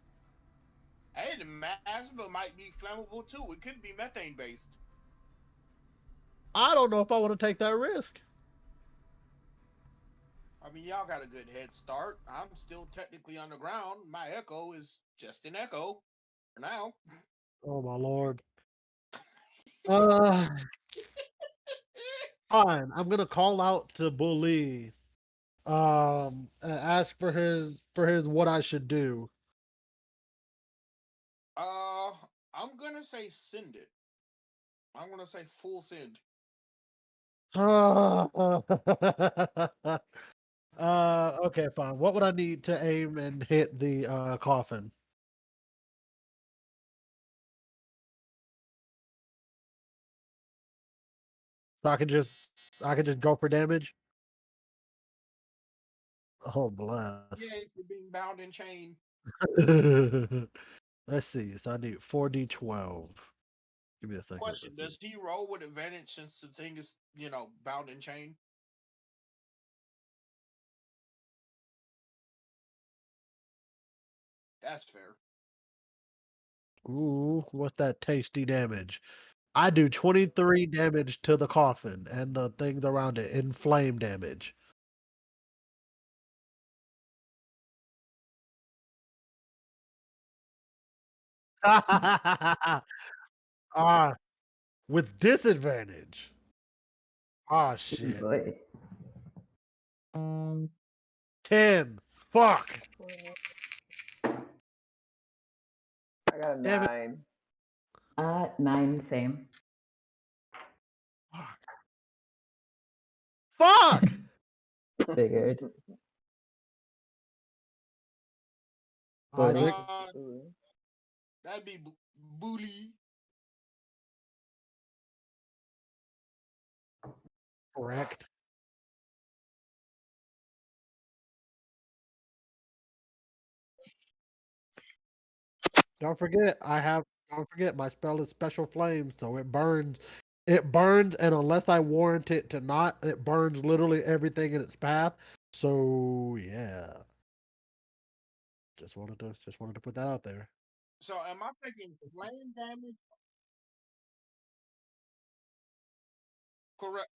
Hey, the miasma might be flammable too. It could be methane based. I don't know if I want to take that risk. I mean, y'all got a good head start. I'm still technically underground. My echo is just an echo for now. Oh my lord. Uh, fine. I'm gonna call out to Bully. And ask for his what I should do. Uh, I'm gonna say send it. I'm gonna say full send. Okay, fine. What would I need to aim and hit the coffin? So I can just go for damage. Oh bless. Yay for being bound in chain. Let's see. So I need 4d12. Give me a second. Question: Let's see. does he roll with advantage since the thing is, bound in chain? That's fair. Ooh, what's that tasty damage? I do 23 damage to the coffin and the things around it in flame damage. Ah, with disadvantage. Ah, Ooh, shit. boy. 10. Fuck. I got a Damn it. 9. 9, same. Fuck. Fuck. Figured. I Bully. think Ooh. That'd be bully. correct. Don't forget my spell is special flame, so it burns. It burns, and unless I warrant it to not, it burns literally everything in its path. So yeah. Just wanted to put that out there. So am I taking flame damage? Correct.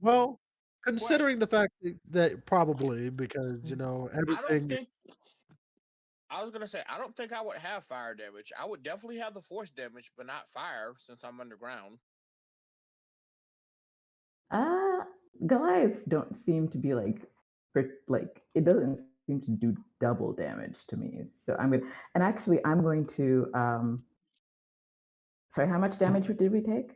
Well, Question. considering the fact that probably because I don't everything. think I was gonna say I don't think I would have fire damage. I would definitely have the force damage, but not fire since I'm underground. Uh, Goliaths don't seem to be like it doesn't seem to do double damage to me. So I'm going to sorry, how much damage did we take?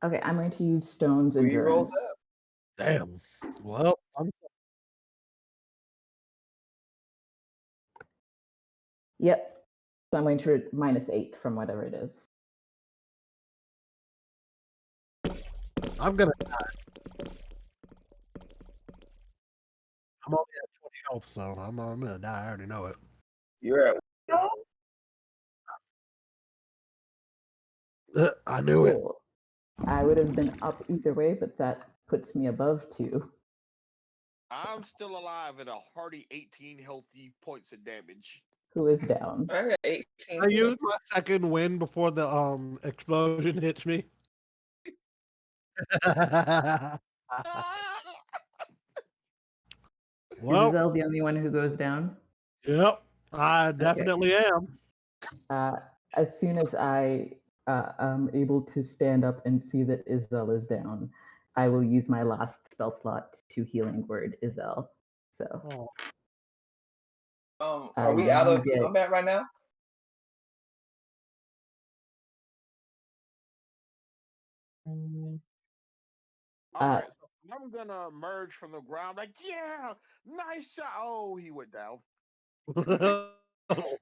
Okay, I'm going to use Stone's We rolled Endurance. up. Damn. Well, Yep. So I'm going to -8 from whatever it is. I'm gonna. I'm only at 20 health, so I'm gonna die. I already know it. You're at I knew it. Cool. I would have been up either way, but that puts me above 2. I'm still alive at a hearty 18 healthy points of damage. Who is down? I got 18. I used my second win before the explosion hits me. Is Well, Isabel the only one who goes down? yep, I definitely am. As soon as I am able to stand up and see that Isabel is down, I will use my last spell slot to healing word Isabel. So Are we out you of get combat right now? All right, so I'm gonna emerge from the ground like, yeah, nice shot. Oh, he went down.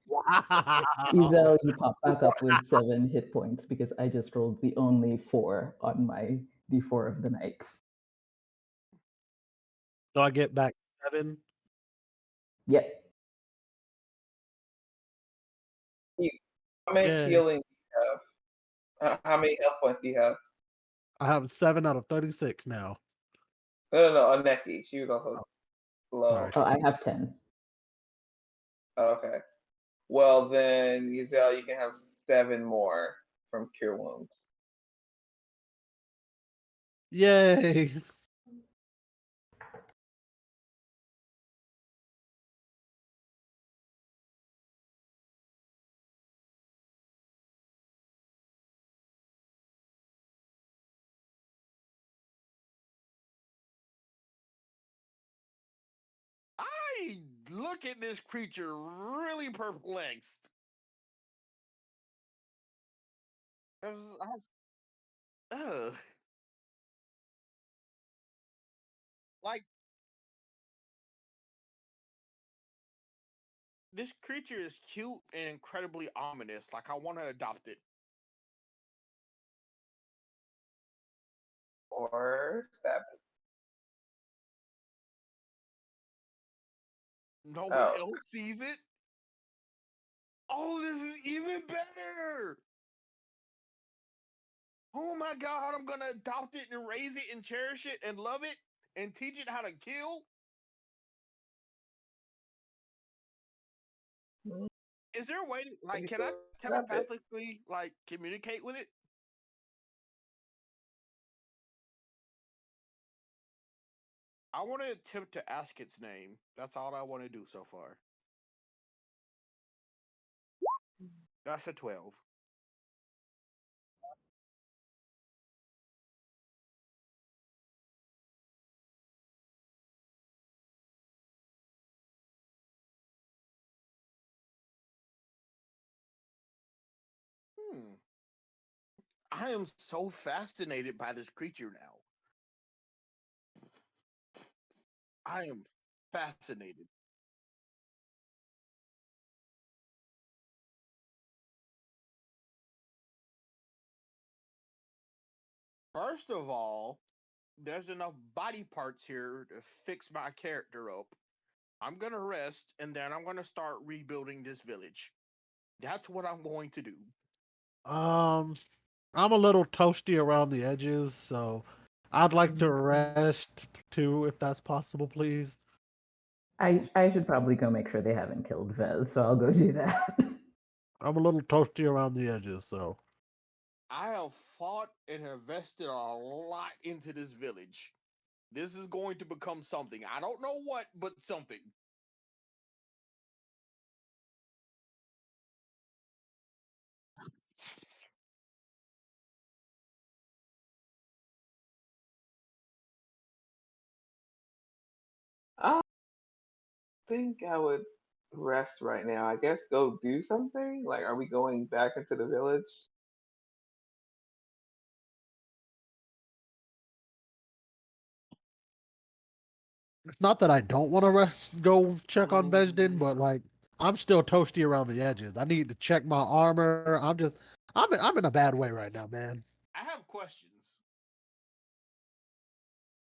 Wow. Isabel, you pop back up with 7 hit points because I just rolled the only 4 on my D4 of the night. So I get back 7. Yep. How many Yay. healing do you have? How many health points do you have? I have 7 out of 36 now. No, Aneki. She was also low. Sorry. Oh, I have 10. Oh, okay. Well, then, Giselle, you can have 7 more from Cure Wounds. Yay. I look at this creature really perplexed. 'Cause ugh. Like, this creature is cute and incredibly ominous. Like, I want to adopt it. Or stab it. No one Oh. else sees it. Oh, this is even better. Oh my god, I'm gonna adopt it and raise it and cherish it and love it and teach it how to kill. Is there a way to, like, can I Stab it. telepathically like communicate with it? I want to attempt to ask its name. That's all I want to do so far. That's a 12. Hmm. I am so fascinated by this creature now. I am fascinated. First of all, there's enough body parts here to fix my character up. I'm gonna rest and then I'm gonna start rebuilding this village. That's what I'm going to do. Um, I'm a little toasty around the edges, so I'd like to rest too, if that's possible, please. I should probably go make sure they haven't killed Vez, so I'll go do that. I'm a little toasty around the edges, so. I have fought and invested a lot into this village. This is going to become something. I don't know what, but something. I think I would rest right now. I guess go do something. Like, are we going back into the village? It's not that I don't want to go check on Besdin, but like I'm still toasty around the edges. I need to check my armor. I'm in a bad way right now, man. I have questions.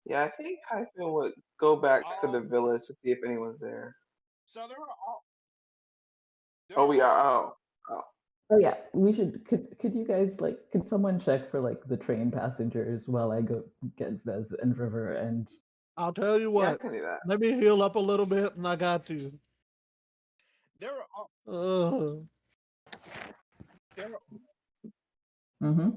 Yeah, I think Hyphen would go back to the Um, village to see if anyone's there. so there Oh, are we are. all Oh. Oh yeah, we should. Could you guys could someone check for like the train passengers while I go get Vez and River and I'll tell you Yeah, I what. can do that. Let me heal up a little bit, and I got you. there are all, Uh, there are, mm-hmm.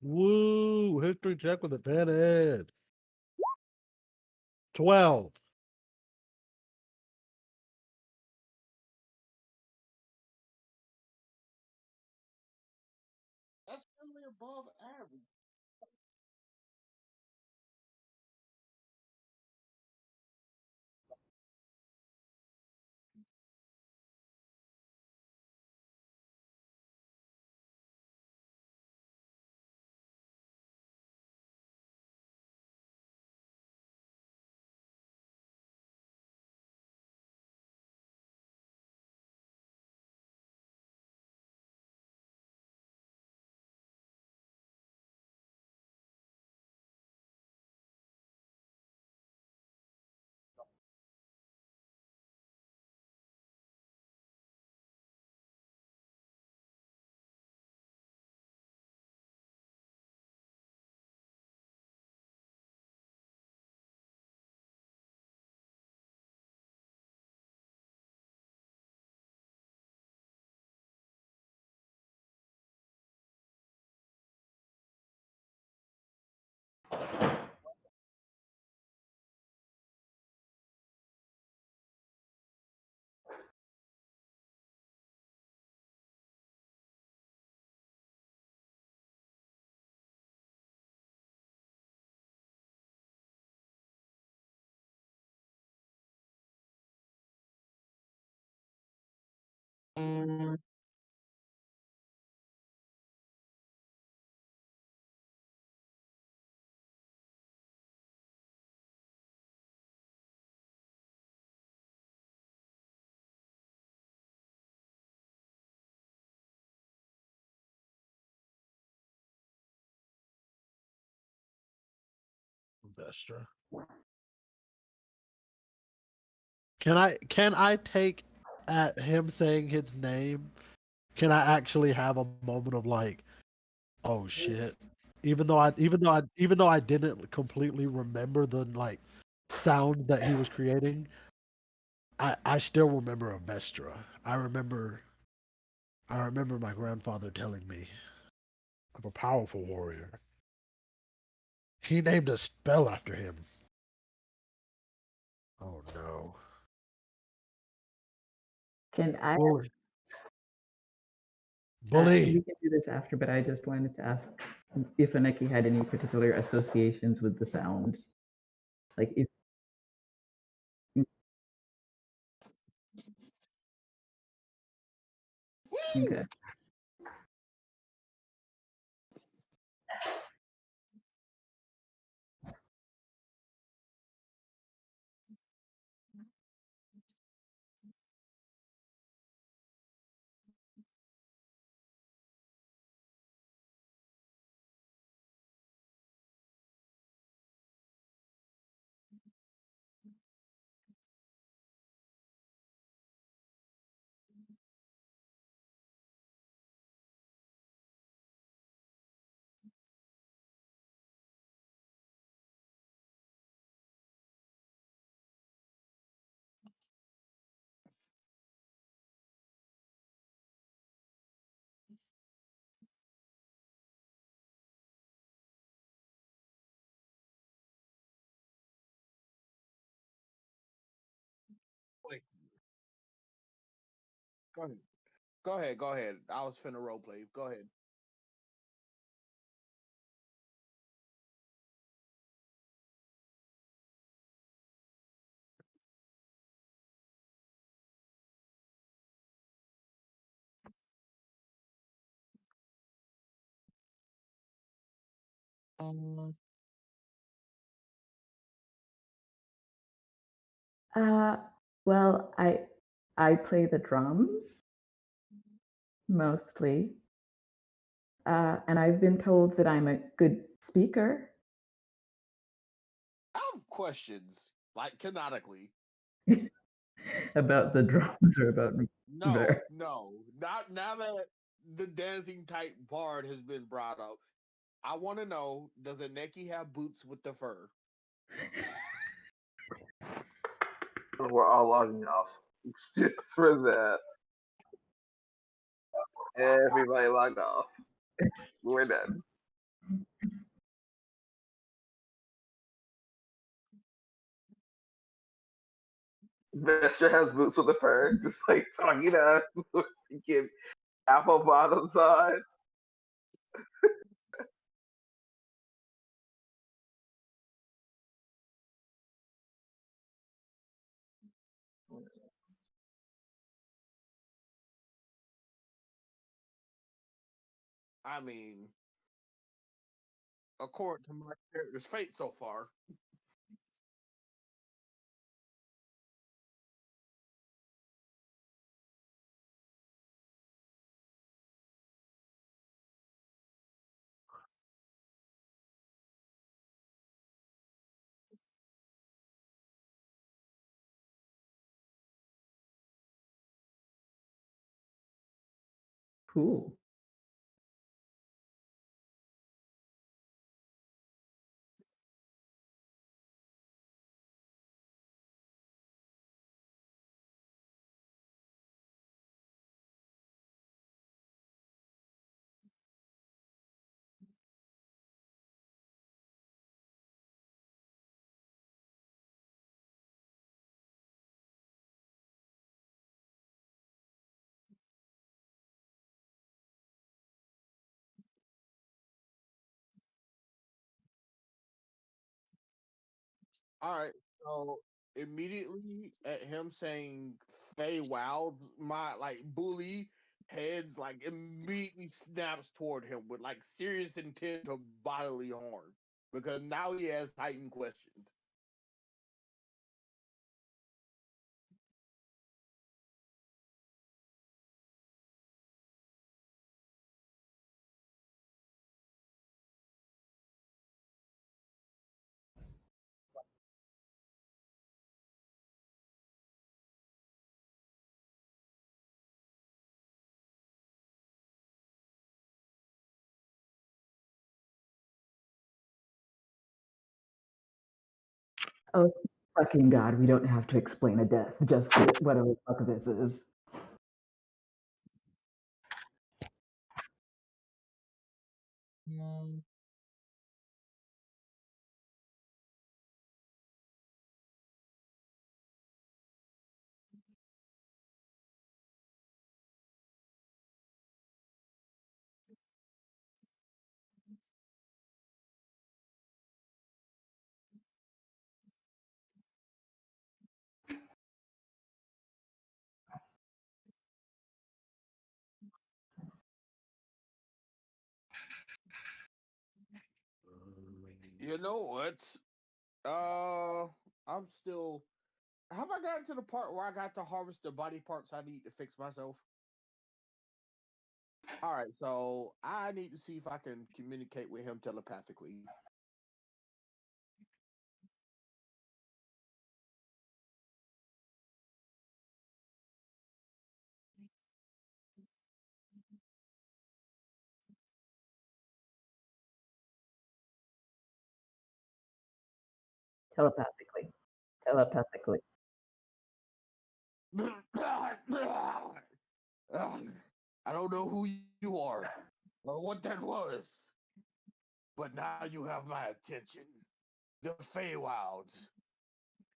woo! History check with a pinhead. 12. that's really above average. Vestra. Can I take at him saying his name? Can I actually have a moment of like, oh shit? Even though I didn't completely remember the like sound that he was creating, I still remember a Vestra. I remember my grandfather telling me of a powerful warrior. He named a spell after him. Oh no. Can I? Bully. Bully. We can do this after, but I just wanted to ask if Aneki had any particular associations with the sound, like if. Woo! Okay. Wait, go ahead. Go ahead. Go ahead. I was finna role play. Go ahead. Well, I play the drums mostly, and I've been told that I'm a good speaker. I have questions, like canonically. About the drums or about me? No, no, not now that the dancing type bard has been brought up. I want to know: does a Neki have boots with the fur? We're all logging off just for that. Everybody logged off. We're done. Vestra has boots with the fur, just like talking to us. You give apple bottom side. I mean, according to my character's fate so far. Cool. All right, so immediately at him saying "Fey Wilds," my like bully heads like immediately snaps toward him with like serious intent of bodily harm because now he has heightened questions. Oh, fucking God, we don't have to explain a death. Just whatever the fuck this is. You know what? I'm still. Have I gotten to the part where I got to harvest the body parts I need to fix myself? All right, so I need to see if I can communicate with him telepathically. Telepathically. Telepathically. I don't know who you are or what that was, but now you have my attention. The Feywilds.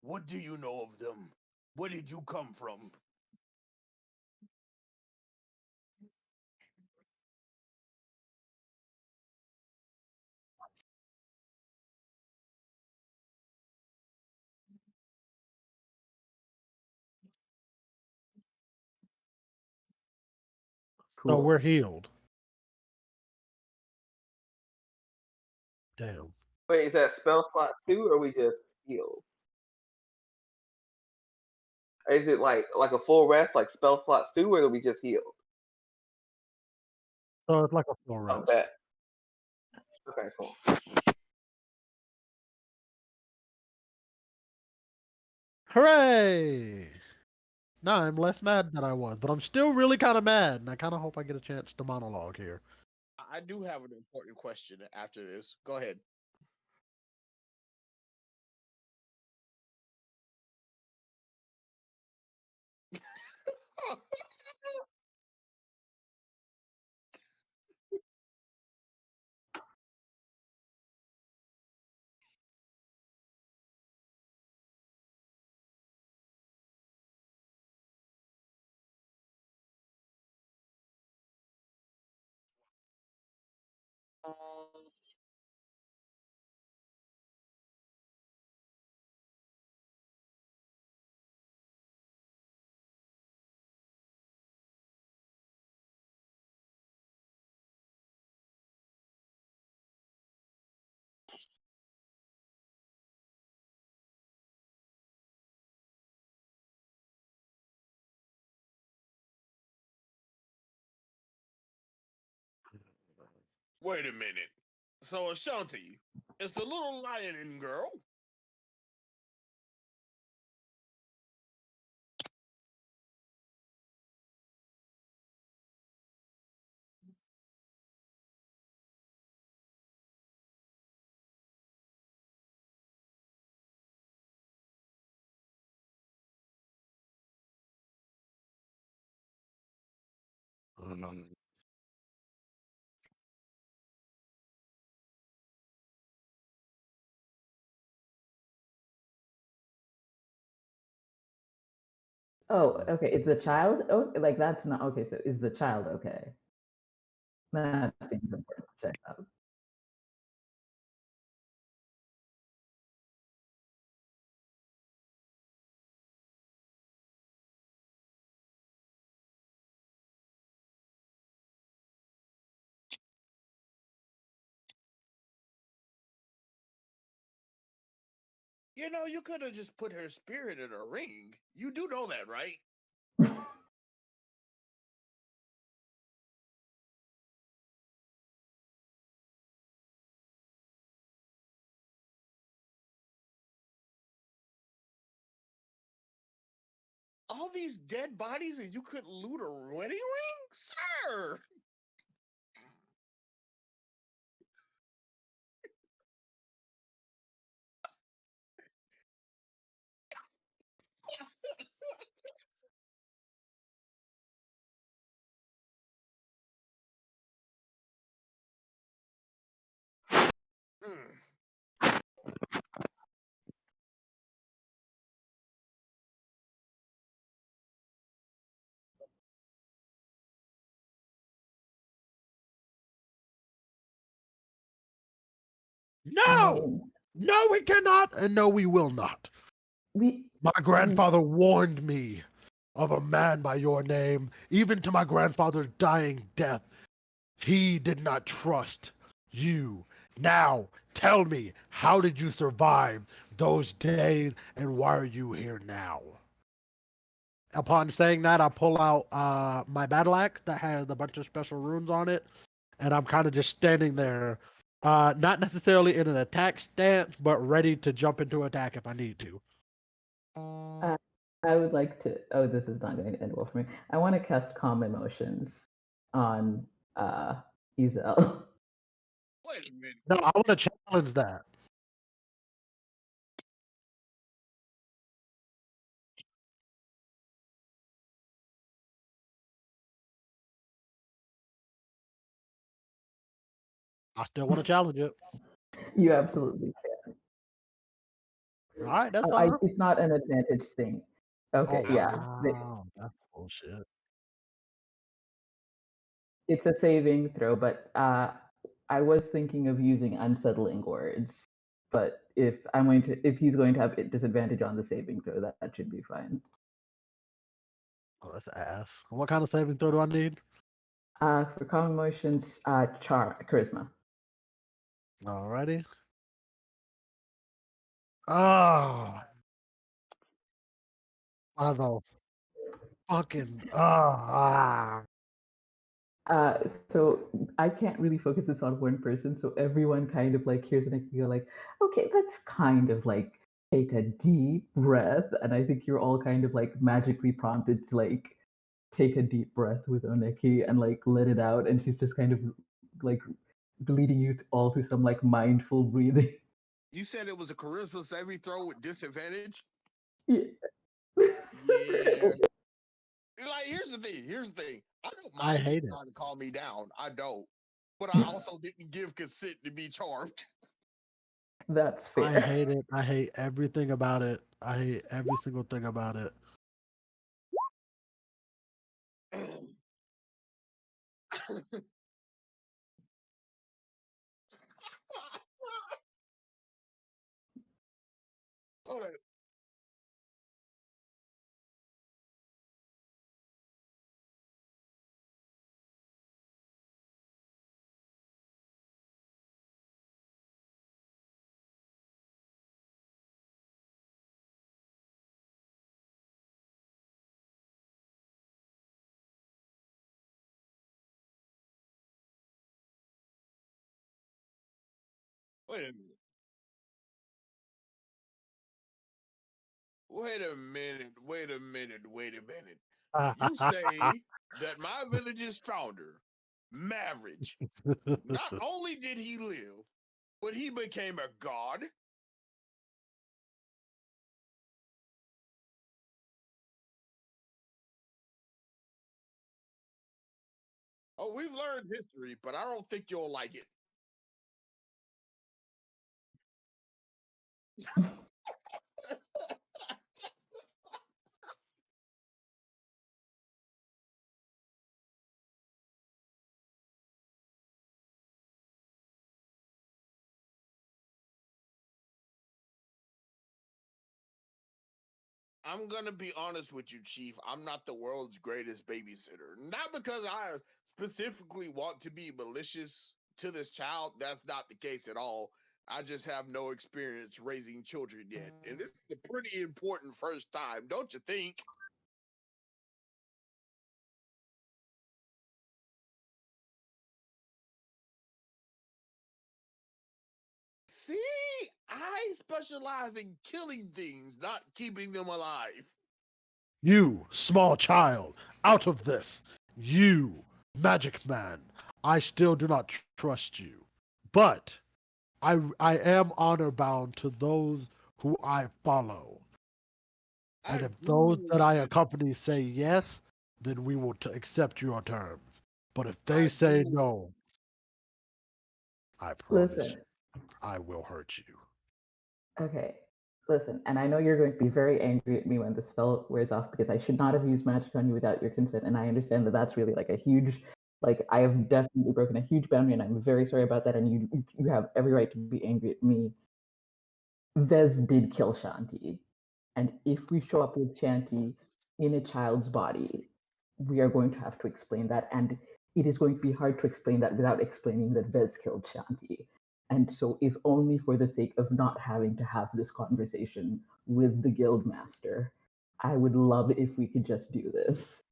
What do you know of them? Where did you come from? So Cool. we're healed. Damn. Wait, is that spell slot 2 or we just heals? Is it like a full rest, like spell slot 2, or do we just heal? So it's like a full Oh, rest. bet. Okay, cool. Hooray! Now I'm less mad than I was, but I'm still really kind of mad, and I kind of hope I get a chance to monologue here. I do have an important question after this. Go ahead. Wait a minute. So Ashanti, is the little lion girl? Oh, okay. Is the child like that's not okay? So is the child okay? That seems important to check out. You know, you could have just put her spirit in a ring. You do know that, right? All these dead bodies and you couldn't loot a wedding ring? Sir! Hmm. I No! mean, No, we cannot, and no, we will not. we My grandfather warned me of a man by your name, even to my grandfather's dying death. He did not trust you. Now, tell me, how did you survive those days, and why are you here now? Upon saying that, I pull out my battle axe that has a bunch of special runes on it, and I'm kind of just standing there, not necessarily in an attack stance, but ready to jump into attack if I need to. I would like to. Oh, this is not going to end well for me. I want to cast Calm Emotions on Ezel. Wait a minute. No, I want to challenge that. I still want to challenge it. You absolutely All right, that's can. fine. It's not an advantage thing. Okay, Oh yeah. wow, that's bullshit. It's a saving throw, but I was thinking of using unsettling words. But if he's going to have a disadvantage on the saving throw, that should be fine. Oh, that's ass. What kind of saving throw do I need? For Calm Emotions, Charisma. Alrighty. Oh, mother fucking Uh, so I can't really focus this on one person. So everyone kind of like hears it and you're like, okay, let's kind of like take a deep breath. And I think you're all kind of like magically prompted to like take a deep breath with Oneki and like let it out. And she's just kind of like leading you all to some like mindful breathing. You said it was a charisma saving throw with disadvantage? Yeah. Yeah. Like, here's the thing. Here's the thing. I don't I mind you hate it. trying to calm me down. I don't. But I also didn't give consent to be charmed. That's I fair. hate it. I hate everything about it. I hate every single thing about it. Hold on. Wait a minute. Wait a minute. Wait a minute. Wait a minute. You say that my village's founder, Maverage, not only did he live, but he became a god? Oh, we've learned history, but I don't think you'll like it. I'm gonna be honest with you, Chief. I'm not the world's greatest babysitter. Not because I specifically want to be malicious to this child. That's not the case at all. I just have no experience raising children yet. And this is a pretty important first time, don't you think? See, I specialize in killing things, not keeping them alive. You, small child, out of this. You, magic man. I still do not trust you. But I am honor bound to those who I follow. I And if those do, that I accompany say yes, then we will accept your terms. But if they I say do. no, I promise Listen, you, I will hurt you. okay. Listen, and I know you're going to be very angry at me when the spell wears off because I should not have used magic on you without your consent. And I understand that that's really like a huge, like I have definitely broken a huge boundary, and I'm very sorry about that. And you have every right to be angry at me. Vez did kill Shanti, and if we show up with Shanti in a child's body, we are going to have to explain that, and it is going to be hard to explain that without explaining that Vez killed Shanti. And so, if only for the sake of not having to have this conversation with the guild master, I would love if we could just do this.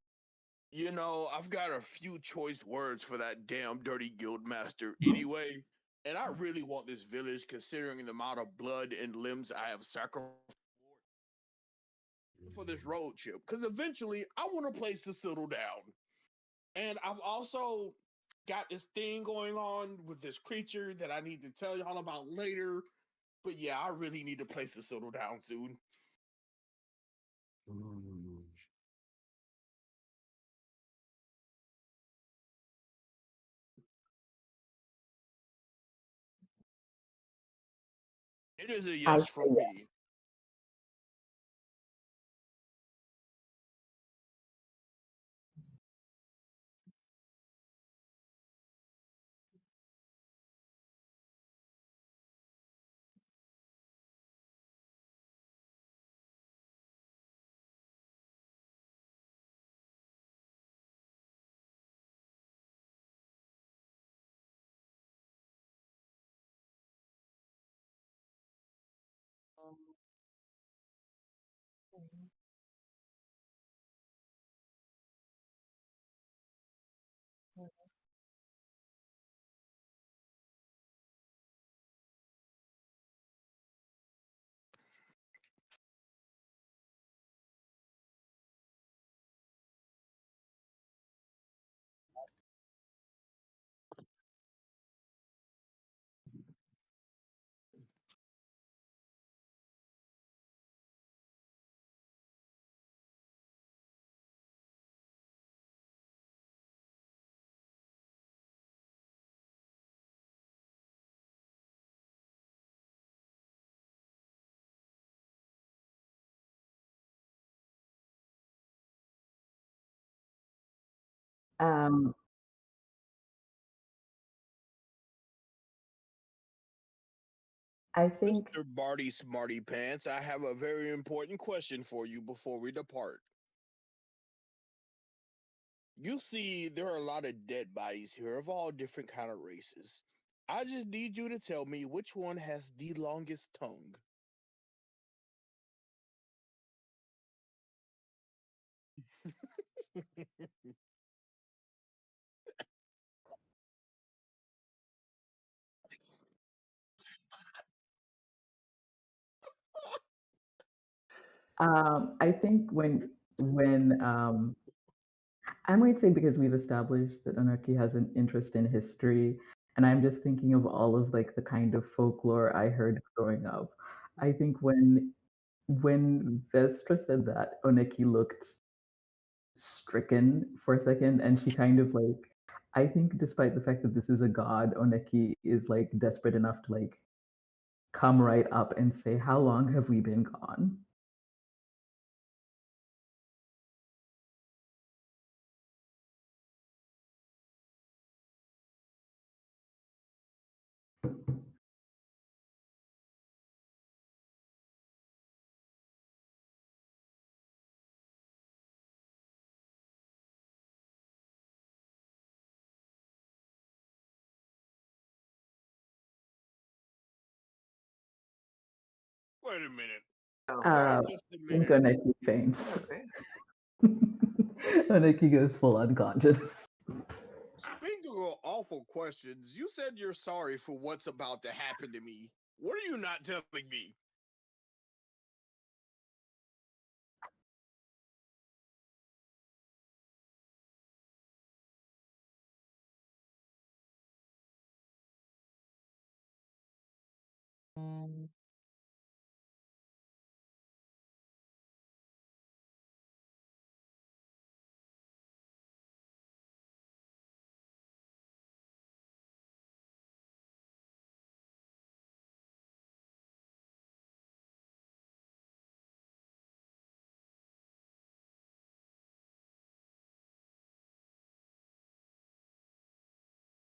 You know, I've got a few choice words for that damn dirty guild master anyway. And I really want this village considering the amount of blood and limbs I have sacrificed for this road trip. Because eventually I want a place to settle down. And I've also got this thing going on with this creature that I need to tell y'all about later. But yeah, I really need a place to settle down soon. Mm. It is a I yes say from yes. me. Um, I think Mr. Barty Smarty Pants, I have a very important question for you before we depart. You see, there are a lot of dead bodies here of all different kind of races. I just need you to tell me which one has the longest tongue. I think when I might say because we've established that Anarchy has an interest in history, and I'm just thinking of all of like the kind of folklore I heard growing up. I think when Vestra said that, Oneki looked stricken for a second, and she kind of like I think despite the fact that this is a god, Oneki is like desperate enough to like come right up and say, "How long have we been gone?" Wait a minute. Oh, Uh, Just a I think minute. Oneki faints. okay. Oneki goes full unconscious. Speaking of awful questions, you said you're sorry for what's about to happen to me. What are you not telling me?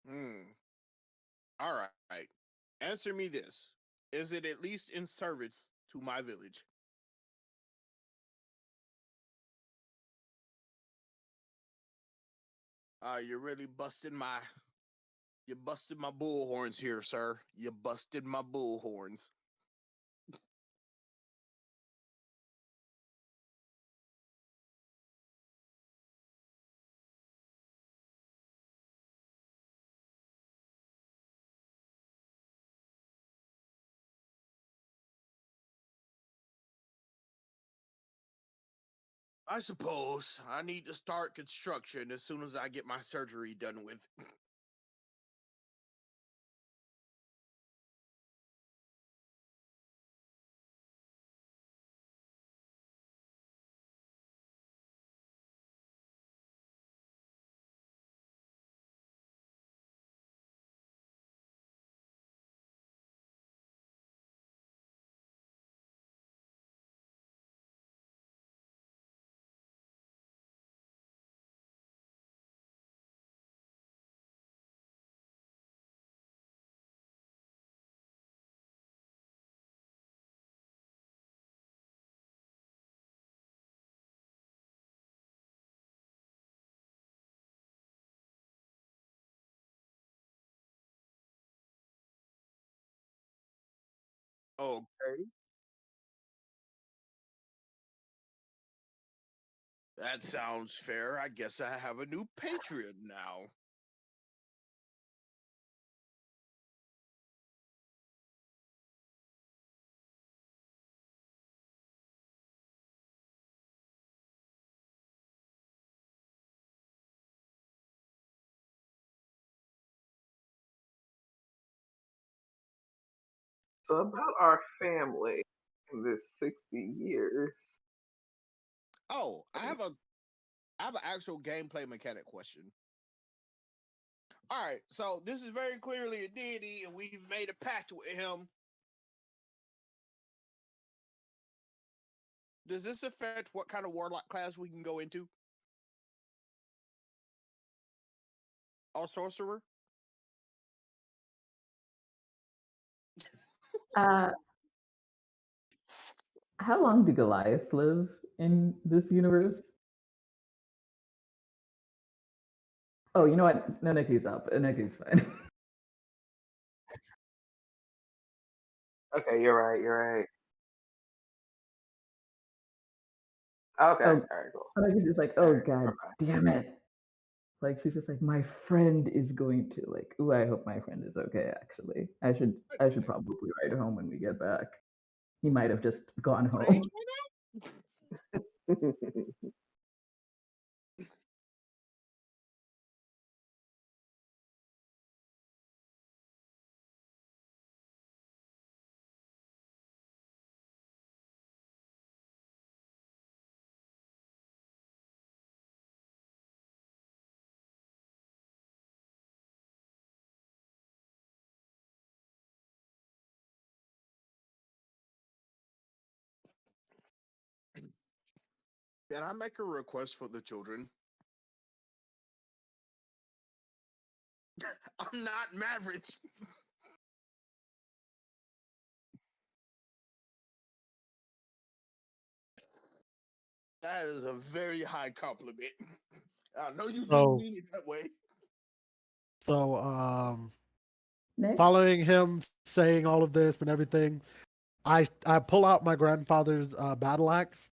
Hmm. All right. Answer me this. Is it at least in service to my village? You're really you busted my bullhorns here, sir. You busted my bullhorns. I suppose I need to start construction as soon as I get my surgery done with. Okay. That sounds fair. I guess I have a new patron now. So about our family in this 60 years. Oh, I have an actual gameplay mechanic question. All right, so this is very clearly a deity, and we've made a pact with him. Does this affect what kind of warlock class we can go into? or sorcerer? Uh, how long do Goliaths live in this universe? Oh, you know what? Naneki's up. Naneki's fine. Okay, you're right. You're right. Okay. Oh, All right. Cool. Naneki's just like, All oh right. god Okay. damn it. Like she's just like, my friend is going to like. Ooh, I hope my friend is okay. Actually, I should probably ride home when we get back. He might have just gone home. Rage right now? Can I make a request for the children? I'm not Maverick. That is a very high compliment. I know you didn't So, mean it that way. so Nick? following him saying all of this and everything, I pull out my grandfather's battle axe.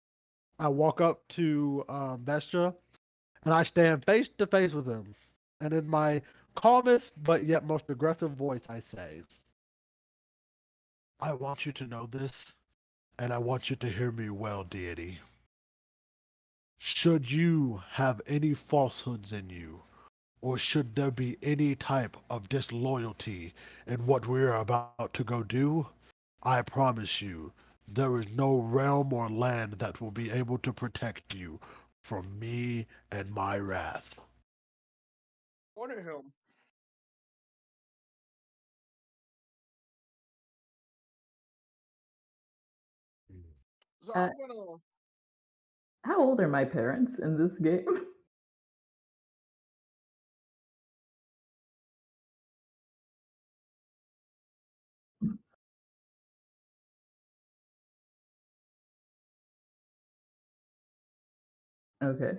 I walk up to Vestra and I stand face to face with him. And in my calmest but yet most aggressive voice, I say, I want you to know this, and I want you to hear me well, deity. Should you have any falsehoods in you, or should there be any type of disloyalty in what we're about to go do, I promise you, there is no realm or land that will be able to protect you from me and my wrath. Order him. So Uh, I'm gonna. how old are my parents in this game? Okay.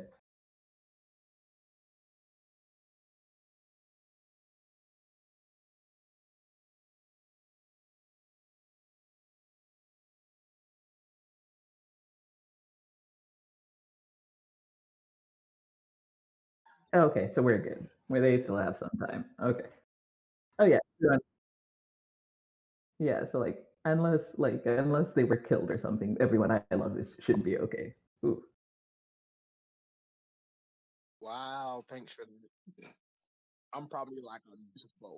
Okay, so we're good. Where they still have some time. Okay. Oh yeah. Yeah, so unless they were killed or something, everyone I love should be okay. Ooh. Wow, thanks for that. I'm probably like a dispo.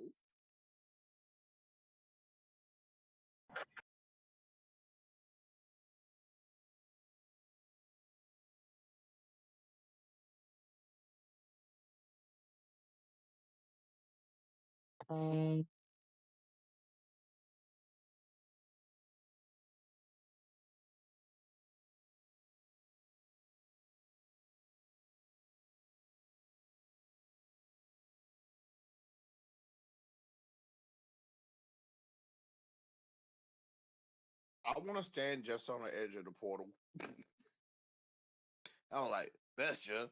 I want to stand just on the edge of the portal. I'm like, Bestia,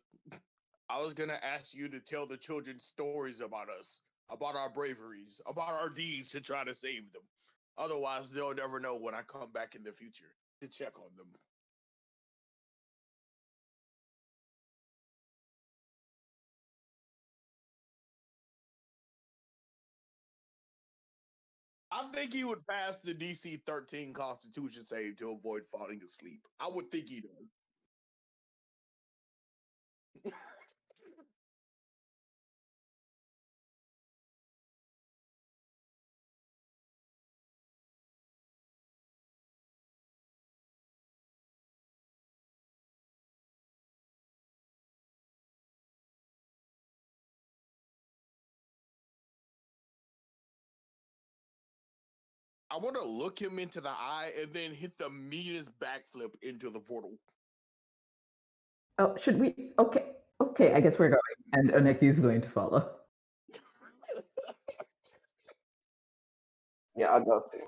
I was gonna ask you to tell the children stories about us, about our braveries, about our deeds to try to save them. Otherwise, they'll never know when I come back in the future to check on them. I think he would pass the DC 13 Constitution save to avoid falling asleep. I would think he does. I want to look him into the eye and then hit the meanest backflip into the portal. Oh, should we? Okay. Okay, I guess we're going. And Oneki's going to follow. Yeah, I'll go too.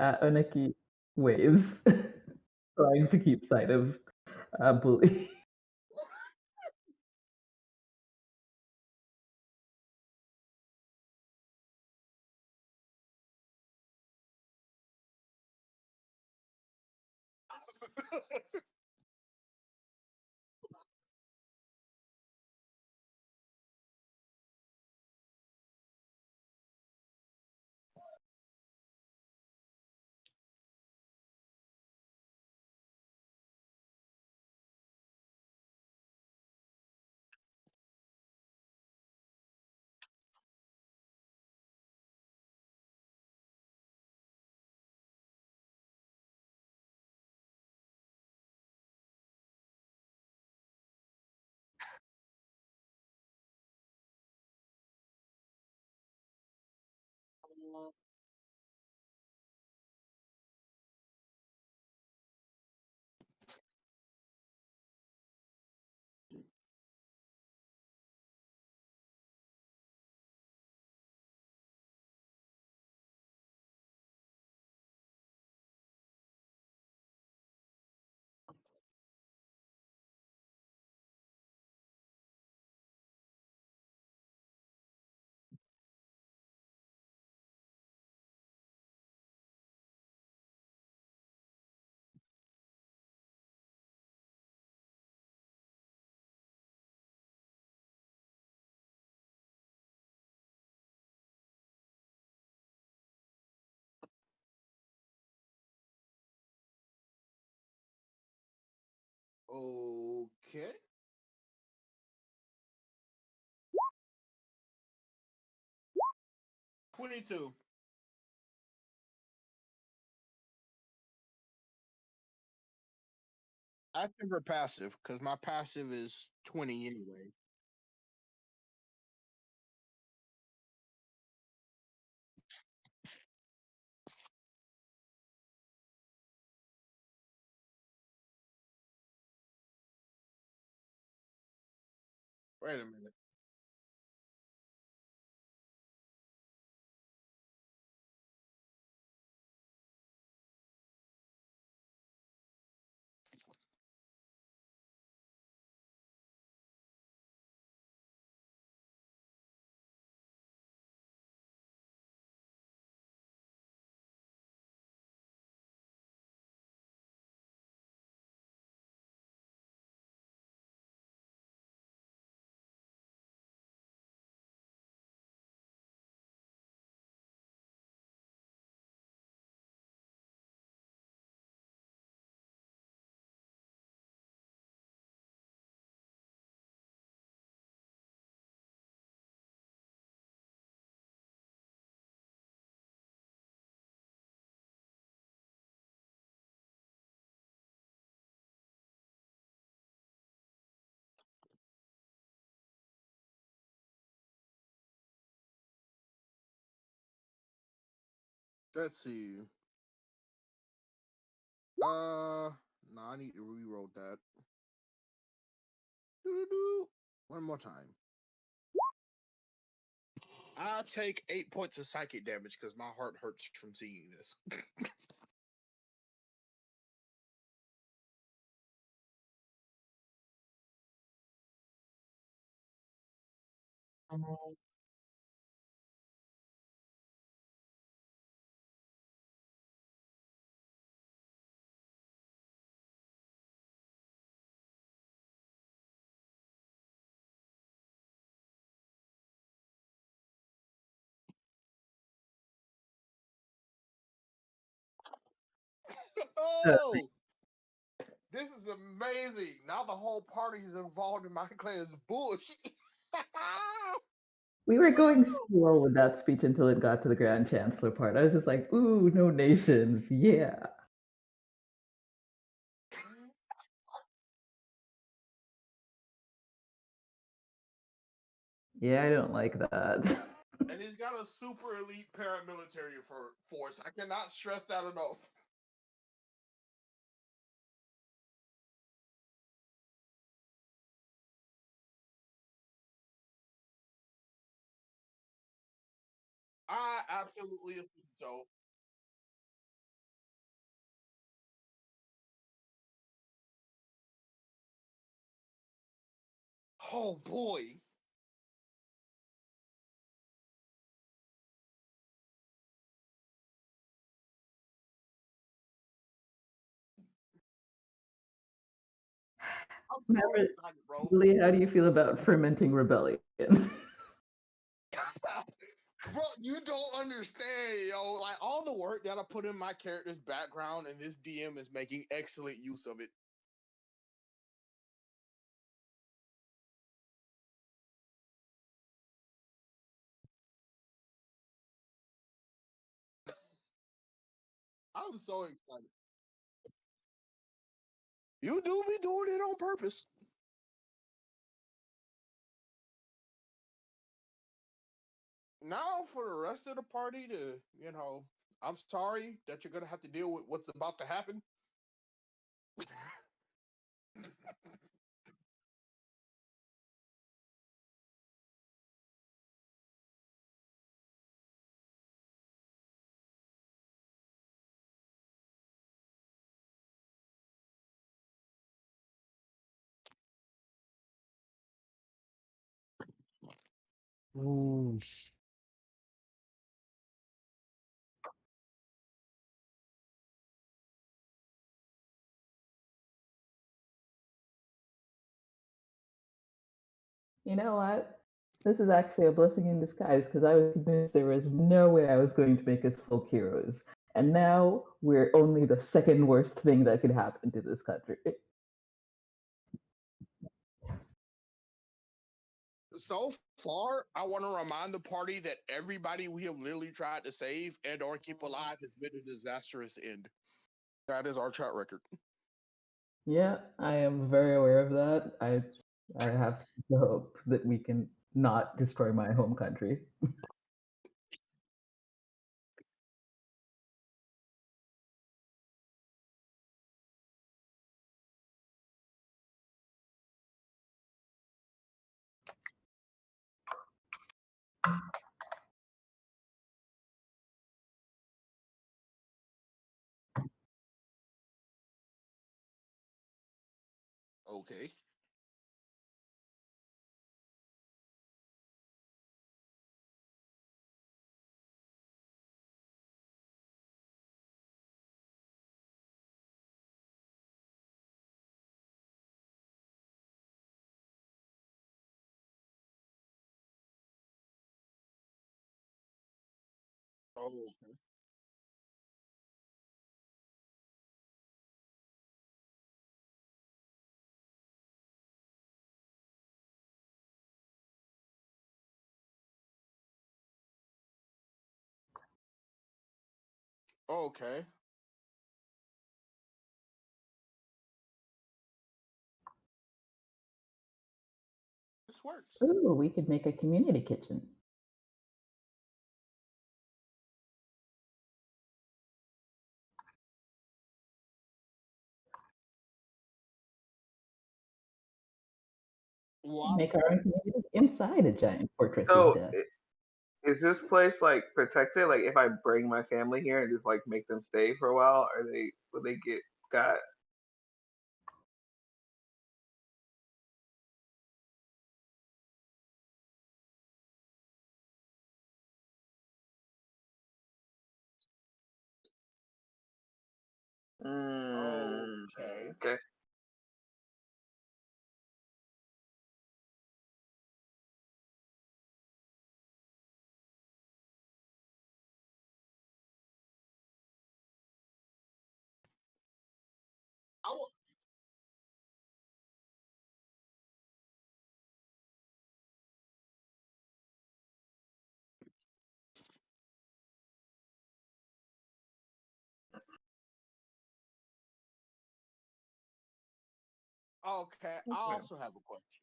Oneki waves, trying to keep sight of Bully. Okay. 22. Active or passive? Because my passive is 20 anyway. Wait a minute. Let's see. No, I need to rewrote that. Doo-doo-doo. One more time. I'll take 8 points of psychic damage because my heart hurts from seeing this. Oh, this is amazing. Now the whole party is involved in my clan's bullshit. We were going slow with that speech until it got to the Grand Chancellor part. I was just like, ooh, no nations, yeah. Yeah, I don't like that. And he's got a super elite paramilitary force. I cannot stress that enough. absolutely assume so. Oh boy. I'm so Remember, excited, bro. Lee, how do you feel about fermenting rebellion? Bro, you don't understand, yo. Like all the work that I put in my character's background, and this DM is making excellent use of it. I'm so excited. You do be doing it on purpose. Now, for the rest of the party, I'm sorry that you're gonna have to deal with what's about to happen. Mm. You know what? This is actually a blessing in disguise because I was convinced there was no way I was going to make us folk heroes. And now we're only the second worst thing that could happen to this country. So far, I want to remind the party that everybody we have literally tried to save and or keep alive has been a disastrous end. That is our track record. Yeah, I am very aware of that. I have to hope that we can not destroy my home country. Okay. Okay. Okay. This works. Ooh, we could make a community kitchen. Wow. Make our own community inside a giant fortress of So death. is this place like protected? Like if I bring my family here and just like make them stay for a while, are they will they get got? Mm, Okay. okay. I will, okay. I Okay. also have a question.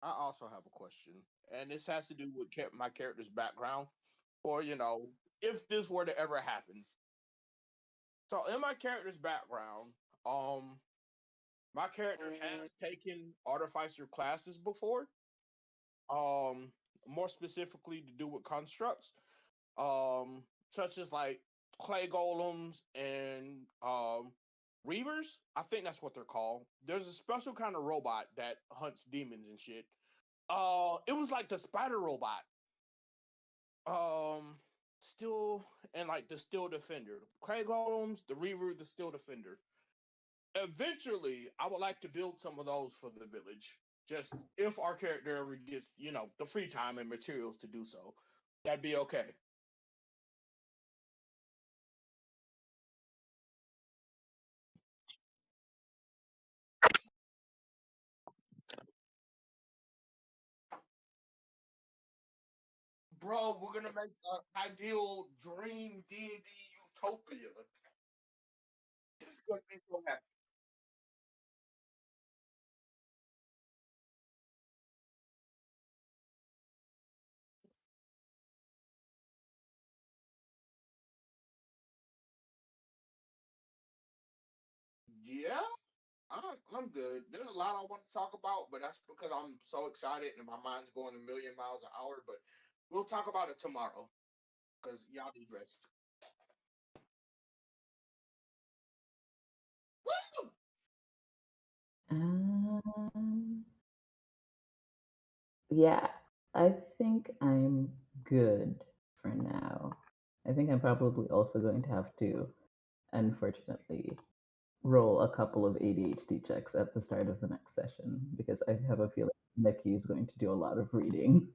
I also have a question, and this has to do with my character's background, or if this were to ever happen. So, in my character's background, um, my character has taken artificer classes before, More specifically to do with constructs, such as like clay golems and reavers. I think that's what they're called. There's a special kind of robot that hunts demons and shit. It was like the spider robot. Um, still and like the steel defender, clay golems, the reaver, the steel defender. Eventually, I would like to build some of those for the village. Just if our character ever gets, the free time and materials to do so, that'd be okay. Bro, we're gonna make an ideal dream D&D utopia. This is gonna be so happy. Yeah, I'm good. There's a lot I want to talk about, but that's because I'm so excited and my mind's going a million miles an hour. But we'll talk about it tomorrow because y'all need rest. Woo! Um, yeah, I think I'm good for now. I think I'm probably also going to have to, unfortunately, roll a couple of ADHD checks at the start of the next session because I have a feeling Nikki is going to do a lot of reading.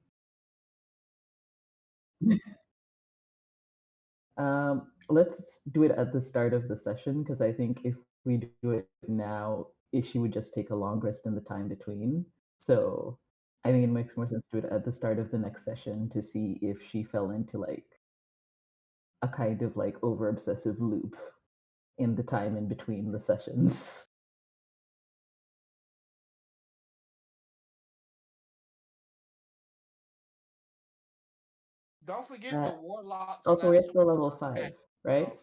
Let's do it at the start of the session because I think if we do it now, she would just take a long rest in the time between. So I think it makes more sense to do it at the start of the next session to see if she fell into like a kind of like over obsessive loop in the time in between the sessions. Don't forget the Uh, warlock also, slash we're still level sorcerer 5, pack right? stuff.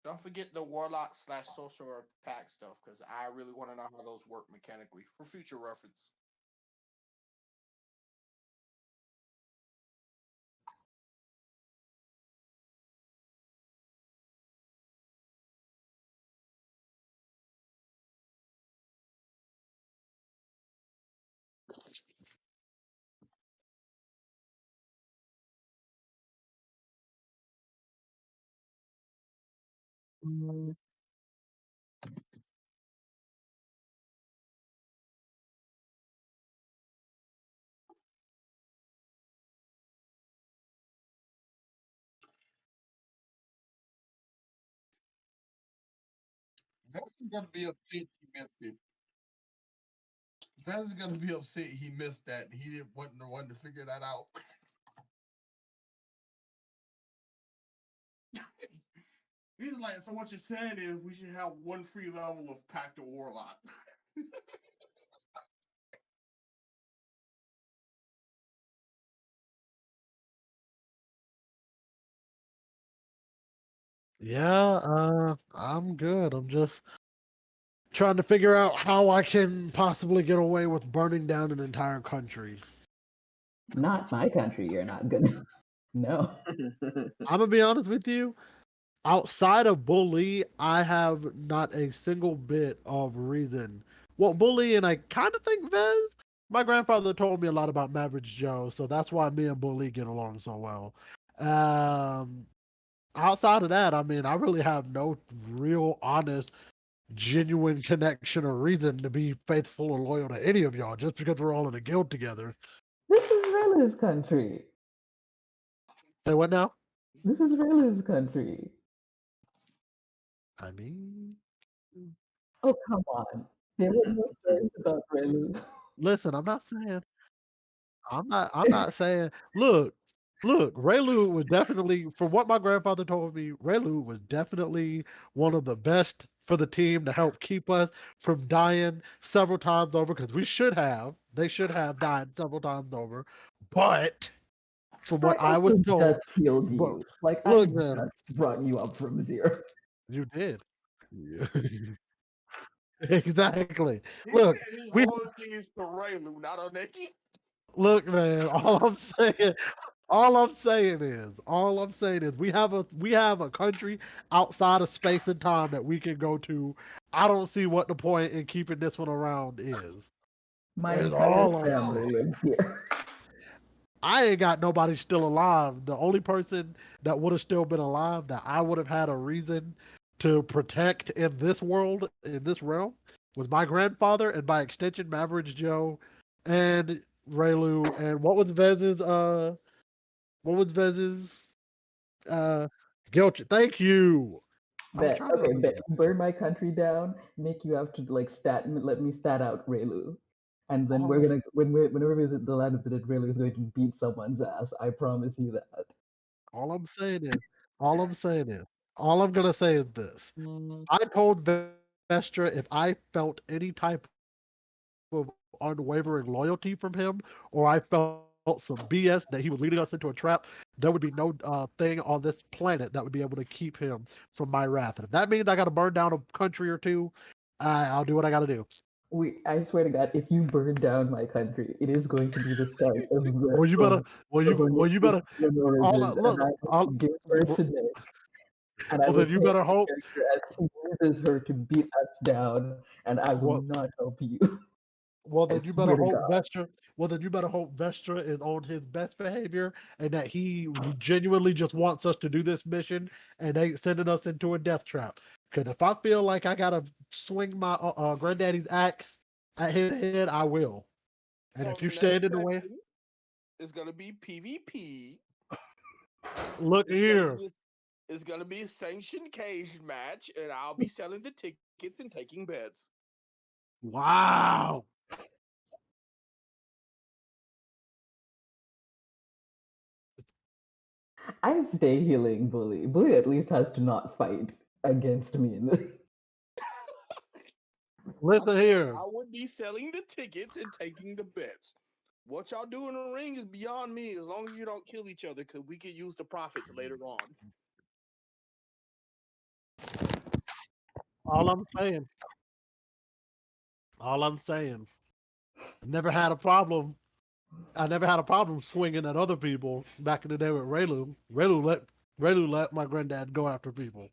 Don't forget the warlock slash sorcerer pack stuff because I really want to know how those work mechanically for future reference. Vance is gonna be upset he missed it. Vance is gonna be upset he missed that. He didn't wasn't the one to figure that out. He's like, so what you're saying is we should have one free level of Pact of Warlock. Yeah, I'm good. I'm just trying to figure out how I can possibly get away with burning down an entire country. Not my country, you're not gonna. No. I'm gonna be honest with you. Outside of bully, I have not a single bit of reason. Well, bully, and I kind of think Vez. My grandfather told me a lot about Mavericks Joe, so that's why me and bully get along so well. Um, Outside of that, I mean, I really have no real, honest, genuine connection or reason to be faithful or loyal to any of y'all just because we're all in a guild together. This is Relu's country. Say what now? This is Relu's country. I mean, Oh, come on. There were no stories about Relu. listen, I'm not saying look, Raylu was definitely from what my grandfather told me, Raylu was definitely one of the best for the team to help keep us from dying several times over because they should have died several times over. But from I what I was also told, just healed but you. Like, I look, man, just brought you up from zero. you did. Yeah. Exactly. He Look, said his we loyalty is to Raylu, not Oneki. look, man. All I'm saying is, we have a country outside of space and time that we can go to. I don't see what the point in keeping this one around is. My Is entire all I'm family saying. lives here. I ain't got nobody still alive. The only person that would have still been alive that I would have had a reason to protect in this world, in this realm, was my grandfather and by extension Mavericks Joe and Raylu and what was Vez's uh guilt. Thank you. I was Bet trying to okay, bet remember. you burn my country down, Nick. You have to like let me stat out Raylu, and then All we're I'm, gonna whenever we visit the land of the dead, Raylu is going to beat someone's ass. I promise you that. all I'm saying is, all I'm saying is, all I'm gonna say is this. I told Vestra if I felt any type of unwavering loyalty from him, or I felt some BS that he was leading us into a trap, there would be no thing on this planet that would be able to keep him from my wrath. And if that means I got to burn down a country or two, I'll do what I got to do. I swear to God, if you burn down my country, it is going to be the start Well, you better, well, you better. All origins, and look, I all, will give birth well, to Nick, and I will then you take better the hope. character as he uses her to beat us down, and I will Well, not help you. Well, I then you better swear to hope God. Vestra. Well, then you better hope Vestra is on his best behavior and that he genuinely just wants us to do this mission and ain't sending us into a death trap. Because if I feel like I gotta swing my granddaddy's axe at his head, I will. And if So you the stand next in the way, session is gonna be PvP. look It's gonna here. be it's gonna be a sanctioned cage match, and I'll be selling the tickets and taking bets. Wow. I stay healing Bully. Bully at least has to not fight against me in the I Listen said here. I would be selling the tickets and taking the bets. What y'all do in the ring is beyond me, as long as you don't kill each other, because we could use the profits later on. All I'm saying. All I'm saying. I never had a problem. I never had a problem swinging at other people back in the day with Raylu. Raylu let my granddad go after people.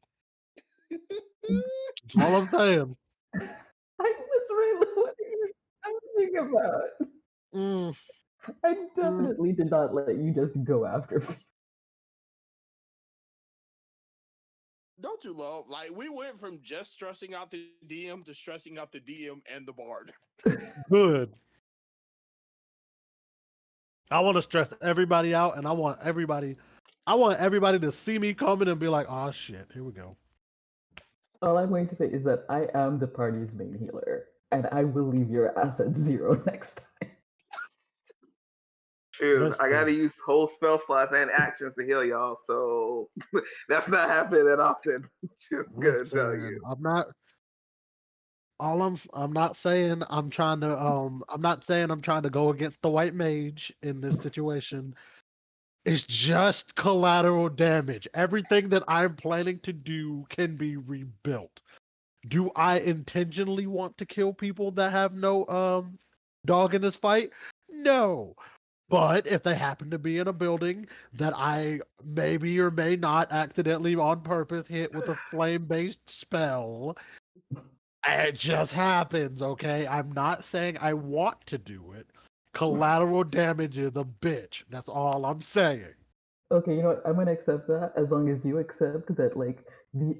All I'm saying. I was really what are you talking about? Mm, I mm. definitely did not let you just go after me. Don't you love? Like, we went from just stressing out the DM to stressing out the DM and the Bard. Good. I want to stress everybody out, and I want everybody to see me coming and be like, "Oh shit, here we go." All I'm going to say is that I am the party's main healer, and I will leave your ass at 0 next time. True. I Listen, gotta use whole spell slots and actions to heal y'all, so that's not happening that often. Just gonna tell listen. you. I'm not. I'm not saying I'm trying to. I'm not saying I'm trying to go against the white mage in this situation. It's just collateral damage. Everything that I'm planning to do can be rebuilt. Do I intentionally want to kill people that have no dog in this fight? No. But if they happen to be in a building that I maybe or may not accidentally on purpose hit with a flame based spell, it just happens, okay? I'm not saying I want to do it. Collateral damage is a bitch. That's all I'm saying. Okay, you know what? I'm gonna accept that as long as you accept that, like,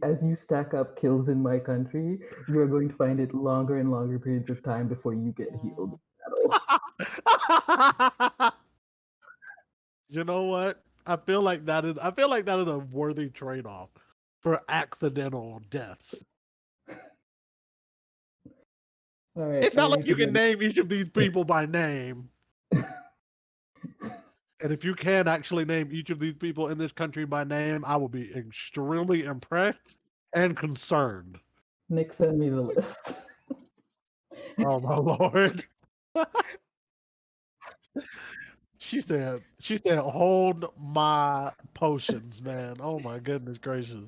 as you stack up kills in my country, you are going to find it longer and longer periods of time before you get healed. You know what? I feel like that is a worthy trade-off for accidental deaths. All right, It's I not like need you to can go. name each of these people by name. And if you can actually name each of these people in this country by name, I will be extremely impressed and concerned. Nick, send me the list. Oh my lord. She said, hold my potions, man. Oh my goodness gracious.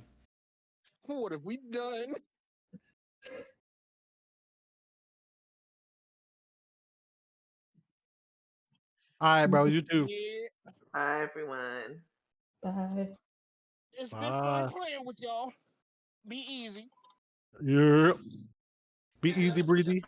What have we done? right, bro. You too. Yeah. Bye, everyone. Bye. It's been fun Bye. playing with y'all. Be easy. Yeah. Be easy, breezy.